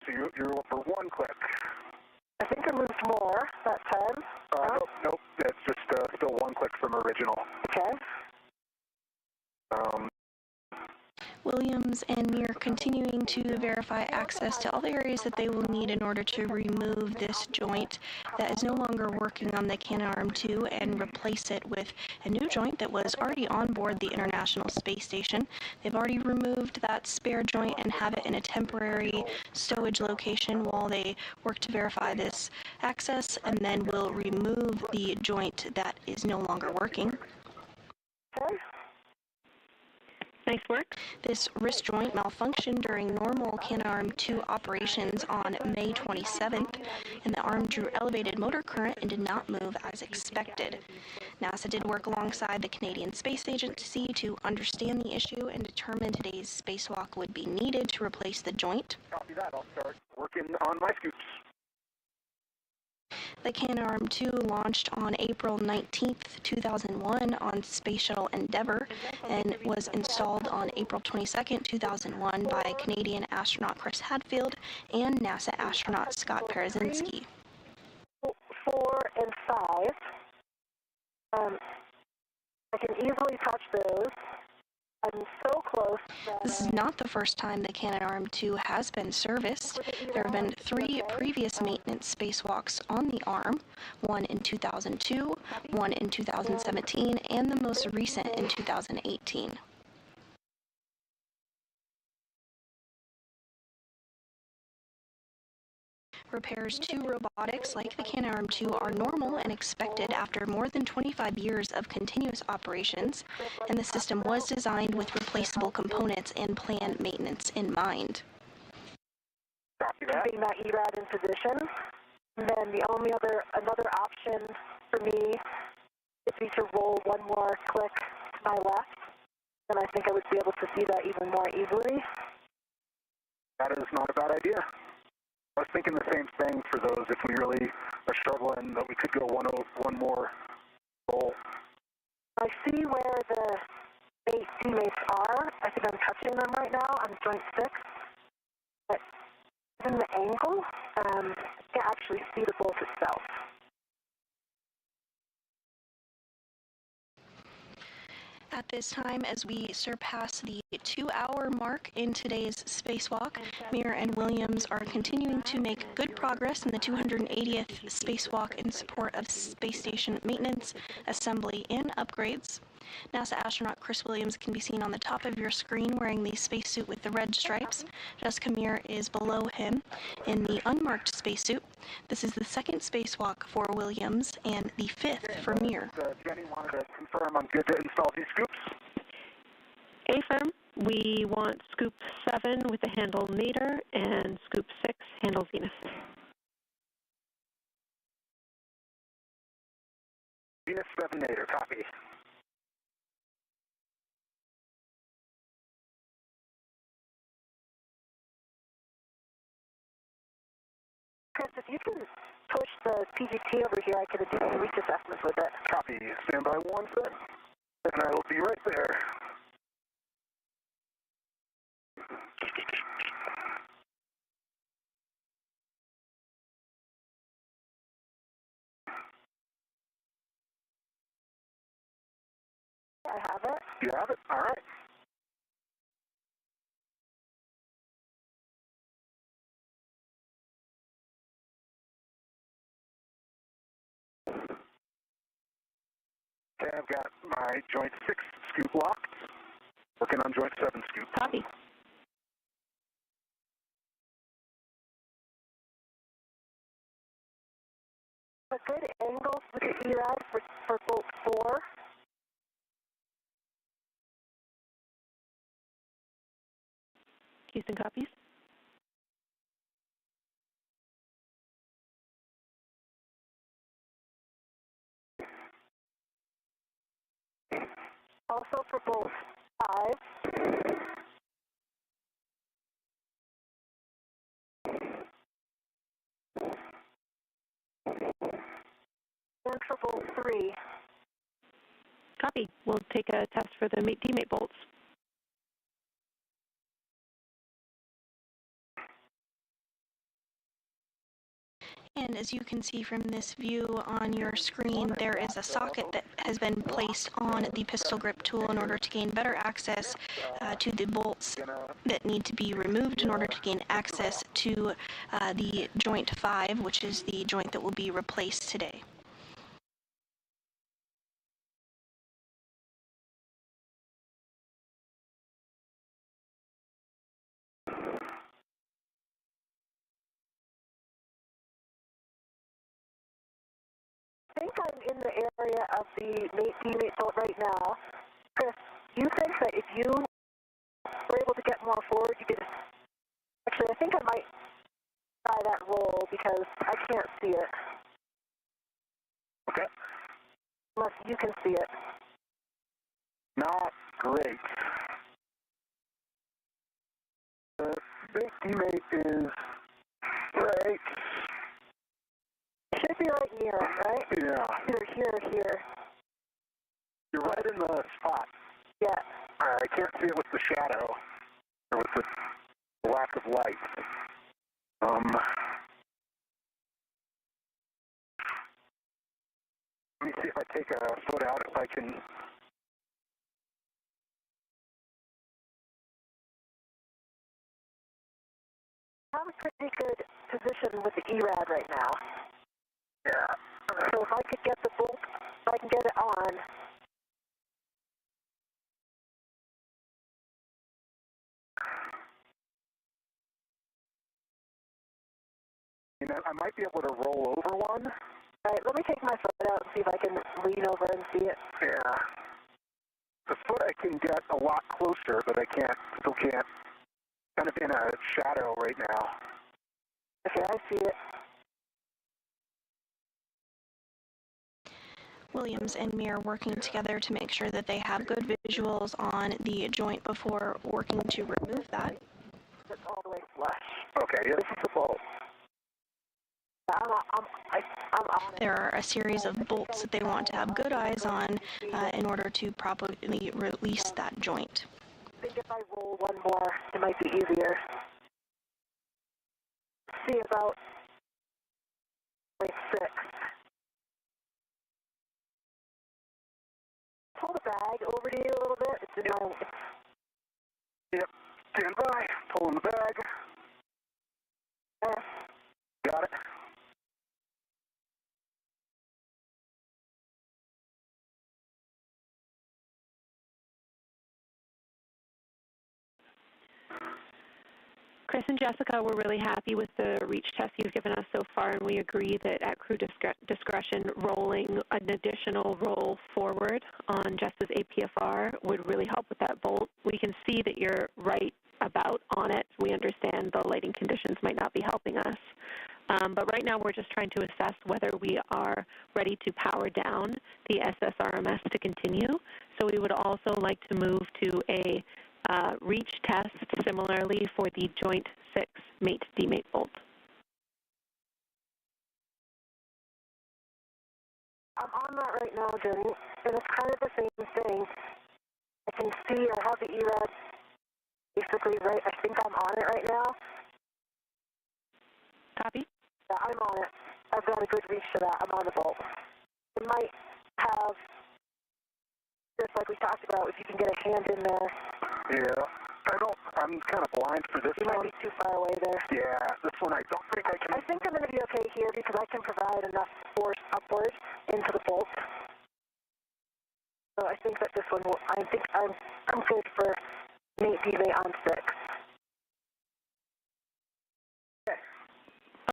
So you're over 1 click. I think I moved more that time. Nope. It's just still 1 click from original. Okay. Williams and Meir continuing to verify access to all the areas that they will need in order to remove this joint that is no longer working on the Canadarm2 and replace it with a new joint that was already on board the International Space Station. They've already removed that spare joint and have it in a temporary stowage location while they work to verify this access, and then will remove the joint that is no longer working. Okay. Nice work. This wrist joint malfunctioned during normal Canadarm2 operations on May 27th, and the arm drew elevated motor current and did not move as expected. NASA did work alongside the Canadian Space Agency to understand the issue and determine today's spacewalk would be needed to replace the joint. Copy that. I'll start working on my scoops. The Canadarm2 launched on April 19th, 2001 on Space Shuttle Endeavour and was installed on April 22nd, 2001 by Canadian astronaut Chris Hadfield and NASA astronaut Scott Parazynski. 4 and 5. I can easily touch those. I'm so close that This is not the first time the Canadarm2 has been serviced. There have been 3 previous maintenance spacewalks on the arm, one in 2002, one in 2017, and the most recent in 2018. Repairs to robotics like the Canadarm2 are normal and expected after more than 25 years of continuous operations, and the system was designed with replaceable components and planned maintenance in mind. keeping that ERAD in position. And then another option for me is to roll 1 more click to my left, and I think I would be able to see that even more easily. That is not a bad idea. I was thinking the same thing for those if we really are struggling that we could go one more roll. I see where the 8 teammates are. I think I'm touching them right now on joint 6. But in the angle, I can't actually see the bolt itself. At this time, as we surpass the 2-hour mark in today's spacewalk, Meir and Williams are continuing to make good progress in the 280th spacewalk in support of space station maintenance, assembly, and upgrades. NASA astronaut Chris Williams can be seen on the top of your screen wearing the spacesuit with the red stripes. Jessica Meir is below him in the unmarked spacesuit. This is the 2nd spacewalk for Williams and the 5th for Meir. Jenny wanted to confirm I'm good to install these scoops. Affirm. We want scoop 7 with the handle Meir and scoop 6 handle Venus. Venus 7 Meir, copy. Chris, if you can push the PGT over here, I could do some reach assessments with it. Copy. Stand by 1 sec, and I will be right there. I have it. You have it? All right. Okay, I've got my joint 6 scoop locked. Working on joint 7 scoop. Copy. A good angle with the ERAD for bolt 4. Houston copies. Also for bolt 5. And for bolt 3. Copy. We'll take a test for the demate bolts. And as you can see from this view on your screen, there is a socket that has been placed on the pistol grip tool in order to gain better access to the bolts that need to be removed in order to gain access to the joint 5, which is the joint that will be replaced today. I think I'm in the area of the demate bolt right now. Chris, do you think that if you were able to get more forward, you could... Actually, I think I might try that roll because I can't see it. Okay. Unless you can see it. Not great. The big demate is right. Should be right near it, right? Yeah. Either here or here. You're right in the spot. Yeah. I can't see it with the shadow, or with the lack of light. Let me see if I take a foot out, if I can. I have a pretty good position with the ERAD right now. Yeah. So if I could get the bolt, if I can get it on. You know, I might be able to roll over one. All right, let me take my foot out and see if I can lean over and see it. Yeah. The foot I can get a lot closer, but I still can't. Kind of in a shadow right now. Okay, I see it. Williams and Meir working together to make sure that they have good visuals on the joint before working to remove that. It's all the way flush. Okay, yeah. This is the bolt. I'm on it. There are a series of bolts that they want to have good eyes on in order to properly release that joint. I think if I roll one more, it might be easier. See about 0.6. Pull the bag over to you a little bit. It's in my... Yep. Stand by. Pulling the bag. Got it. Chris and Jessica, we're really happy with the reach test you've given us so far, and we agree that at crew discretion, rolling an additional roll forward on Jess's APFR would really help with that bolt. We can see that you're right about on it. We understand the lighting conditions might not be helping us. But right now we're just trying to assess whether we are ready to power down the SSRMS to continue. So we would also like to move to a reach test similarly for the joint 6 mate-demate bolt. I'm on that right now, Jenny, and it's kind of the same thing. I can see I have the ERAD basically right. I think I'm on it right now. Copy? Yeah, I'm on it. I've got a good reach to that. I'm on the bolt. It might have, just like we talked about, if you can get a hand in there. Yeah. I'm kind of blind for this one. You might be too far away there. Yeah, this one I don't think I can. I think I'm going to be okay here because I can provide enough force upward into the bolt. So I think that this one will, I think I'm good for mate D-mate on 6.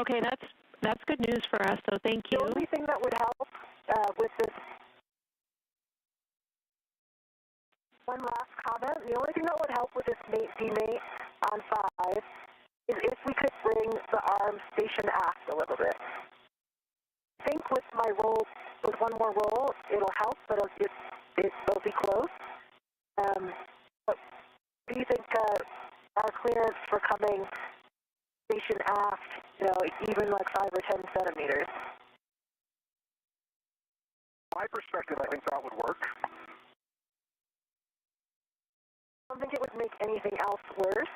Okay, that's good news for us, so thank you. The only thing that would help with this, one last comment, the only thing that would help with this mate D-mate on 5 is if we could bring the arm station aft a little bit. I think with my roll, with one more roll, it'll help, but it'll be close. But do you think our clearance for coming station aft, even like 5 or 10 centimeters? My perspective, I think that would work. I don't think it would make anything else worse.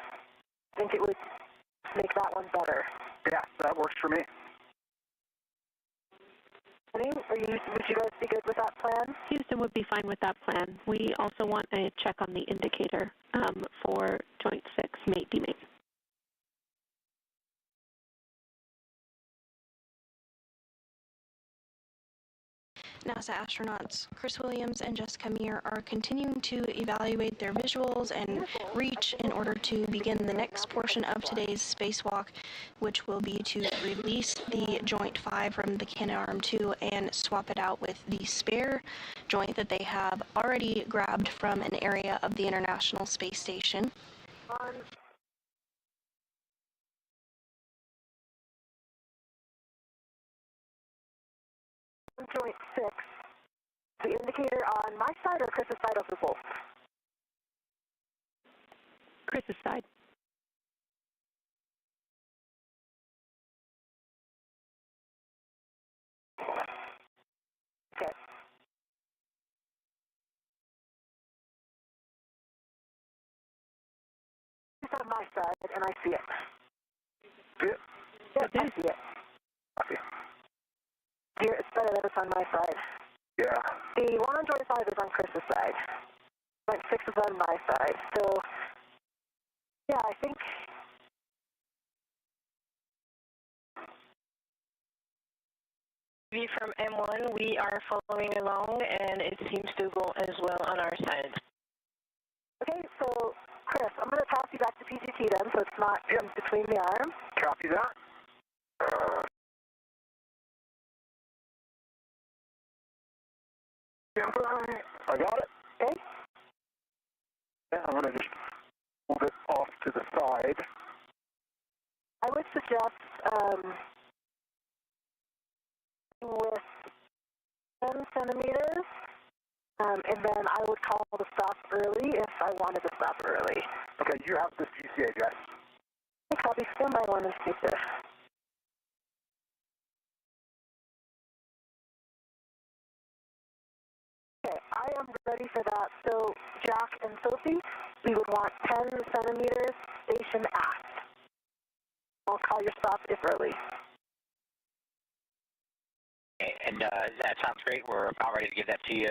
I think it would make that one better. Yeah, that works for me. Would you guys be good with that plan? Houston would be fine with that plan. We also want a check on the indicator for joint 6 mate-demate. NASA astronauts Chris Williams and Jessica Meir are continuing to evaluate their visuals and reach in order to begin the next portion of today's spacewalk, which will be to release the joint 5 from the Canadarm2 and swap it out with the spare joint that they have already grabbed from an area of the International Space Station. Joint 6, the indicator on my side or Chris's side of the bolt? Chris's side. Okay. It's on my side, and I see it. See it? Yep, I see it. Copy. Here, it's better that it's on my side. Yeah. The one on joint 5 is on Chris's side. Joint 6 is on my side. So, yeah, I think... From M1, we are following along, and it seems to go as well on our side. Okay, so, Chris, I'm going to toss you back to PGT then, so it's not in between the arms. Copy that. I got it. Okay. Yeah, I'm going to just move it off to the side. I would suggest with 10 centimeters, and then I would call the stop early if I wanted to stop early. Okay, you have this GCA, Jess. Okay, copy. Stand by 1 and speak there. Okay, I am ready for that. So, Jack and Sophie, we would want 10 centimeters station aft. I'll call your stop if early. And that sounds great. We're about ready to give that to you.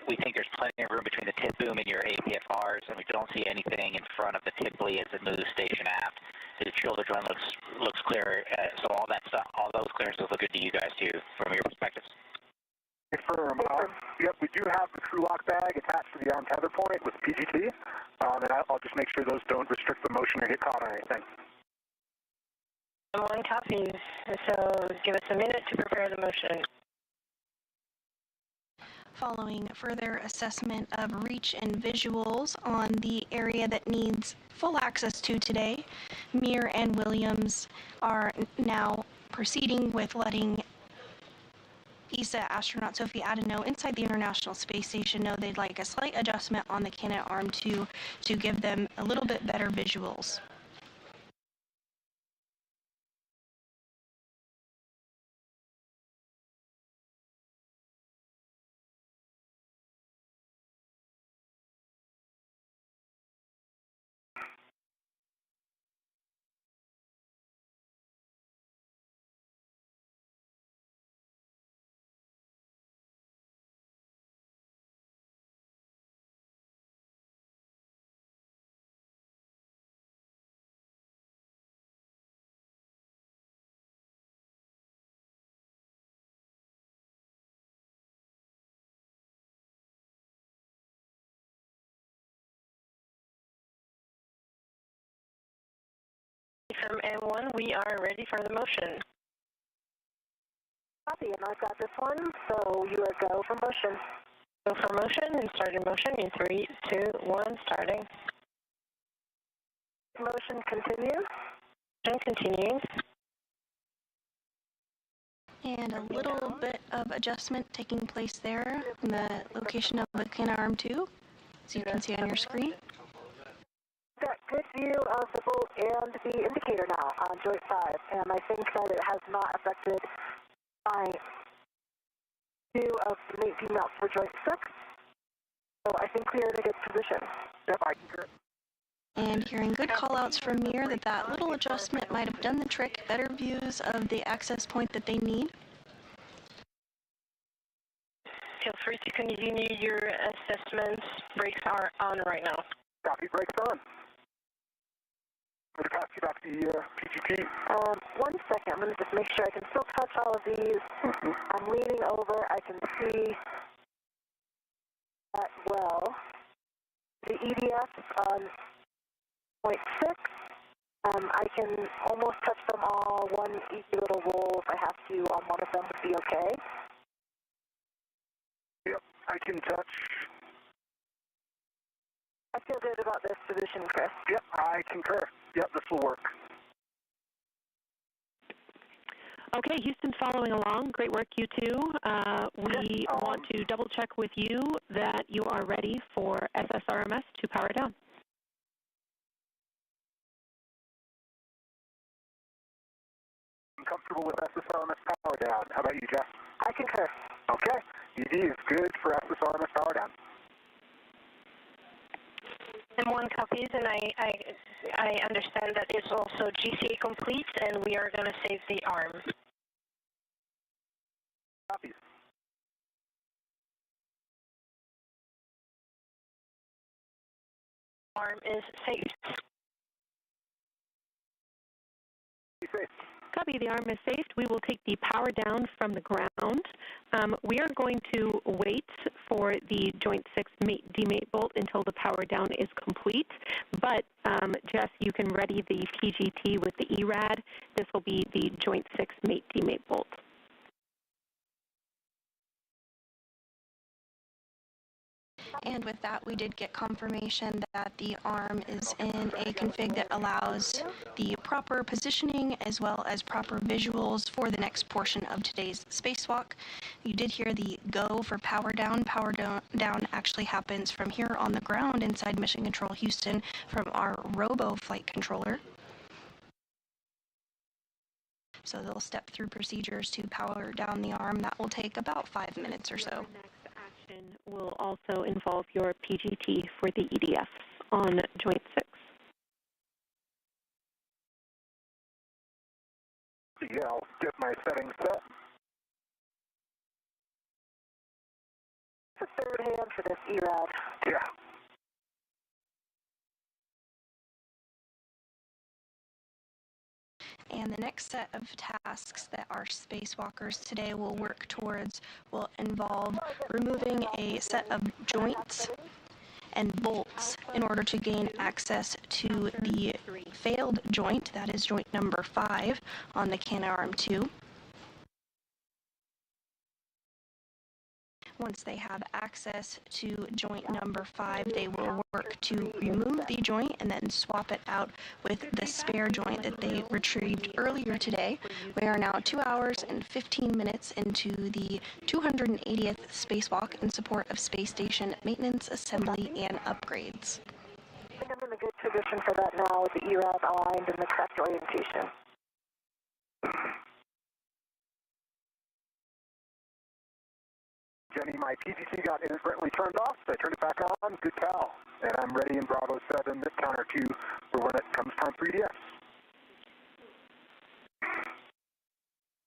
We think there's plenty of room between the tip boom and your APFRs, and we don't see anything in front of the tip lead as it moves station aft. The shoulder joint looks clear. So all that stuff, all those clearances look good to you guys too, from your perspectives. Confirm. Yep, we do have the crew lock bag attached to the arm tether point with PGT. And I'll just make sure those don't restrict the motion or get caught on anything. One copy, so give us a minute to prepare the motion. Following further assessment of reach and visuals on the area that needs full access to today, Meir and Williams are now proceeding with letting ESA astronaut Sophie Adeno inside the International Space Station know they'd like a slight adjustment on the Canadarm 2 to give them a little bit better visuals. From M1, we are ready for the motion. Copy, and I've got this one, so you are go for motion. Go for motion and start your motion in 3, 2, 1, starting. Motion continue. Motion continuing. And a little bit of adjustment taking place there in the location of the Canadarm 2, as you can see on your screen. Got good view of the boat and the indicator now on joint 5, and I think that it has not affected my view of the mate beam out for joint 6. So I think we are in a good position. Yep, I concur. And hearing good call-outs from Meir that little adjustment might have done the trick, better views of the access point that they need. Feel free to continue your assessments. Brakes are on right now. Copy, brakes on. I'm going to pass you back the PGP. 1 second, I'm going to just make sure I can still touch all of these. I'm leaning over, I can see that well. The EDF on point 6, I can almost touch them all. One easy little roll if I have to on one of them would be okay. Yep, I can touch. I feel good about this position, Chris. Yep, I concur. Yep, this will work. Okay, Houston's following along. Great work, you two. We want to double check with you that you are ready for SSRMS to power down. I'm comfortable with SSRMS power down. How about you, Jeff? I concur. Okay, ED is good for SSRMS power down. And 1 copies, and I understand that it's also GCA complete, and we are going to save the arm. Copies. Arm is safe. Be safe. Copy, the arm is safe. We will take the power down from the ground. We are going to wait for the joint 6 demate bolt until the power down is complete. But, Jess, you can ready the PGT with the ERAD. This will be the joint 6 mate demate bolt. And with that, we did get confirmation that the arm is in a config that allows the proper positioning as well as proper visuals for the next portion of today's spacewalk. You did hear the go for power down. Power down actually happens from here on the ground inside Mission Control Houston from our robo flight controller. So they'll step through procedures to power down the arm. That will take about 5 minutes or so. Will also involve your PGT for the EDF on joint 6. Yeah, I'll get my settings set. It's a third hand for this ERAD. Yeah. And the next set of tasks that our spacewalkers today will work towards will involve removing a set of joints and bolts in order to gain access to the failed joint, that is joint number 5 on the Canadarm2. Once they have access to joint number 5, they will work to remove the joint and then swap it out with the spare joint that they retrieved earlier today. We are now 2 hours and 15 minutes into the 280th spacewalk in support of space station maintenance, assembly, and upgrades. I think I'm in a good position for that now with the ERAV aligned in the correct orientation. Jenny, my PGT got inadvertently turned off, so I turned it back on. Good cow. And I'm ready in Bravo 7, counter 2, for when it comes time for EDS.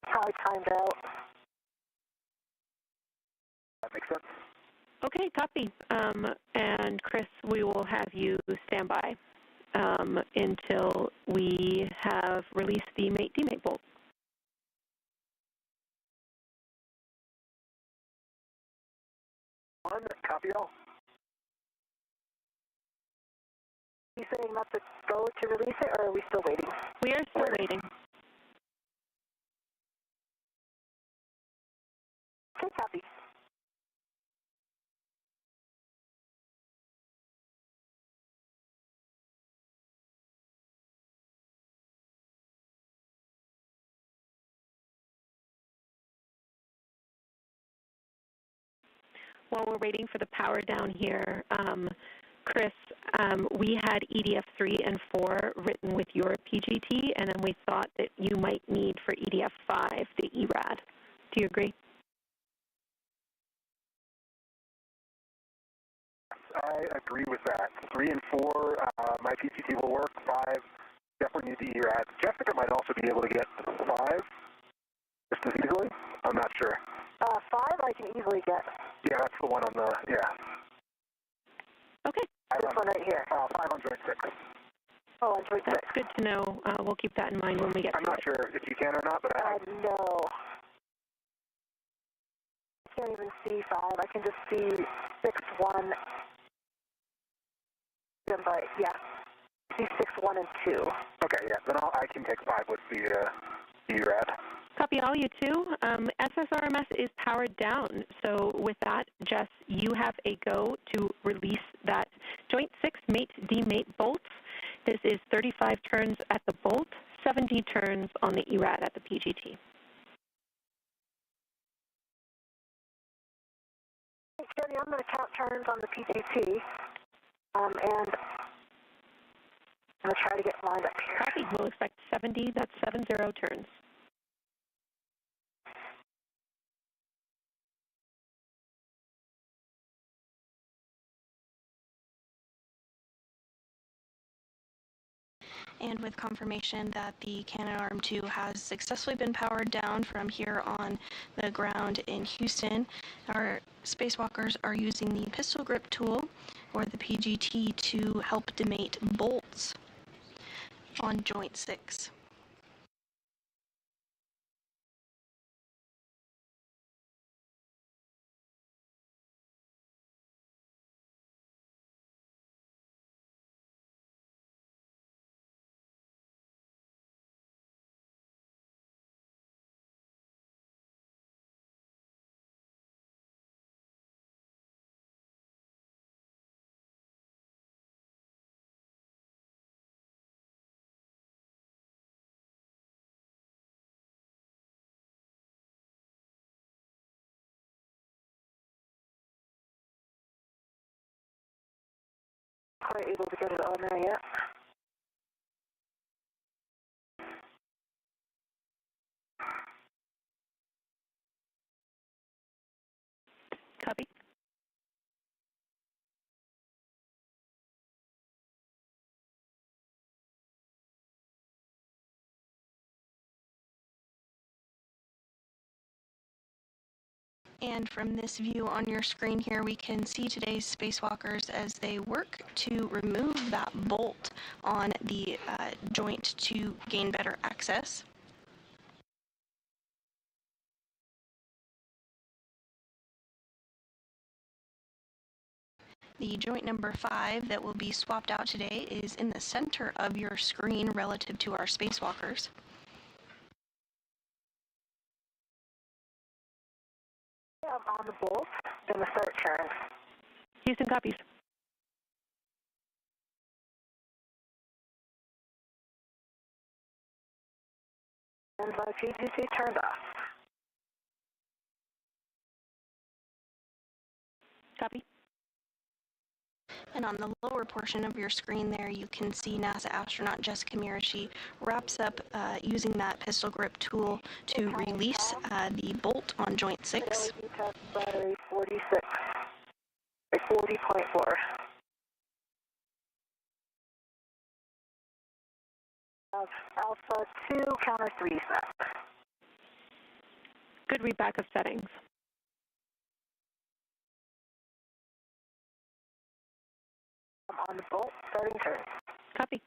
Probably timed out. That makes sense. Okay, copy. And Chris, we will have you stand by until we have released the mate-demate bolt. Copy all. Are you saying that's a go to release it, or are we still waiting? We are still waiting. Okay, copy. While we're waiting for the power down here, Chris, we had EDF 3 and 4 written with your PGT, and then we thought that you might need for EDF 5 the ERAD. Do you agree? I agree with that. 3 and 4, my PGT will work. 5, definitely need the ERAD. Jessica might also be able to get 5 just as easily. I'm not sure. 5 I can easily get. Yeah, that's the one on the, yeah. Okay. This one right here. 5 on joint 6. Oh, on joint 6. That's good to know. We'll keep that in mind when we get I'm to not it. sure if you can or not, but no. I can't even see 5. I can just see 6, 1. But, yeah. See 6, 1, and 2. Okay, yeah. Then I can take 5 with the ERAD. Copy all, you two. SSRMS is powered down. So with that, Jess, you have a go to release that joint 6 mate-demate bolts. This is 35 turns at the bolt, 70 turns on the ERAD at the PGT. Jenny, I'm going to count turns on the PGT, and I'm going to try to get lined up here. Copy. We'll expect 70. That's 70 turns. And with confirmation that the Canadarm2 has successfully been powered down from here on the ground in Houston, our spacewalkers are using the pistol grip tool, or the PGT, to help demate bolts on joint 6. Quite able to get it on there yet. Copy. And from this view on your screen here, we can see today's spacewalkers as they work to remove that bolt on the joint to gain better access. The joint number 5 that will be swapped out today is in the center of your screen relative to our spacewalkers. I'm on the bolt, then the start turn. Houston copies. And my PGC turned off. Copy. And on the lower portion of your screen there, you can see NASA astronaut Jessica Meir. She wraps up using that pistol grip tool to release the bolt on joint 6. LED test battery 46. 40.4. Alpha 2, counter 3 set. Good readback of settings. I'm on the bolt, starting turn. Copy.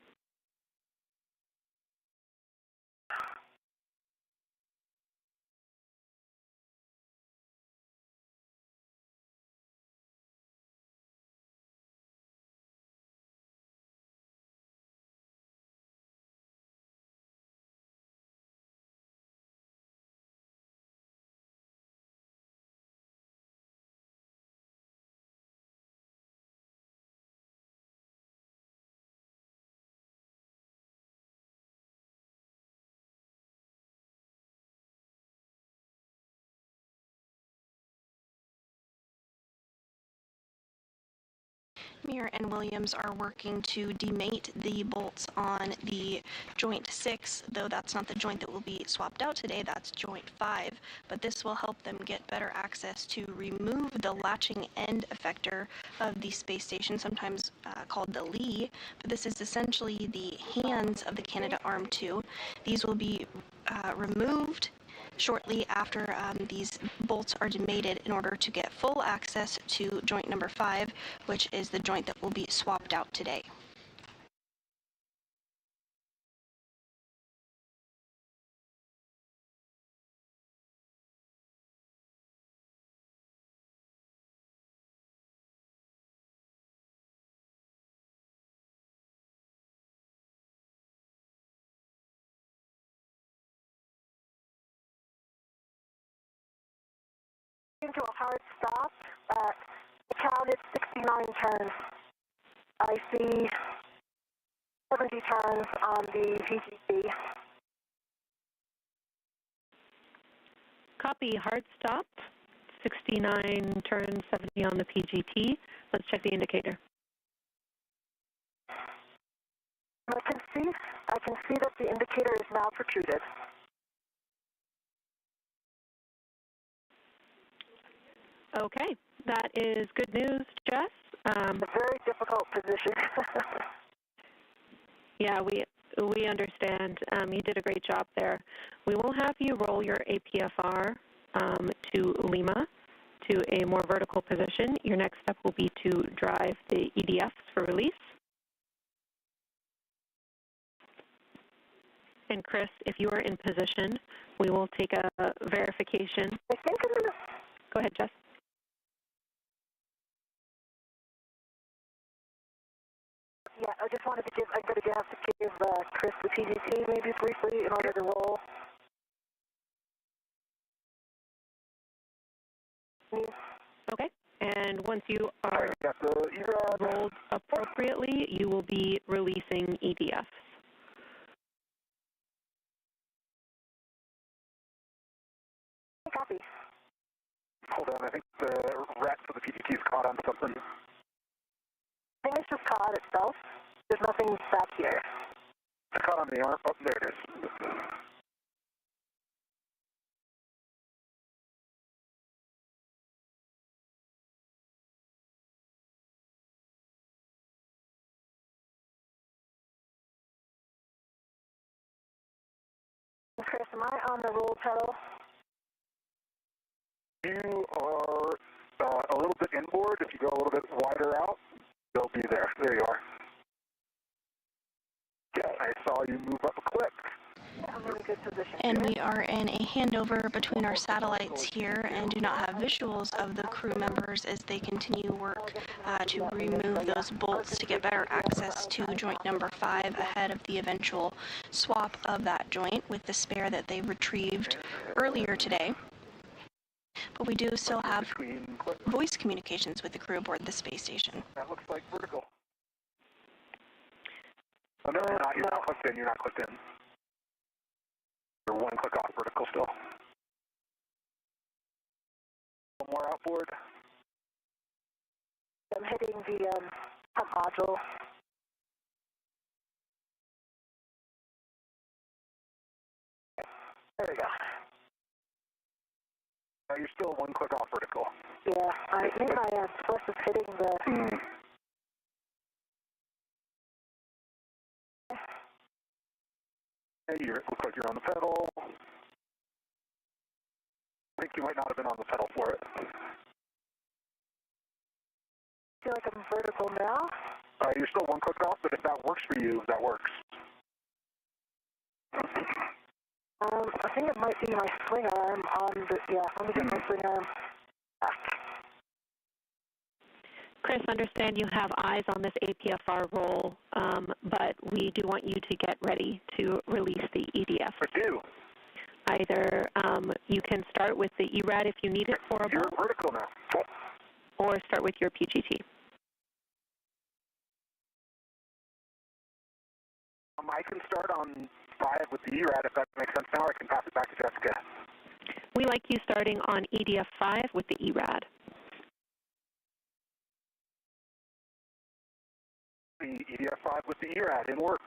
Meir and Williams are working to demate the bolts on the joint 6, though that's not the joint that will be swapped out today, that's joint 5. But this will help them get better access to remove the latching end effector of the space station, sometimes called the lee. But this is essentially the hands of the Canadarm2. These will be removed shortly after these bolts are demated in order to get full access to joint number 5, which is the joint that will be swapped out today. Into a hard stop at counted 69 turns. I see 70 turns on the PGC. Copy. Hard stop. 69 turns, 70 on the PGT. Let's check the indicator. I can see that the indicator is now protruded. Okay, that is good news, Jess. A very difficult position. Yeah, we understand. You did a great job there. We will have you roll your APFR to Lima to a more vertical position. Your next step will be to drive the EDFs for release. And Chris, if you are in position, we will take a verification. I think I'm gonna... Go ahead, Jess. Yeah, I just wanted to give, I'm going to have to give Chris the PGT maybe briefly in order to roll. Okay, and once you are rolled appropriately, you will be releasing EDFs. Copy. Hold on, I think the rat for the PGT is caught on something. I think it's just caught itself. There's nothing back here. It's caught on the arm. Oh, there it is. Chris, am I on the roll pedal? You are a little bit inboard. If you go a little bit wider out, they'll be there. There you are. Yeah, I saw you move up a clip. I'm in a good position. And we are in a handover between our satellites here and do not have visuals of the crew members as they continue work to remove those bolts to get better access to joint number 5 ahead of the eventual swap of that joint with the spare that they retrieved earlier today. But we do still have voice communications with the crew aboard the space station. That looks like vertical. Oh, no, you're not clicked in, You're one click off vertical still. One more outboard. I'm hitting the pump module. There we go. You're still one click off vertical. Yeah, I think my plus is hitting the... Hey, you look like you're on the pedal. I think you might not have been on the pedal for it. I feel like I'm vertical now. You're still one click off, but if that works for you, that works. I think it might be my swing arm on the... Yeah, let me get my swing arm back. Chris, understand you have eyes on this APFR roll, but we do want you to get ready to release the EDF. I do. Either you can start with the ERAD if you need it for a You're ball, vertical now. or start with your PGT. I can start on 5 with the ERAD if that makes sense now, or I can pass it back to Jessica. We like you starting on EDF 5 with the ERAD. The EDF 5 with the ERAD in work.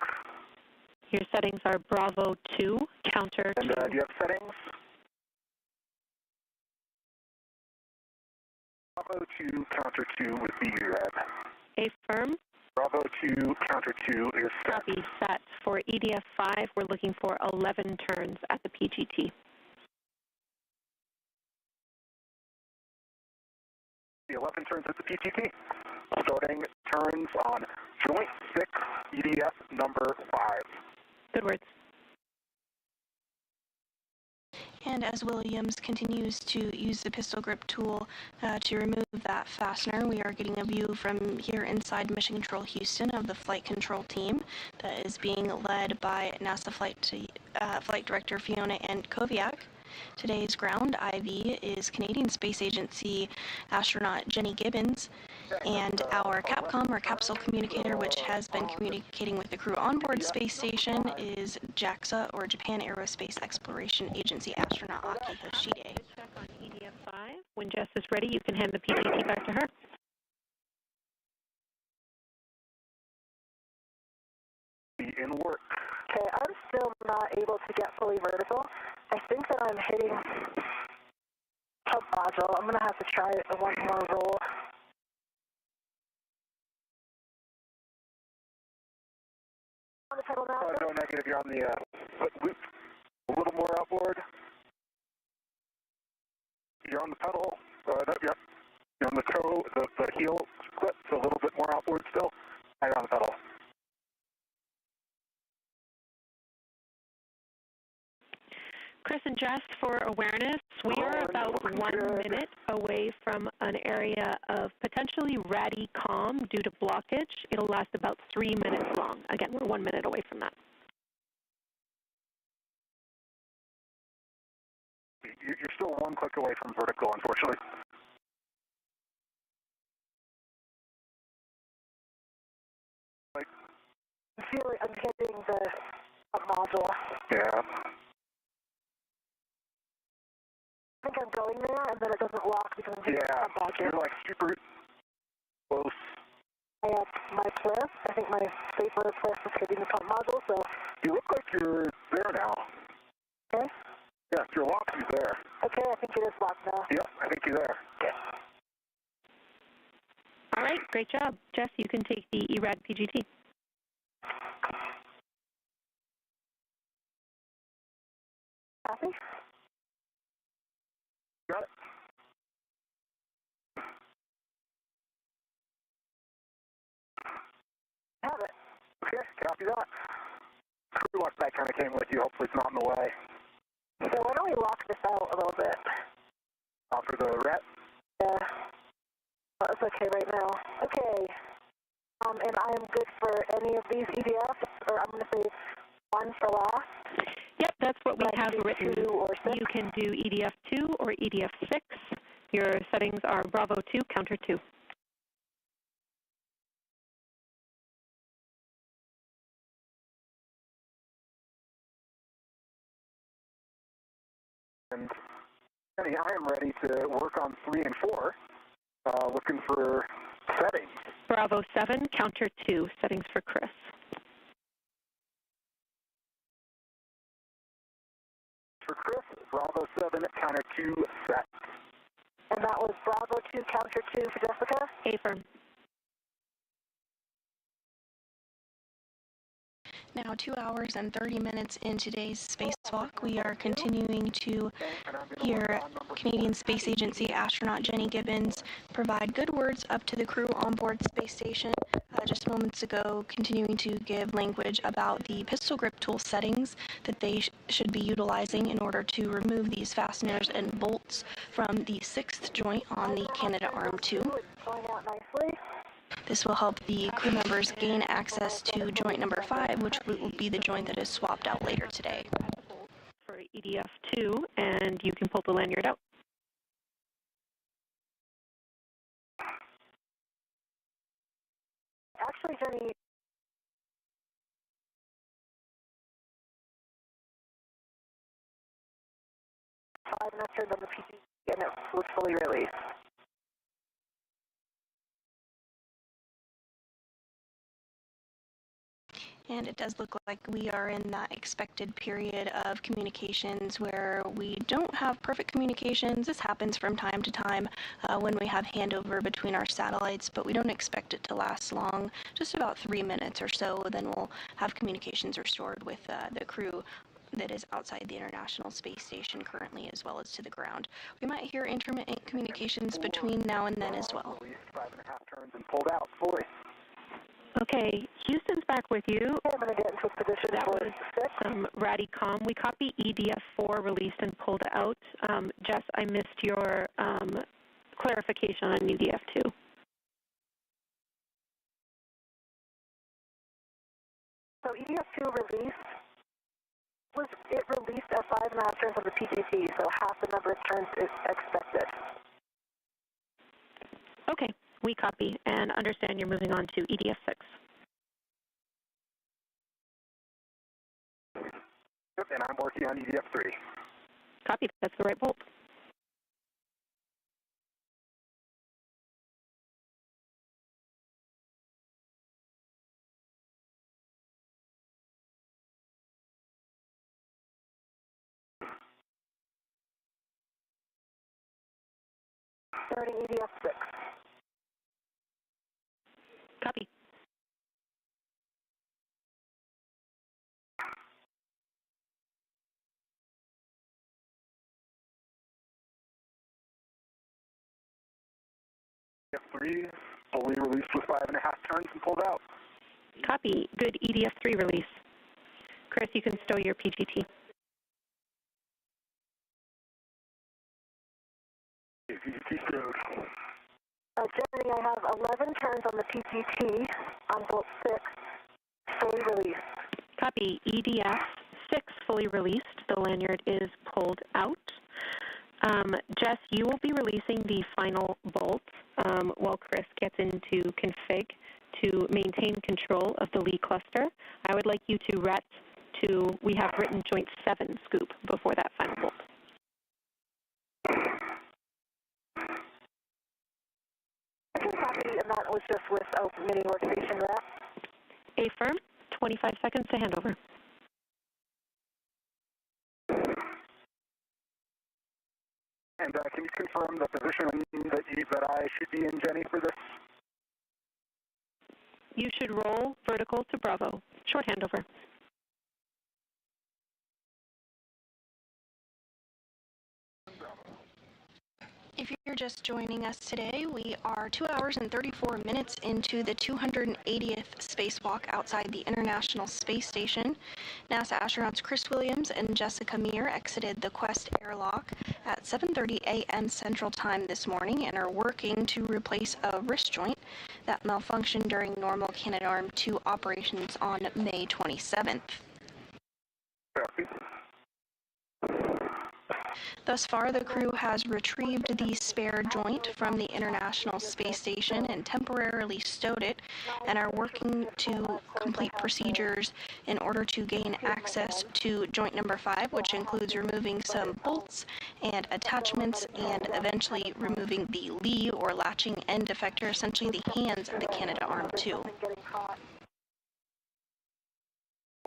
Your settings are Bravo 2, counter 2. And do you have settings? Bravo 2, counter 2 with the ERAD. Affirm. Bravo 2, counter 2 is set. Copy, set. For EDF 5, we're looking for 11 turns at the PGT. The 11 turns at the PGT. Starting turns on joint 6, EDF number 5. Good words. And as Williams continues to use the pistol grip tool to remove that fastener, we are getting a view from here inside Mission Control Houston of the flight control team that is being led by NASA Flight Director Fiona Koviak. Today's ground IV is Canadian Space Agency astronaut Jenny Gibbons, and our Capcom, or capsule communicator, which has been communicating with the crew onboard space station, is JAXA, or Japan Aerospace Exploration Agency astronaut Aki Hoshide. Check on EDF 5. When Jess is ready, you can hand the PGT back to her. In work. Okay, I'm still not able to get fully vertical. I think that I'm hitting pump module. I'm going to have to try one more roll. On the pedal now? No, negative. You're on the loop. A little more outboard. You're on the pedal. Yep. You're on the toe, the heel clip, so a little bit more outboard still. Now you're on the pedal. Chris and Jess, for awareness, we are about 1 minute away from an area of potentially ratty calm due to blockage. It'll last about 3 minutes long. Again, we're 1 minute away from that. You're still one click away from vertical, unfortunately. I feel like I'm hitting the module. Yeah. I think I'm going there, and then it doesn't lock because I'm hitting the module. You're like super close. I have my plus. I think my stapler plus is hitting the pump module, so... You look like you're there now. Okay. Yes, you're locked. You're there. Okay, I think it is locked now. Yep, I think you're there. Okay. All right, great job. Jess, you can take the ERAD PGT. Copy. Got it. Have it. Okay, copy that. crew lock that kind of came with you. Hopefully it's not in the way. So why don't we lock this out a little bit? For the ret? Yeah. Well, it's okay right now. Okay. And I am good for any of these EDFs, or I'm going to say one for last. Yep, that's what we have written. 2 or 6. You can do EDF2 or EDF6. Your settings are Bravo 2, counter 2. And Jenny, I am ready to work on 3 and 4, looking for settings. Bravo 7, counter 2, settings for Chris. For Chris, Bravo 7, counter 2, set. And that was Bravo 2, counter 2 for Jessica? Affirm. Now 2 hours and 30 minutes in today's spacewalk, we are continuing to hear Canadian Space Agency astronaut Jenny Gibbons provide good words up to the crew on board Space Station. Just moments ago, continuing to give language about the pistol grip tool settings that they should be utilizing in order to remove these fasteners and bolts from the 6th joint on the Canada Arm 2. Going out nicely. This will help the crew members gain access to joint number 5, which will be the joint that is swapped out later today. For EDF2, and you can pull the lanyard out. Actually, Jenny, five and I turned on the PC and it was fully released. And it does look like we are in that expected period of communications where we don't have perfect communications. This happens from time to time when we have handover between our satellites, but we don't expect it to last long, just about 3 minutes or so. Then we'll have communications restored with the crew that is outside the International Space Station currently, as well as to the ground. We might hear intermittent communications between now and then as well. 5.5 turns and pulled out fully. Okay, Houston's back with you. I'm going to get into a position That for was 6. Radicom. We copy EDF4 released and pulled out. Jess, I missed your clarification on EDF2. So EDF2 released, it released at 5.5 turns on the PTT, so half the number of turns is expected. Okay, we copy and understand you're moving on to EDF6. Yep, and I'm working on EDF3. Copy, that's the right bolt. Starting EDF6. Copy. EDF3 fully released with 5.5 turns and pulled out. Copy. Good EDF3 release. Chris, you can stow your PGT. PGT stowed. Jenny, I have 11 turns on the PTT on bolt 6, fully released. Copy. EDF6 fully released. The lanyard is pulled out. Jess, you will be releasing the final bolt while Chris gets into config to maintain control of the lead cluster. I would like you to ret to, we have written joint 7 scoop before that final bolt. Copy, and that was just with a mini workstation rep. Affirm, 25 seconds to handover. And can you confirm the position that I should be in, Jenny, for this? You should roll vertical to Bravo. Short handover. If you're just joining us today, we are 2 hours and 34 minutes into the 280th spacewalk outside the International Space Station. NASA astronauts Chris Williams and Jessica Meir exited the Quest airlock at 7:30 a.m. Central Time this morning and are working to replace a wrist joint that malfunctioned during normal Canadarm2 operations on May 27th. Thus far, the crew has retrieved the spare joint from the International Space Station and temporarily stowed it, and are working to complete procedures in order to gain access to joint number 5, which includes removing some bolts and attachments and eventually removing the lee or latching end effector, essentially the hands of the Canadarm2.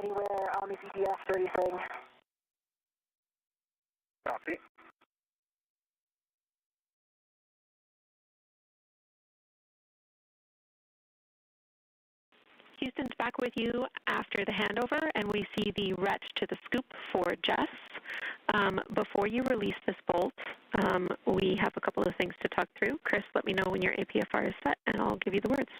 Anywhere on the EDF or anything. Copy. Houston's back with you after the handover, and we see the ret to the scoop for Jess. Before you release this bolt, we have a couple of things to talk through. Chris, let me know when your APFR is set, and I'll give you the words.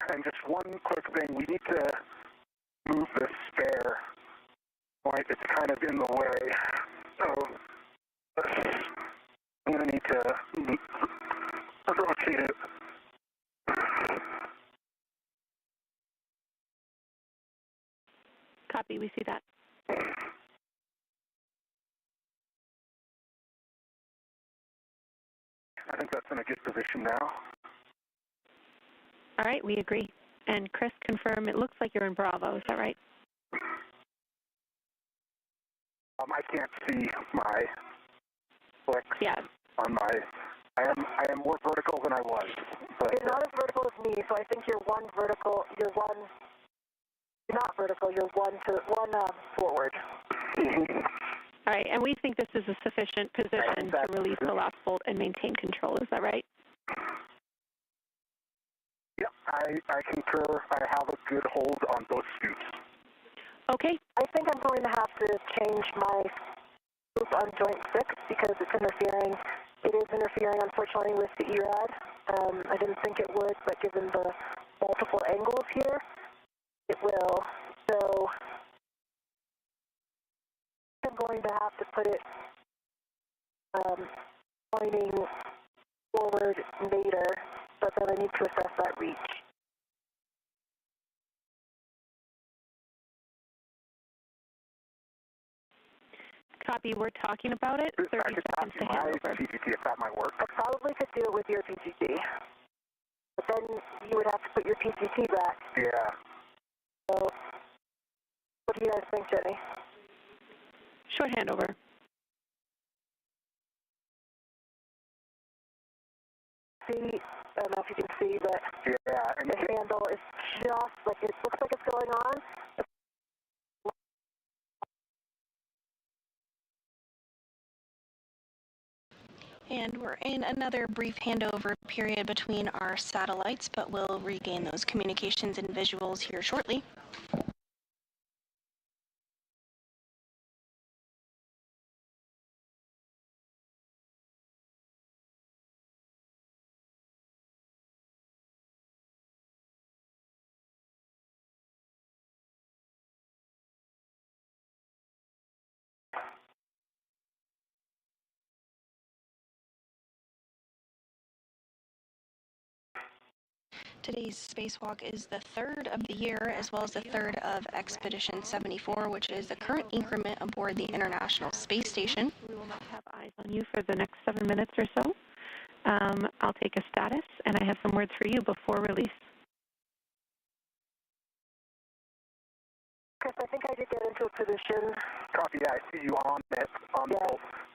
And just one quick thing, we need to move the spare point. It's kind of in the way. So I'm going to need to rotate it. Copy, we see that. I think that's in a good position now. All right, we agree. And Chris, confirm, it looks like you're in Bravo, is that right? I can't see my clicks on my... I am more vertical than I was. But you're not as vertical as me, so I think you're one vertical, you're not vertical, you're one forward. All right, and we think this is a sufficient position to release the last bolt and maintain control, is that right? Yep, I concur. I have a good hold on both scoops. Okay. I think I'm going to have to change my scoop on joint 6 because it's interfering. It is interfering, unfortunately, with the ERAD. I didn't think it would, but given the multiple angles here, it will. So I'm going to have to put it pointing forward later, but then I need to assess that reach. Copy, we're talking about it. 30 seconds to hand over. PGT, if that might work. I probably could do it with your PGT, but then you would have to put your PGT back. Yeah. So, what do you guys think, Jenny? Short handover. See, I don't know if you can see, but and the handle is just like, it looks like it's going on. And we're in another brief handover period between our satellites, but we'll regain those communications and visuals here shortly. Today's spacewalk is the third of the year, as well as the third of Expedition 74, which is the current increment aboard the International Space Station. We will not have eyes on you for the next 7 minutes or so. I'll take a status, and I have some words for you before release. Chris, I think I did get into a position. Copy, yeah, I see you on it.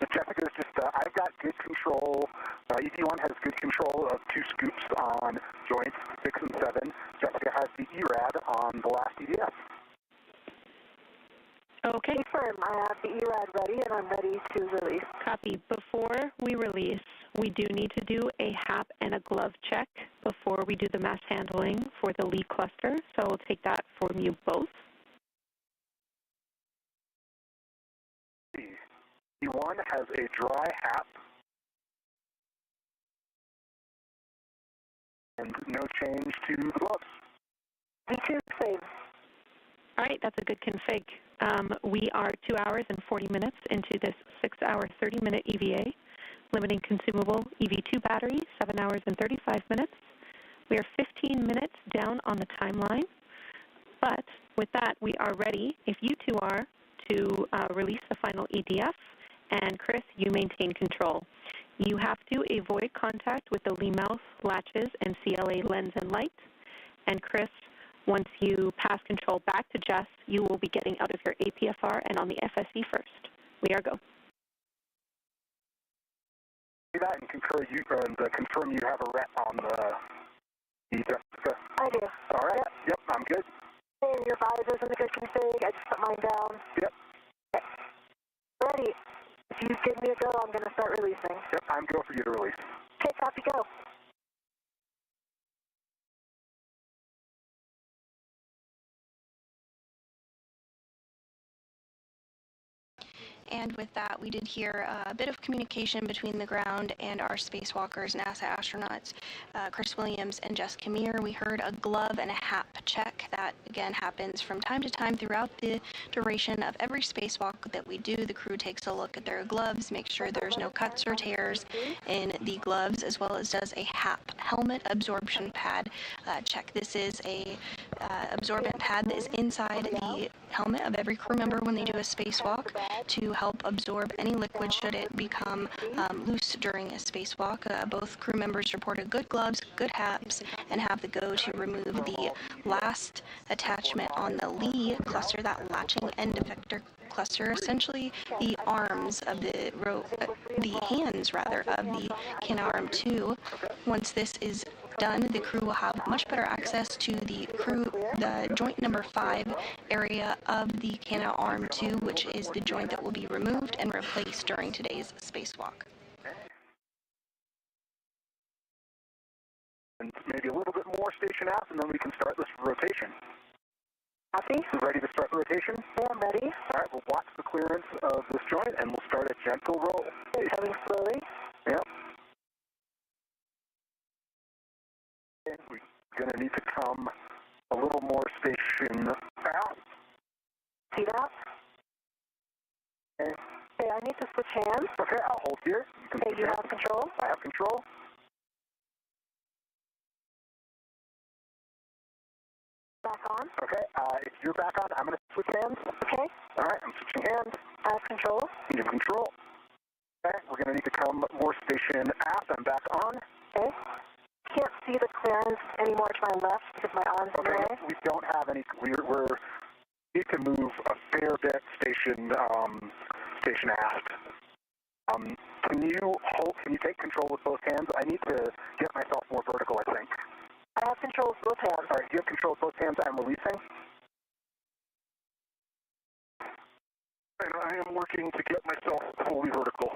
The Jessica's just, I've got good control. ED1 has good control of 2 scoops on joints 6 and 7. Jessica has the ERAD on the last EDF. Okay. Confirm, I have the ERAD ready and I'm ready to release. Copy. Before we release, we do need to do a HAP and a glove check before we do the mass handling for the Lee cluster, so I'll take that from you both. E1 has a dry HAP and no change to the gloves. V2 same. All right, that's a good config. We are 2 hours and 40 minutes into this 6-hour, 30-minute EVA, limiting consumable EV2 battery, 7 hours and 35 minutes. We are 15 minutes down on the timeline, but with that, we are ready, if you two are, to release the final EDF, and Chris, you maintain control. You have to avoid contact with the Lee mouth, latches, and CLA lens and light, and Chris, once you pass control back to Jess, you will be getting out of your APFR and on the FSE first. We are go. See that and confirm you have a rep on the Jessica? I do. All right. Yep, I'm good. And your visor's in a good config. I just put mine down. Yep. Okay. Ready. If you give me a go, I'm going to start releasing. Yep, I'm go for you to release. Okay, copy, go. And with that, we did hear a bit of communication between the ground and our spacewalkers, NASA astronauts, Chris Williams and Jessica Meir. We heard a glove and a HAP check. That, again, happens from time to time throughout the duration of every spacewalk that we do. The crew takes a look at their gloves, makes sure there's no cuts or tears in the gloves, as well as does a HAP, helmet absorption pad check. This is a absorbent pad that is inside the helmet of every crew member when they do a spacewalk to help absorb any liquid should it become loose during a spacewalk. Both crew members reported good gloves, good HAPs, and have the go to remove the last attachment on the Lee cluster, that latching end effector cluster, essentially the arms of the hands rather of the Canadarm 2. Once this is done, the crew will have much better access to the joint number 5 area of the Canadarm 2, which is the joint that will be removed and replaced during today's spacewalk. And maybe a little bit more station aft, and then we can start this rotation. Copy. Ready to start the rotation? Yeah, I'm ready. All right, we'll watch the clearance of this joint, and we'll start a gentle roll. Okay, coming slowly. Yep. And we're going to need to come a little more station out. See that? Okay. Okay, I need to switch hands. Okay, I'll hold here. Okay, you have control? I have control. Back on. Okay, if you're back on, I'm going to switch hands. Okay. All right, I'm switching hands. I have control. You have control. Okay, we're going to need to come more station aft. I'm back on. Okay. Can't see the clearance anymore to my left because my arm's in the way. We don't have any. We need to move a fair bit station aft. Can you take control with both hands? I need to get myself more vertical, I think. I have control with both hands. All right, you have control with both hands. I'm releasing. And I am working to get myself fully vertical.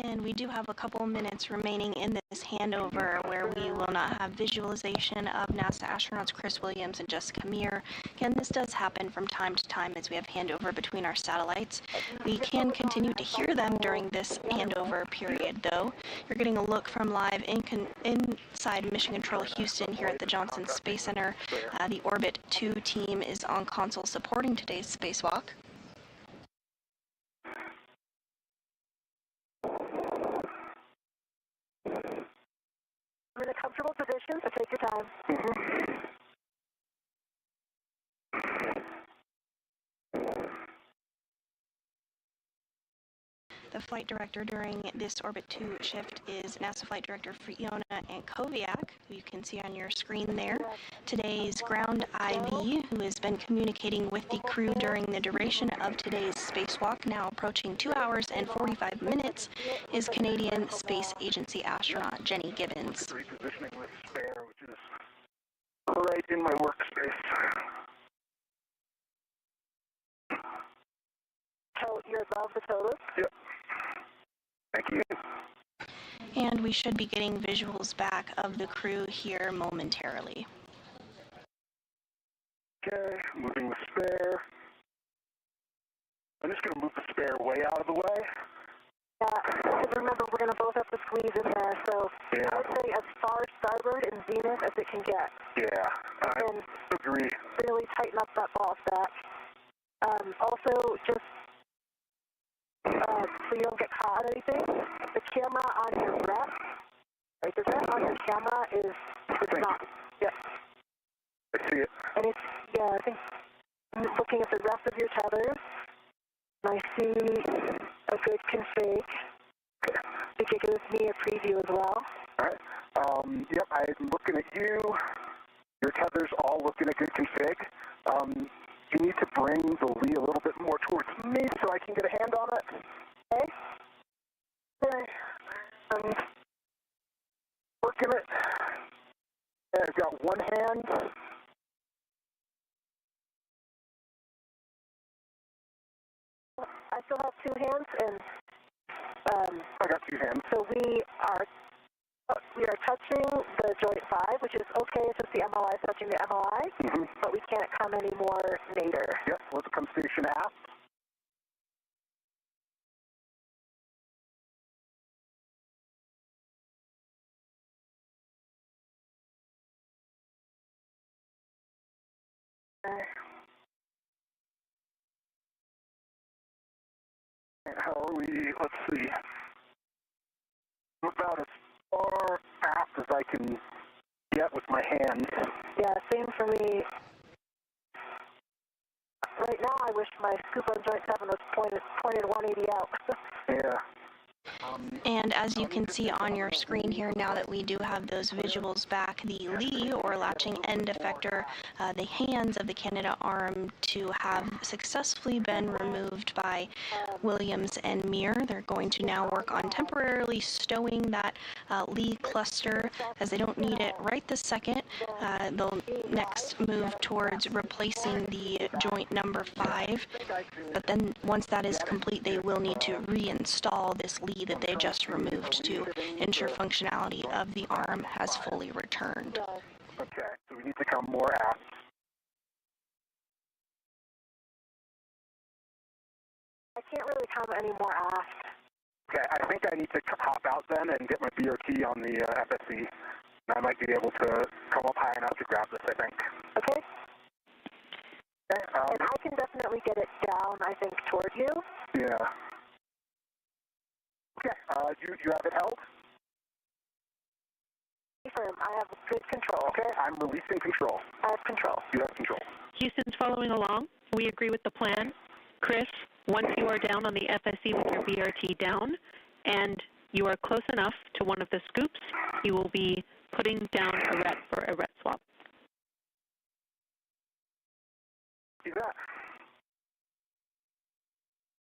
And we do have a couple minutes remaining in this handover where we will not have visualization of NASA astronauts Chris Williams and Jessica Meir. Again, this does happen from time to time as we have handover between our satellites. We can continue to hear them during this handover period, though. You're getting a look from live inside Mission Control Houston here at the Johnson Space Center. The Orbit 2 team is on console supporting today's spacewalk. I'm in a comfortable position, so take your time. The flight director during this Orbit 2 shift is NASA Flight Director Fiona Ankoviak, who you can see on your screen there. Today's ground IV, who has been communicating with the crew during the duration of today's spacewalk, now approaching 2 hours and 45 minutes, is Canadian Space Agency astronaut Jenny Gibbons. Repositioning this spare, which is right in my workspace. So you're above the total? Yep. Thank you. And we should be getting visuals back of the crew here momentarily. Okay, moving the spare. I'm just going to move the spare way out of the way. Yeah, remember we're going to both have to squeeze in there, so yeah. I would say as far starboard and zenith as it can get. Yeah, I agree. Really tighten up that ball stack. Also, just so you don't get caught or anything, the camera on your rep, right, the rep on your camera is not, yeah. I see it. And it's, yeah, I think I'm looking at the rest of your tethers, and I see a good config. I think it gives me a preview as well. All right. Yep, I'm looking at you. Your tethers all looking at good config. You need to bring the Lee a little bit more towards me so I can get a hand on it. Okay? Okay. I'm working it. And I've got one hand. I still have two hands, and I got two hands. so we are touching the joint 5, which is okay since the MLI is touching the MLI, but we can't come any more nadir. Yep, let's come station aft. Okay. How are we? Let's see. I'm about as far aft as I can get with my hand. Yeah, same for me. Right now, I wish my scoop on joint 7 was pointed 180 out. Yeah. And as you can see on your screen here, now that we do have those visuals back, the Lee, or latching end effector, the hands of the Canadarm2 have successfully been removed by Williams and Meir. They're going to now work on temporarily stowing that Lee cluster, as they don't need it right this second. They'll next move towards replacing the joint number 5, but then once that is complete, they will need to reinstall this Lee that they just removed to ensure functionality of the arm has fully returned. Okay, so we need to come more aft. I can't really come any more aft. Okay, I think I need to hop out then and get my VRT on the FSC. I might be able to come up high enough to grab this, I think. Okay. Okay, and I can definitely get it down, I think, toward you. Yeah. Okay, you have it held? Firm. I have good control. Okay, I'm releasing control. I have control. You have control. Houston's following along. We agree with the plan. Chris, once you are down on the FSC with your VRT down, and you are close enough to one of the scoops, you will be putting down a ret for a ret swap. See that?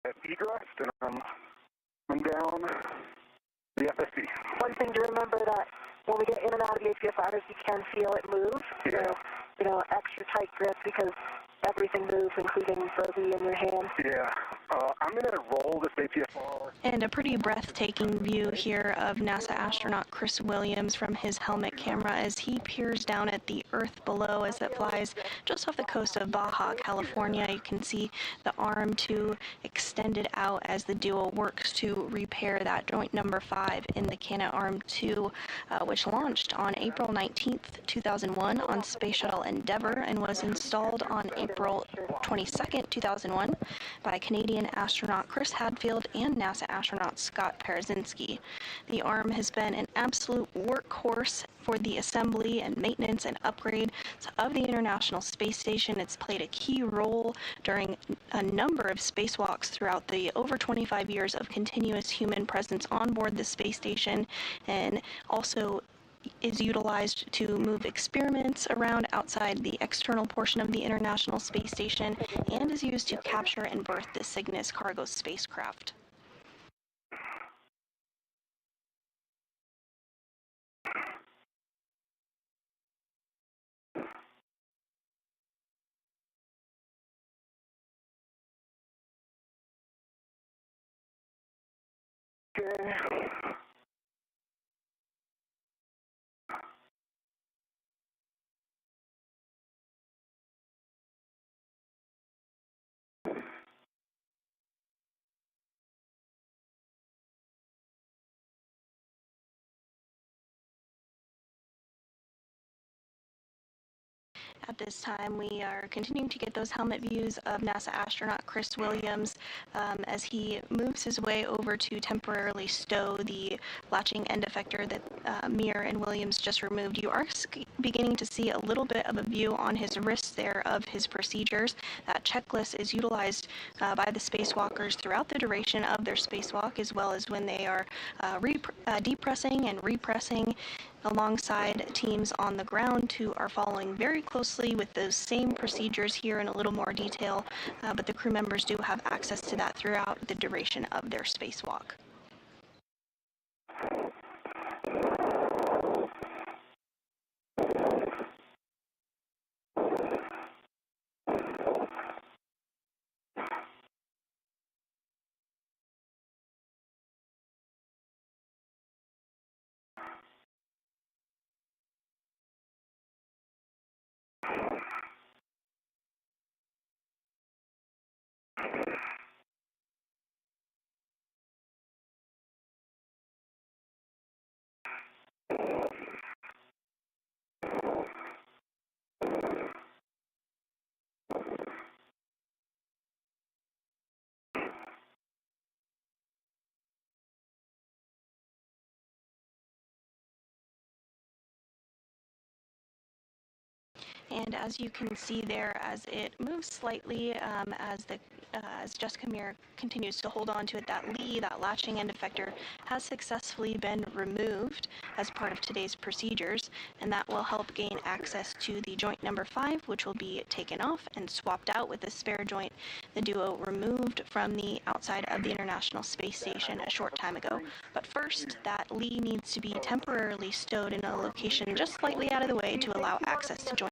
I've egressed, and I'm coming down the FSC. One thing to remember that when we get in and out of the HPFRs, you can feel it move. Yeah. So, you know, extra tight grip because everything moves, including Frozy in your hand. Yeah. I'm going to roll this APFR. And a pretty breathtaking view here of NASA astronaut Chris Williams from his helmet camera as he peers down at the Earth below as it flies just off the coast of Baja, California. You can see the arm 2 extended out as the duo works to repair that joint number 5 in the Canadarm2, which launched on April 19th, 2001 on Space Shuttle Endeavour and was installed on April April 22nd, 2001 by Canadian astronaut Chris Hadfield and NASA astronaut Scott Parazynski. The arm has been an absolute workhorse for the assembly and maintenance and upgrade of the International Space Station. It's played a key role during a number of spacewalks throughout the over 25 years of continuous human presence on board the space station, and also is utilized to move experiments around outside the external portion of the International Space Station, and is used to capture and berth the Cygnus cargo spacecraft. Okay. At this time, we are continuing to get those helmet views of NASA astronaut Chris Williams as he moves his way over to temporarily stow the latching end effector that Meir and Williams just removed. You are beginning to see a little bit of a view on his wrist there of his procedures. That checklist is utilized by the spacewalkers throughout the duration of their spacewalk, as well as when they are depressing and repressing alongside teams on the ground who are following very closely with those same procedures here in a little more detail, but the crew members do have access to that throughout the duration of their spacewalk. And as you can see there, as it moves slightly, as Jessica Meir continues to hold on to it, that latching end effector has successfully been removed as part of today's procedures, and that will help gain access to the joint number 5, which will be taken off and swapped out with the spare joint the duo removed from the outside of the International Space Station a short time ago. But first, that Lee needs to be temporarily stowed in a location just slightly out of the way to allow access to joint